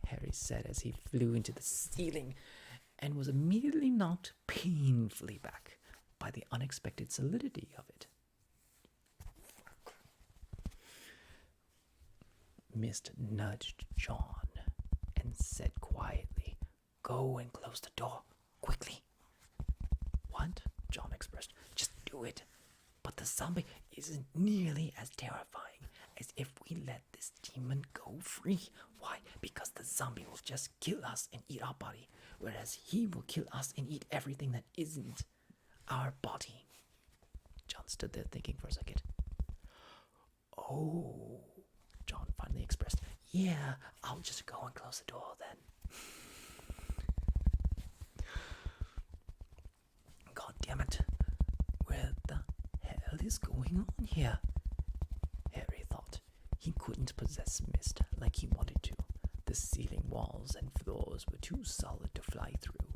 Harry said as he flew into the ceiling and was immediately knocked painfully back by the unexpected solidity of it. Mist nudged John and said quietly, "Go and close the door, quickly." "What?" John expressed. "Just do it." "But the zombie isn't nearly as terrifying as if we let this demon go free." "Why?" "Because the zombie will just kill us and eat our body, whereas he will kill us and eat everything that isn't our body." John stood there thinking for a second. "Oh," John finally expressed. "Yeah, I'll just go and close the door then." God damn it. Where the hell is going on here? Harry thought. He couldn't possess Mist like he wanted to. The ceiling walls and floors were too solid to fly through,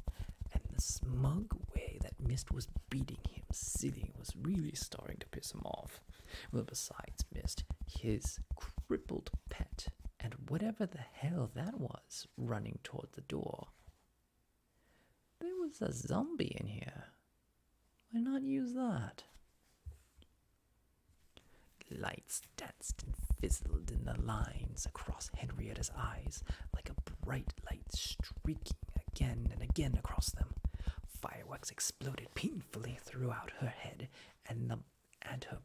and the smug way that Mist was beating him silly was really starting to piss him off. Well, besides Mist, his crippled pet, and whatever the hell that was running toward the door. There was a zombie in here. Why not use that? Lights danced and fizzled in the lines across Henrietta's eyes, like a bright light streaking again and again across them. Fireworks exploded painfully throughout her head and her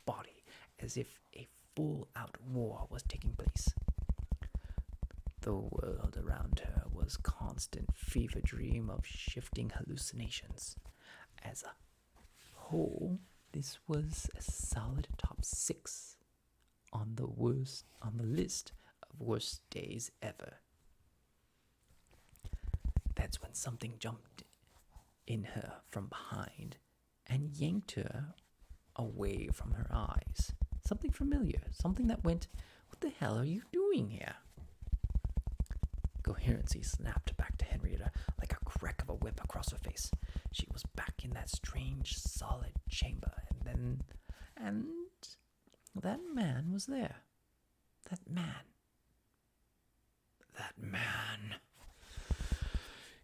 body, as if a full-out war was taking place. The world around her was constant fever dream of shifting hallucinations. As a whole, this was a solid top 6 on the list of worst days ever. That's when something jumped in her from behind and yanked her away from her eyes. Something familiar, something that went, "What the hell are you doing here?" Coherency snapped back to Henrietta like a crack of a whip across her face. She was back in that strange, solid chamber, and that man was there. That man.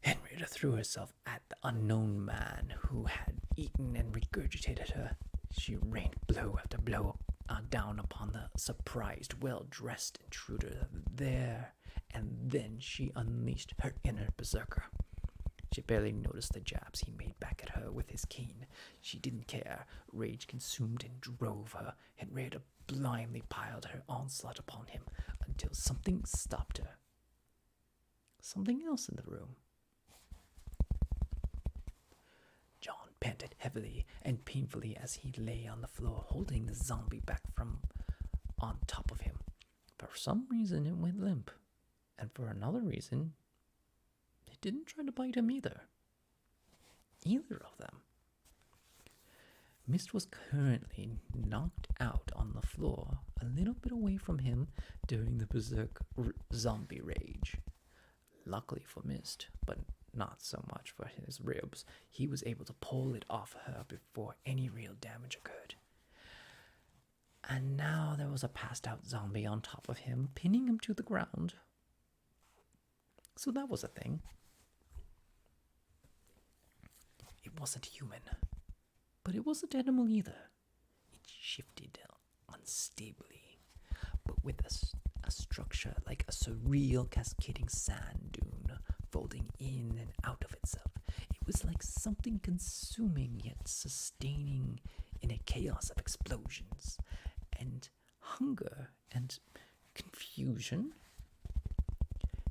Henrietta threw herself at the unknown man who had eaten and regurgitated her. She rained blow after blow down upon the surprised, well-dressed intruder there, and then she unleashed her inner berserker. She barely noticed the jabs he made back at her with his cane. She didn't care. Rage consumed and drove her. Henrietta blindly piled her onslaught upon him until something stopped her. Something else in the room. John panted heavily and painfully as he lay on the floor, holding the zombie back from on top of him. For some reason, it went limp. And for another reason, it didn't try to bite him either. Either of them. Mist was currently knocked out on the floor, a little bit away from him during the berserk zombie rage. Luckily for Mist, but not so much for his ribs, he was able to pull it off her before any real damage occurred. And now there was a passed-out zombie on top of him, pinning him to the ground. So that was a thing. It wasn't human, but it wasn't animal either. It shifted unstably, but with a structure like a surreal cascading sand dune, folding in and out of itself. It was like something consuming yet sustaining in a chaos of explosions and hunger and confusion.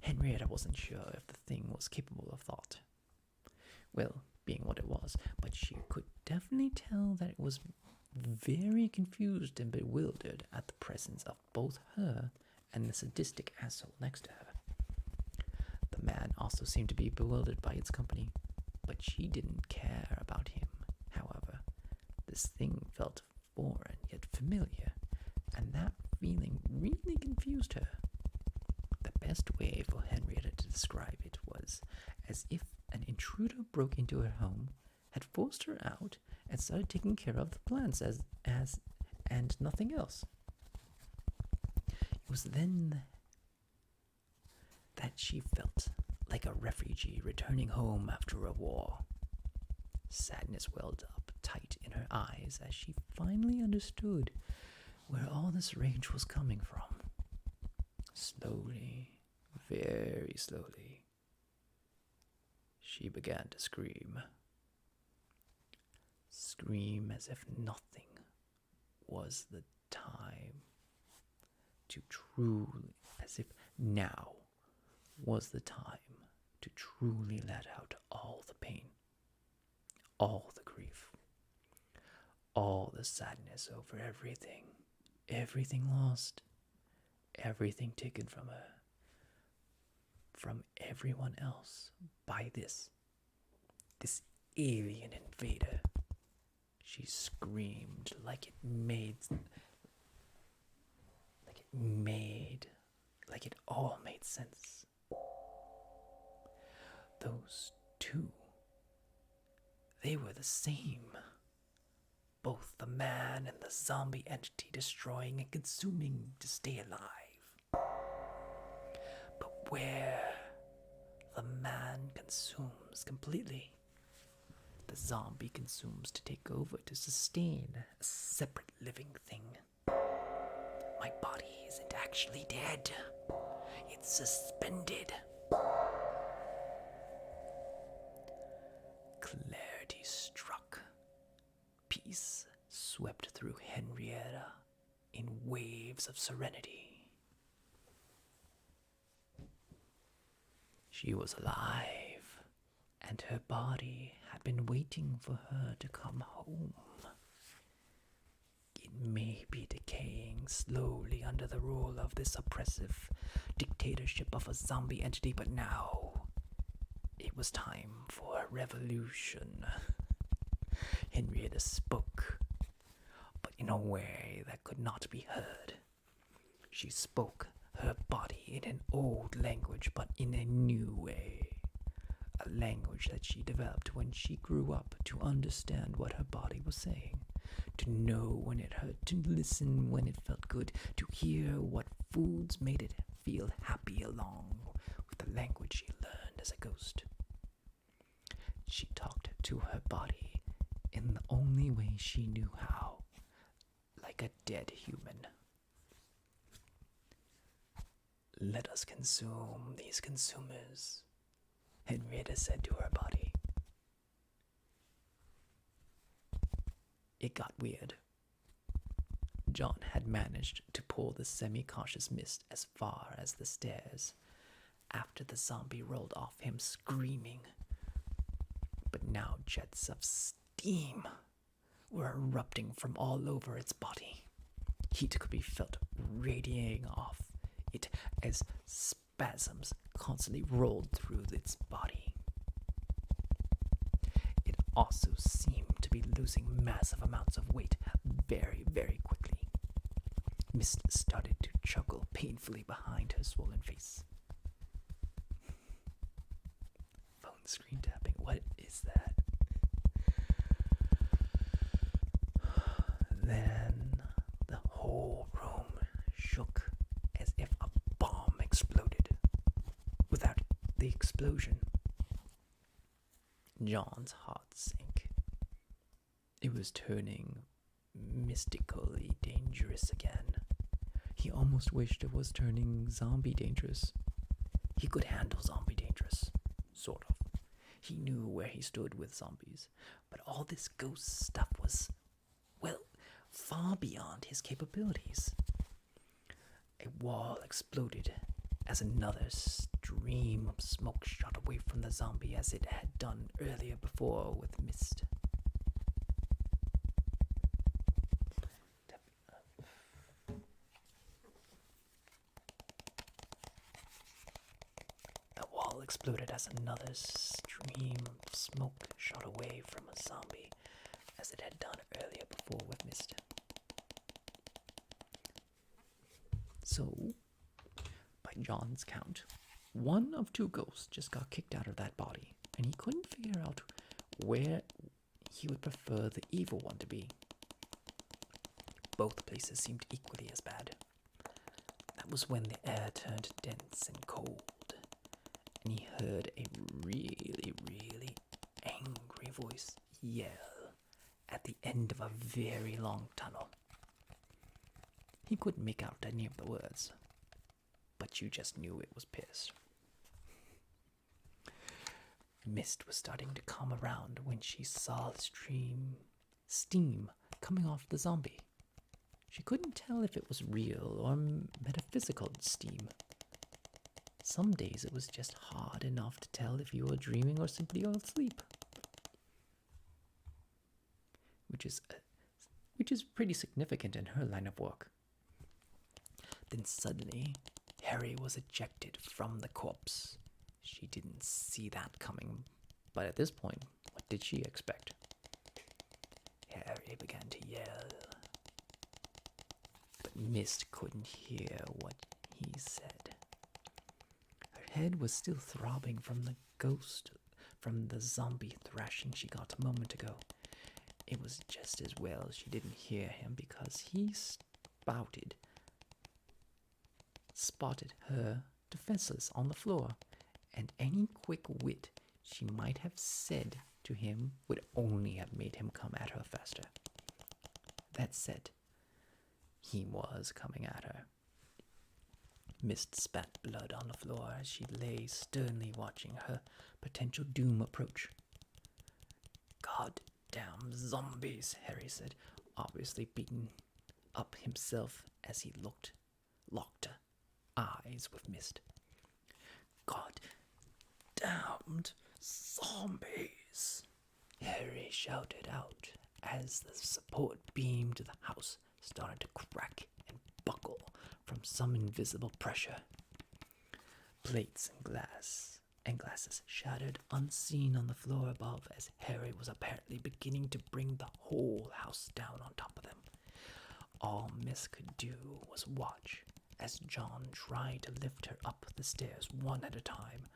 Henrietta wasn't sure if the thing was capable of thought. Well, being what it was, but she could definitely tell that it was very confused and bewildered at the presence of both her and the sadistic asshole next to her. The man also seemed to be bewildered by its company, but she didn't care about him. However, this thing felt foreign yet familiar, and that feeling really confused her. The best way for Henrietta to describe it was as if an intruder broke into her home, had forced her out, and started taking care of the plants as and nothing else. It was then that she felt like a refugee returning home after a war. Sadness welled up tight in her eyes as she finally understood where all this rage was coming from. Slowly, very slowly, she began to scream. Scream as if nothing was the time to truly, as if now was the time to truly let out all the pain, all the grief, all the sadness over everything lost, everything taken from her, from everyone else by this alien invader. She screamed like it all made sense. Those two, they were the same. Both the man and the zombie entity destroying and consuming to stay alive. But where the man consumes completely, the zombie consumes to take over, to sustain a separate living thing. My body isn't actually dead. It's suspended. Clarity struck. Peace swept through Henrietta in waves of serenity. She was alive, and her body had been waiting for her to come home. It may be decaying slowly under the rule of this oppressive dictatorship of a zombie entity, but now it was time for a revolution. Henrietta spoke, but in a way that could not be heard. She spoke her body in an old language, but in a new way. A language that she developed when she grew up to understand what her body was saying, to know when it hurt, to listen when it felt good, to hear what foods made it feel happy along with the language she learned as a ghost. She talked to her body in the only way she knew how, like a dead human. Let us consume these consumers, Henrietta said to her body. It got weird. John had managed to pull the semi-conscious mist as far as the stairs after the zombie rolled off him screaming. But now jets of steam were erupting from all over its body. Heat could be felt radiating off it as spasms constantly rolled through its body. It also seemed to be losing massive amounts of weight very, very quickly. Mist started to chuckle painfully behind her swollen face. Phone screen tapping, what is that? Then the whole room shook as if a bomb exploded. Without the explosion, John's heart sank. It was turning mystically dangerous again. He almost wished it was turning zombie dangerous. He could handle zombie dangerous, sort of. He knew where he stood with zombies, but all this ghost stuff was, well, far beyond his capabilities. A wall exploded as another stream of smoke shot away from the zombie as it had done earlier before with mist. The wall exploded as another stream of smoke shot away from a zombie as it had done earlier before with mist. So, by John's count, one of two ghosts just got kicked out of that body, and he couldn't figure out where he would prefer the evil one to be. Both places seemed equally as bad. That was when the air turned dense and cold, and he heard a really, really angry voice yell at the end of a very long tunnel. He couldn't make out any of the words, but you just knew it was pissed. Mist was starting to come around when she saw steam coming off the zombie. She couldn't tell if it was real or metaphysical steam. Some days it was just hard enough to tell if you were dreaming or simply asleep. Which is pretty significant in her line of work. Then suddenly, Harry was ejected from the corpse. She didn't see that coming, but at this point, what did she expect? Harry began to yell, but Mist couldn't hear what he said. Her head was still throbbing from the zombie thrashing she got a moment ago. It was just as well she didn't hear him because he spotted her defenseless on the floor, and any quick wit she might have said to him would only have made him come at her faster. That said, he was coming at her. Mist spat blood on the floor as she lay sternly watching her potential doom approach. "Goddamn zombies," Harry said, obviously beaten up himself as he locked eyes with Mist. "Goddamned zombies," Harry shouted out as the support beam to the house started to crack and buckle from some invisible pressure. Plates and glasses shattered unseen on the floor above as Harry was apparently beginning to bring the whole house down on top of them. All Mist could do was watch as John tried to lift her up the stairs one at a time,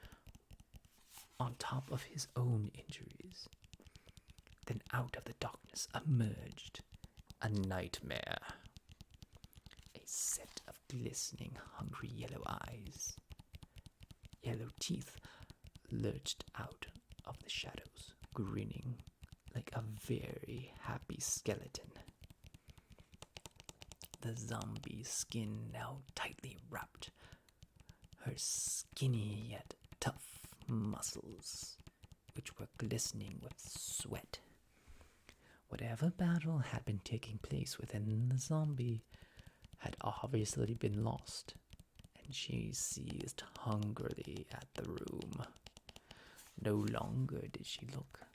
on top of his own injuries. Then out of the darkness emerged a nightmare. A set of glistening, hungry yellow eyes. Yellow teeth lurched out of the shadows, grinning like a very happy skeleton. The zombie's skin now tightly wrapped her skinny yet tough muscles, which were glistening with sweat. Whatever battle had been taking place within the zombie had obviously been lost, and she seized hungrily at the room. No longer did she look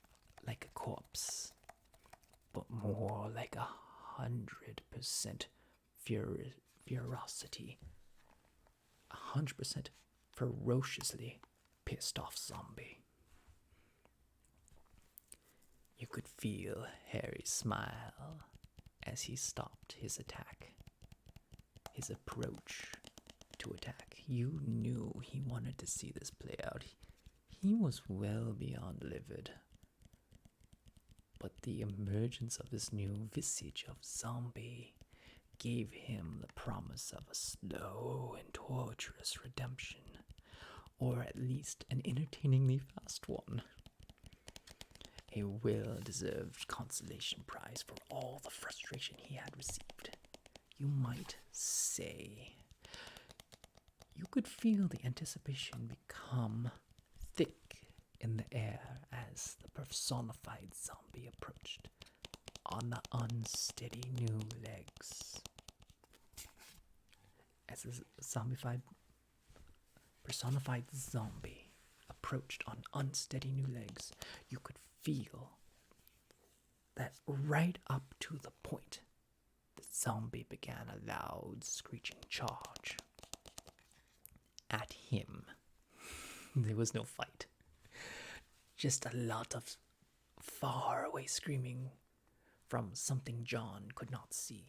like a corpse, but more like 100% ferocity. 100% ferociously pissed off zombie. You could feel Harry smile as he stopped his attack. His approach to attack. You knew he wanted to see this play out. He was well beyond livid. But the emergence of this new visage of zombie gave him the promise of a slow and torturous redemption, or at least an entertainingly fast one. A well-deserved consolation prize for all the frustration he had received. You might say. You could feel the anticipation become thick in the air as the personified zombie approached on the unsteady new legs. As the zombified personified zombie approached on unsteady new legs, you could feel that right up to the point the zombie began a loud screeching charge at him. There was no fight, just a lot of far away screaming from something John could not see.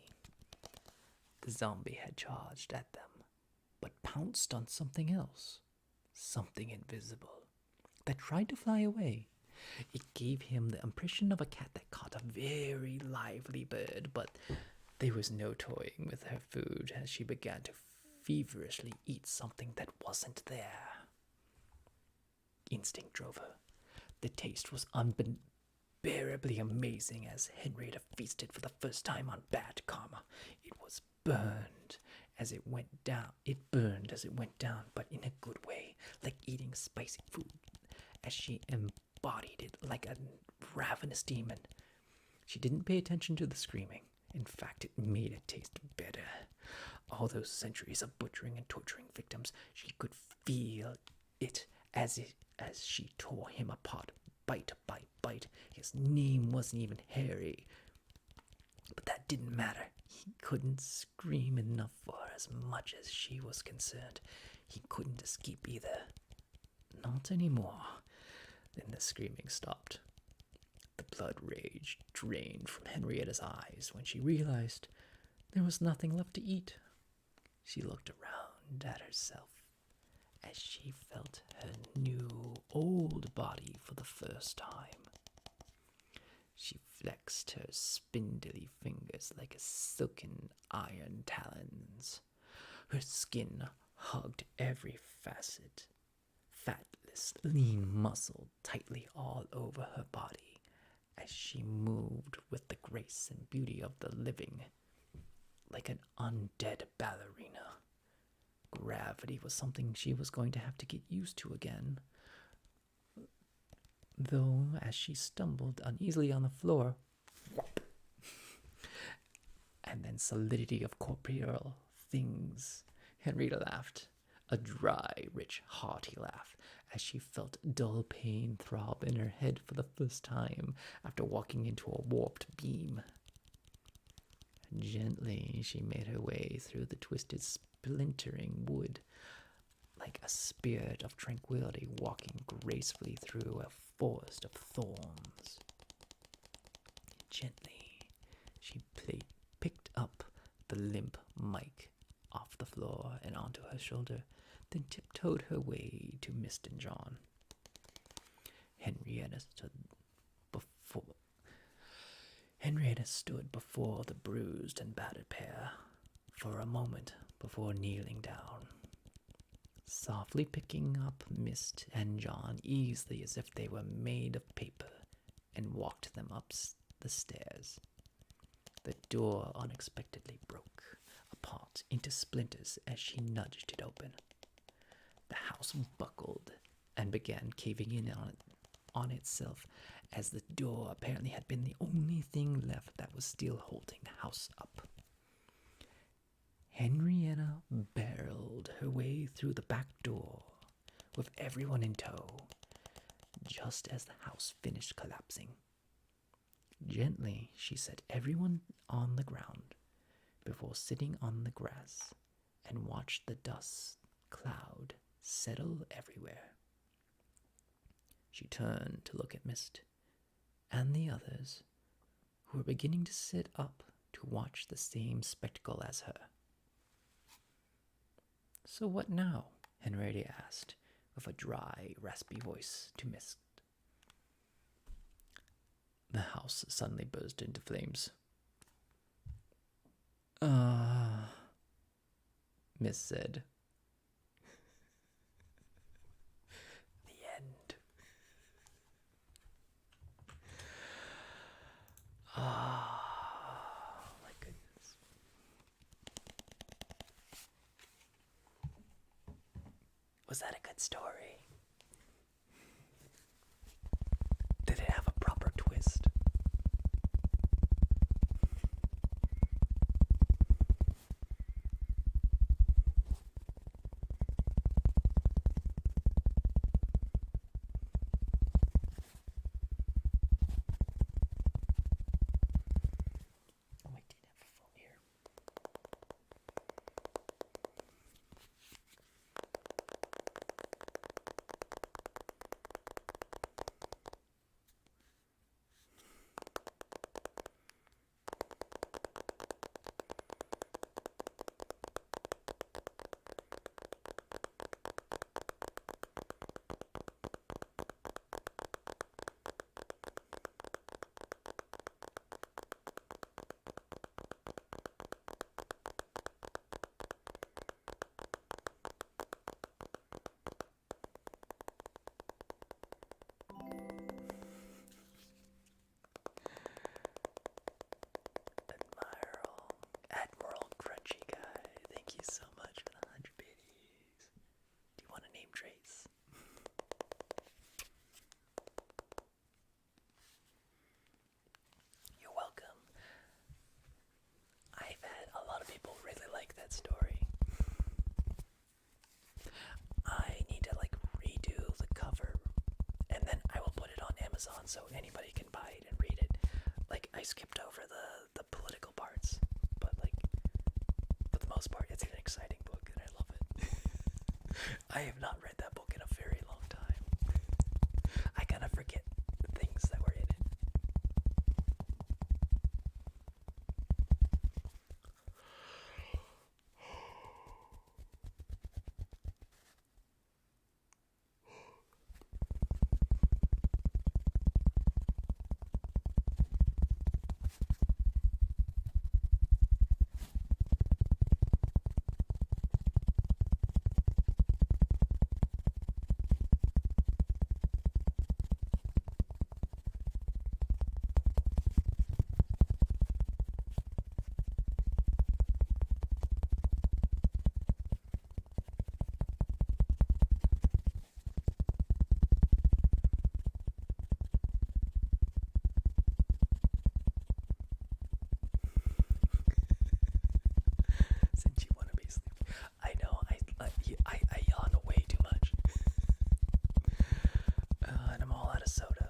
The zombie had charged at them, but pounced on something else, something invisible, that tried to fly away. It gave him the impression of a cat that caught a very lively bird, but there was no toying with her food as she began to feverishly eat something that wasn't there. Instinct drove her. The taste was unbearably amazing as Henrietta feasted for the first time on bad karma. It was burned as it went down. It burned as it went down, but in a good way, like eating spicy food, as she embodied it like a ravenous demon. She didn't pay attention to the screaming. In fact, it made it taste better. All those centuries of butchering and torturing victims, she could feel it as she tore him apart, bite by bite. His name wasn't even Harry, but that didn't matter. He couldn't scream enough for her as much as she was concerned. He couldn't escape either. Not anymore. Then the screaming stopped. The blood rage drained from Henrietta's eyes when she realized there was nothing left to eat. She looked around at herself as she felt her new old body for the first time. She flexed her spindly fingers like a silken iron talons. Her skin hugged every facet, fatless, lean muscle tightly all over her body as she moved with the grace and beauty of the living, like an undead ballerina. Gravity was something she was going to have to get used to again. Though, as she stumbled uneasily on the floor, and then solidity of corporeal things, Henrietta laughed, a dry, rich, hearty laugh, as she felt dull pain throb in her head for the first time after walking into a warped beam. Gently, she made her way through the twisted, splintering wood, like a spirit of tranquility walking gracefully through a forest of thorns. Gently, she picked up the limp mic off the floor and onto her shoulder, then tiptoed her way to Mist and John. Henrietta stood before the bruised and battered pair for a moment before kneeling down, softly picking up Mist and John easily as if they were made of paper, and walked them up the stairs. The door unexpectedly broke apart into splinters as she nudged it open. The house buckled and began caving in on itself, as the door apparently had been the only thing left that was still holding the house up. Henrietta barreled her way through the back door, with everyone in tow, just as the house finished collapsing. Gently, she set everyone on the ground before sitting on the grass and watched the dust cloud settle everywhere. She turned to look at Mist and the others, who were beginning to sit up to watch the same spectacle as her. "So what now?" Henrietta asked, with a dry, raspy voice to Mist. The house suddenly burst into flames. Mist said. The end. My goodness. Was that a good story? Did it have a proper twist? Amazon, so anybody can buy it and read it. Like, I skipped over the political parts, but like, for the most part, it's an exciting book, and I love it. I have not read that book in a very long time. I kind of forget the things that were in it. Since you want to be sleepy, I know I yawn way too much, and I'm all out of soda.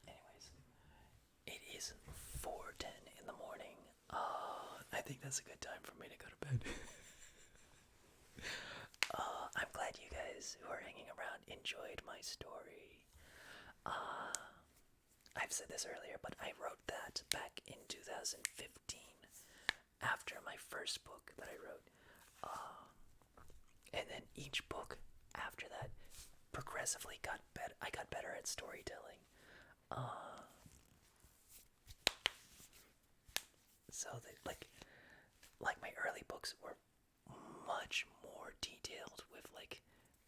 Anyways, it is 4:10 in the morning. I think that's a good time for me to go to bed. I'm glad you guys who are hanging around enjoyed my story. I've said this earlier, but I wrote that back in 2015 after my first book that I wrote. And then each book after that progressively got better. I got better at storytelling. So that like my early books were much more detailed with like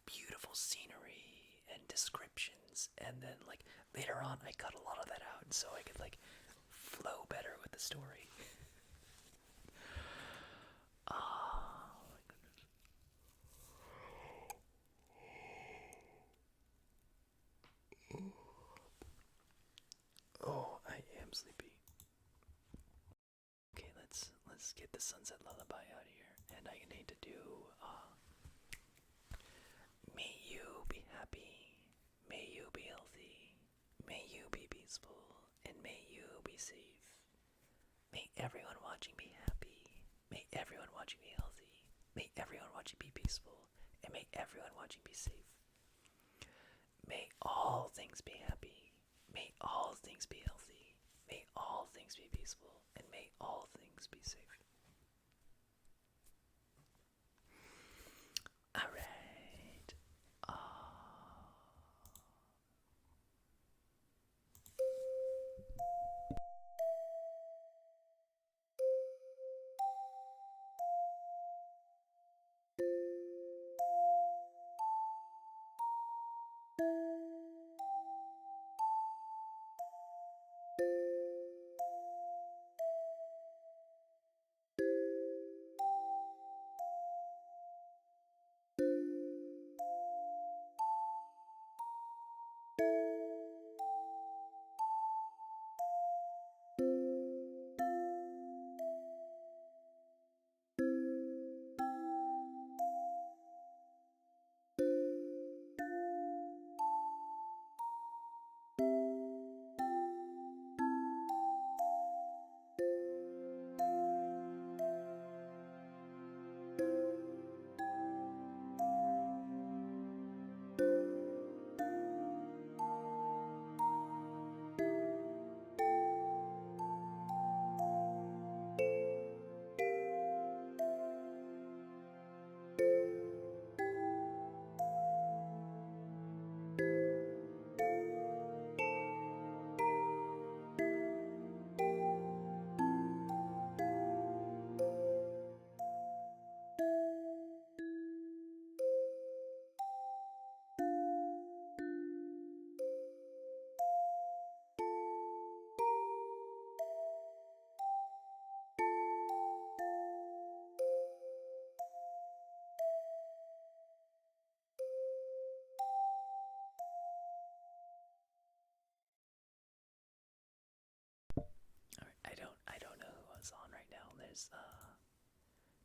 beautiful scenery and descriptions, and then like later on I cut a lot of that out so I could like flow better with the story. Oh my goodness. Oh, I am sleepy. Okay, let's get the Sunset Lullaby out of here, and I need to do may you be happy, may you be healthy, may you be peaceful, and may you be safe. May everyone watching be happy, may everyone watching be healthy, may everyone watching be peaceful, and may everyone watching be safe. May all things be happy, may all things be healthy, may all things be peaceful, and may all things be safe. Alright.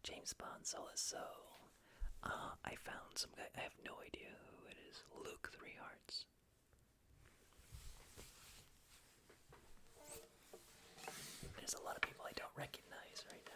James Bond Solace Soul. I found some guy. I have no idea who it is. Luke Three Hearts. There's a lot of people I don't recognize right now.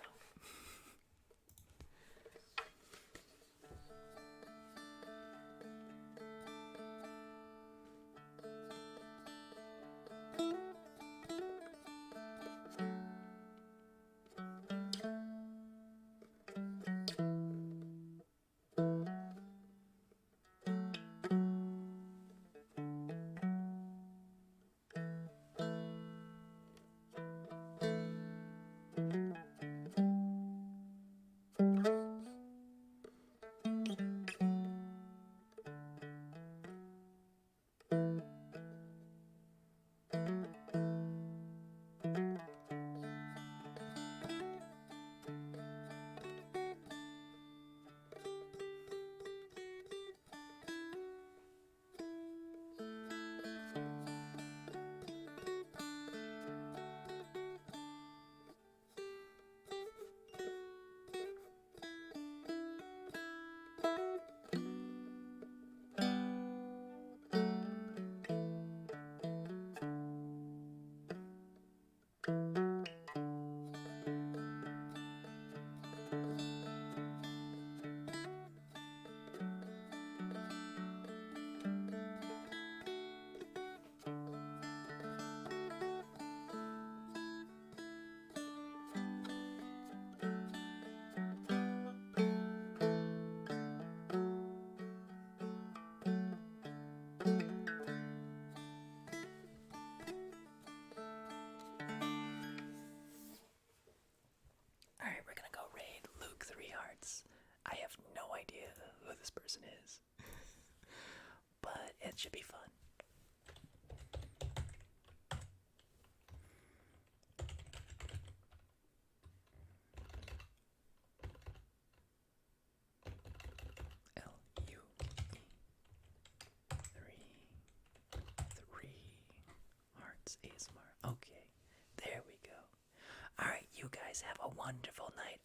Alright, we're gonna go raid Luke Three Hearts. I have no idea who this person is, but it should be fun. Three Hearts ASMR. Okay, there we go. Alright, you guys have a wonderful night.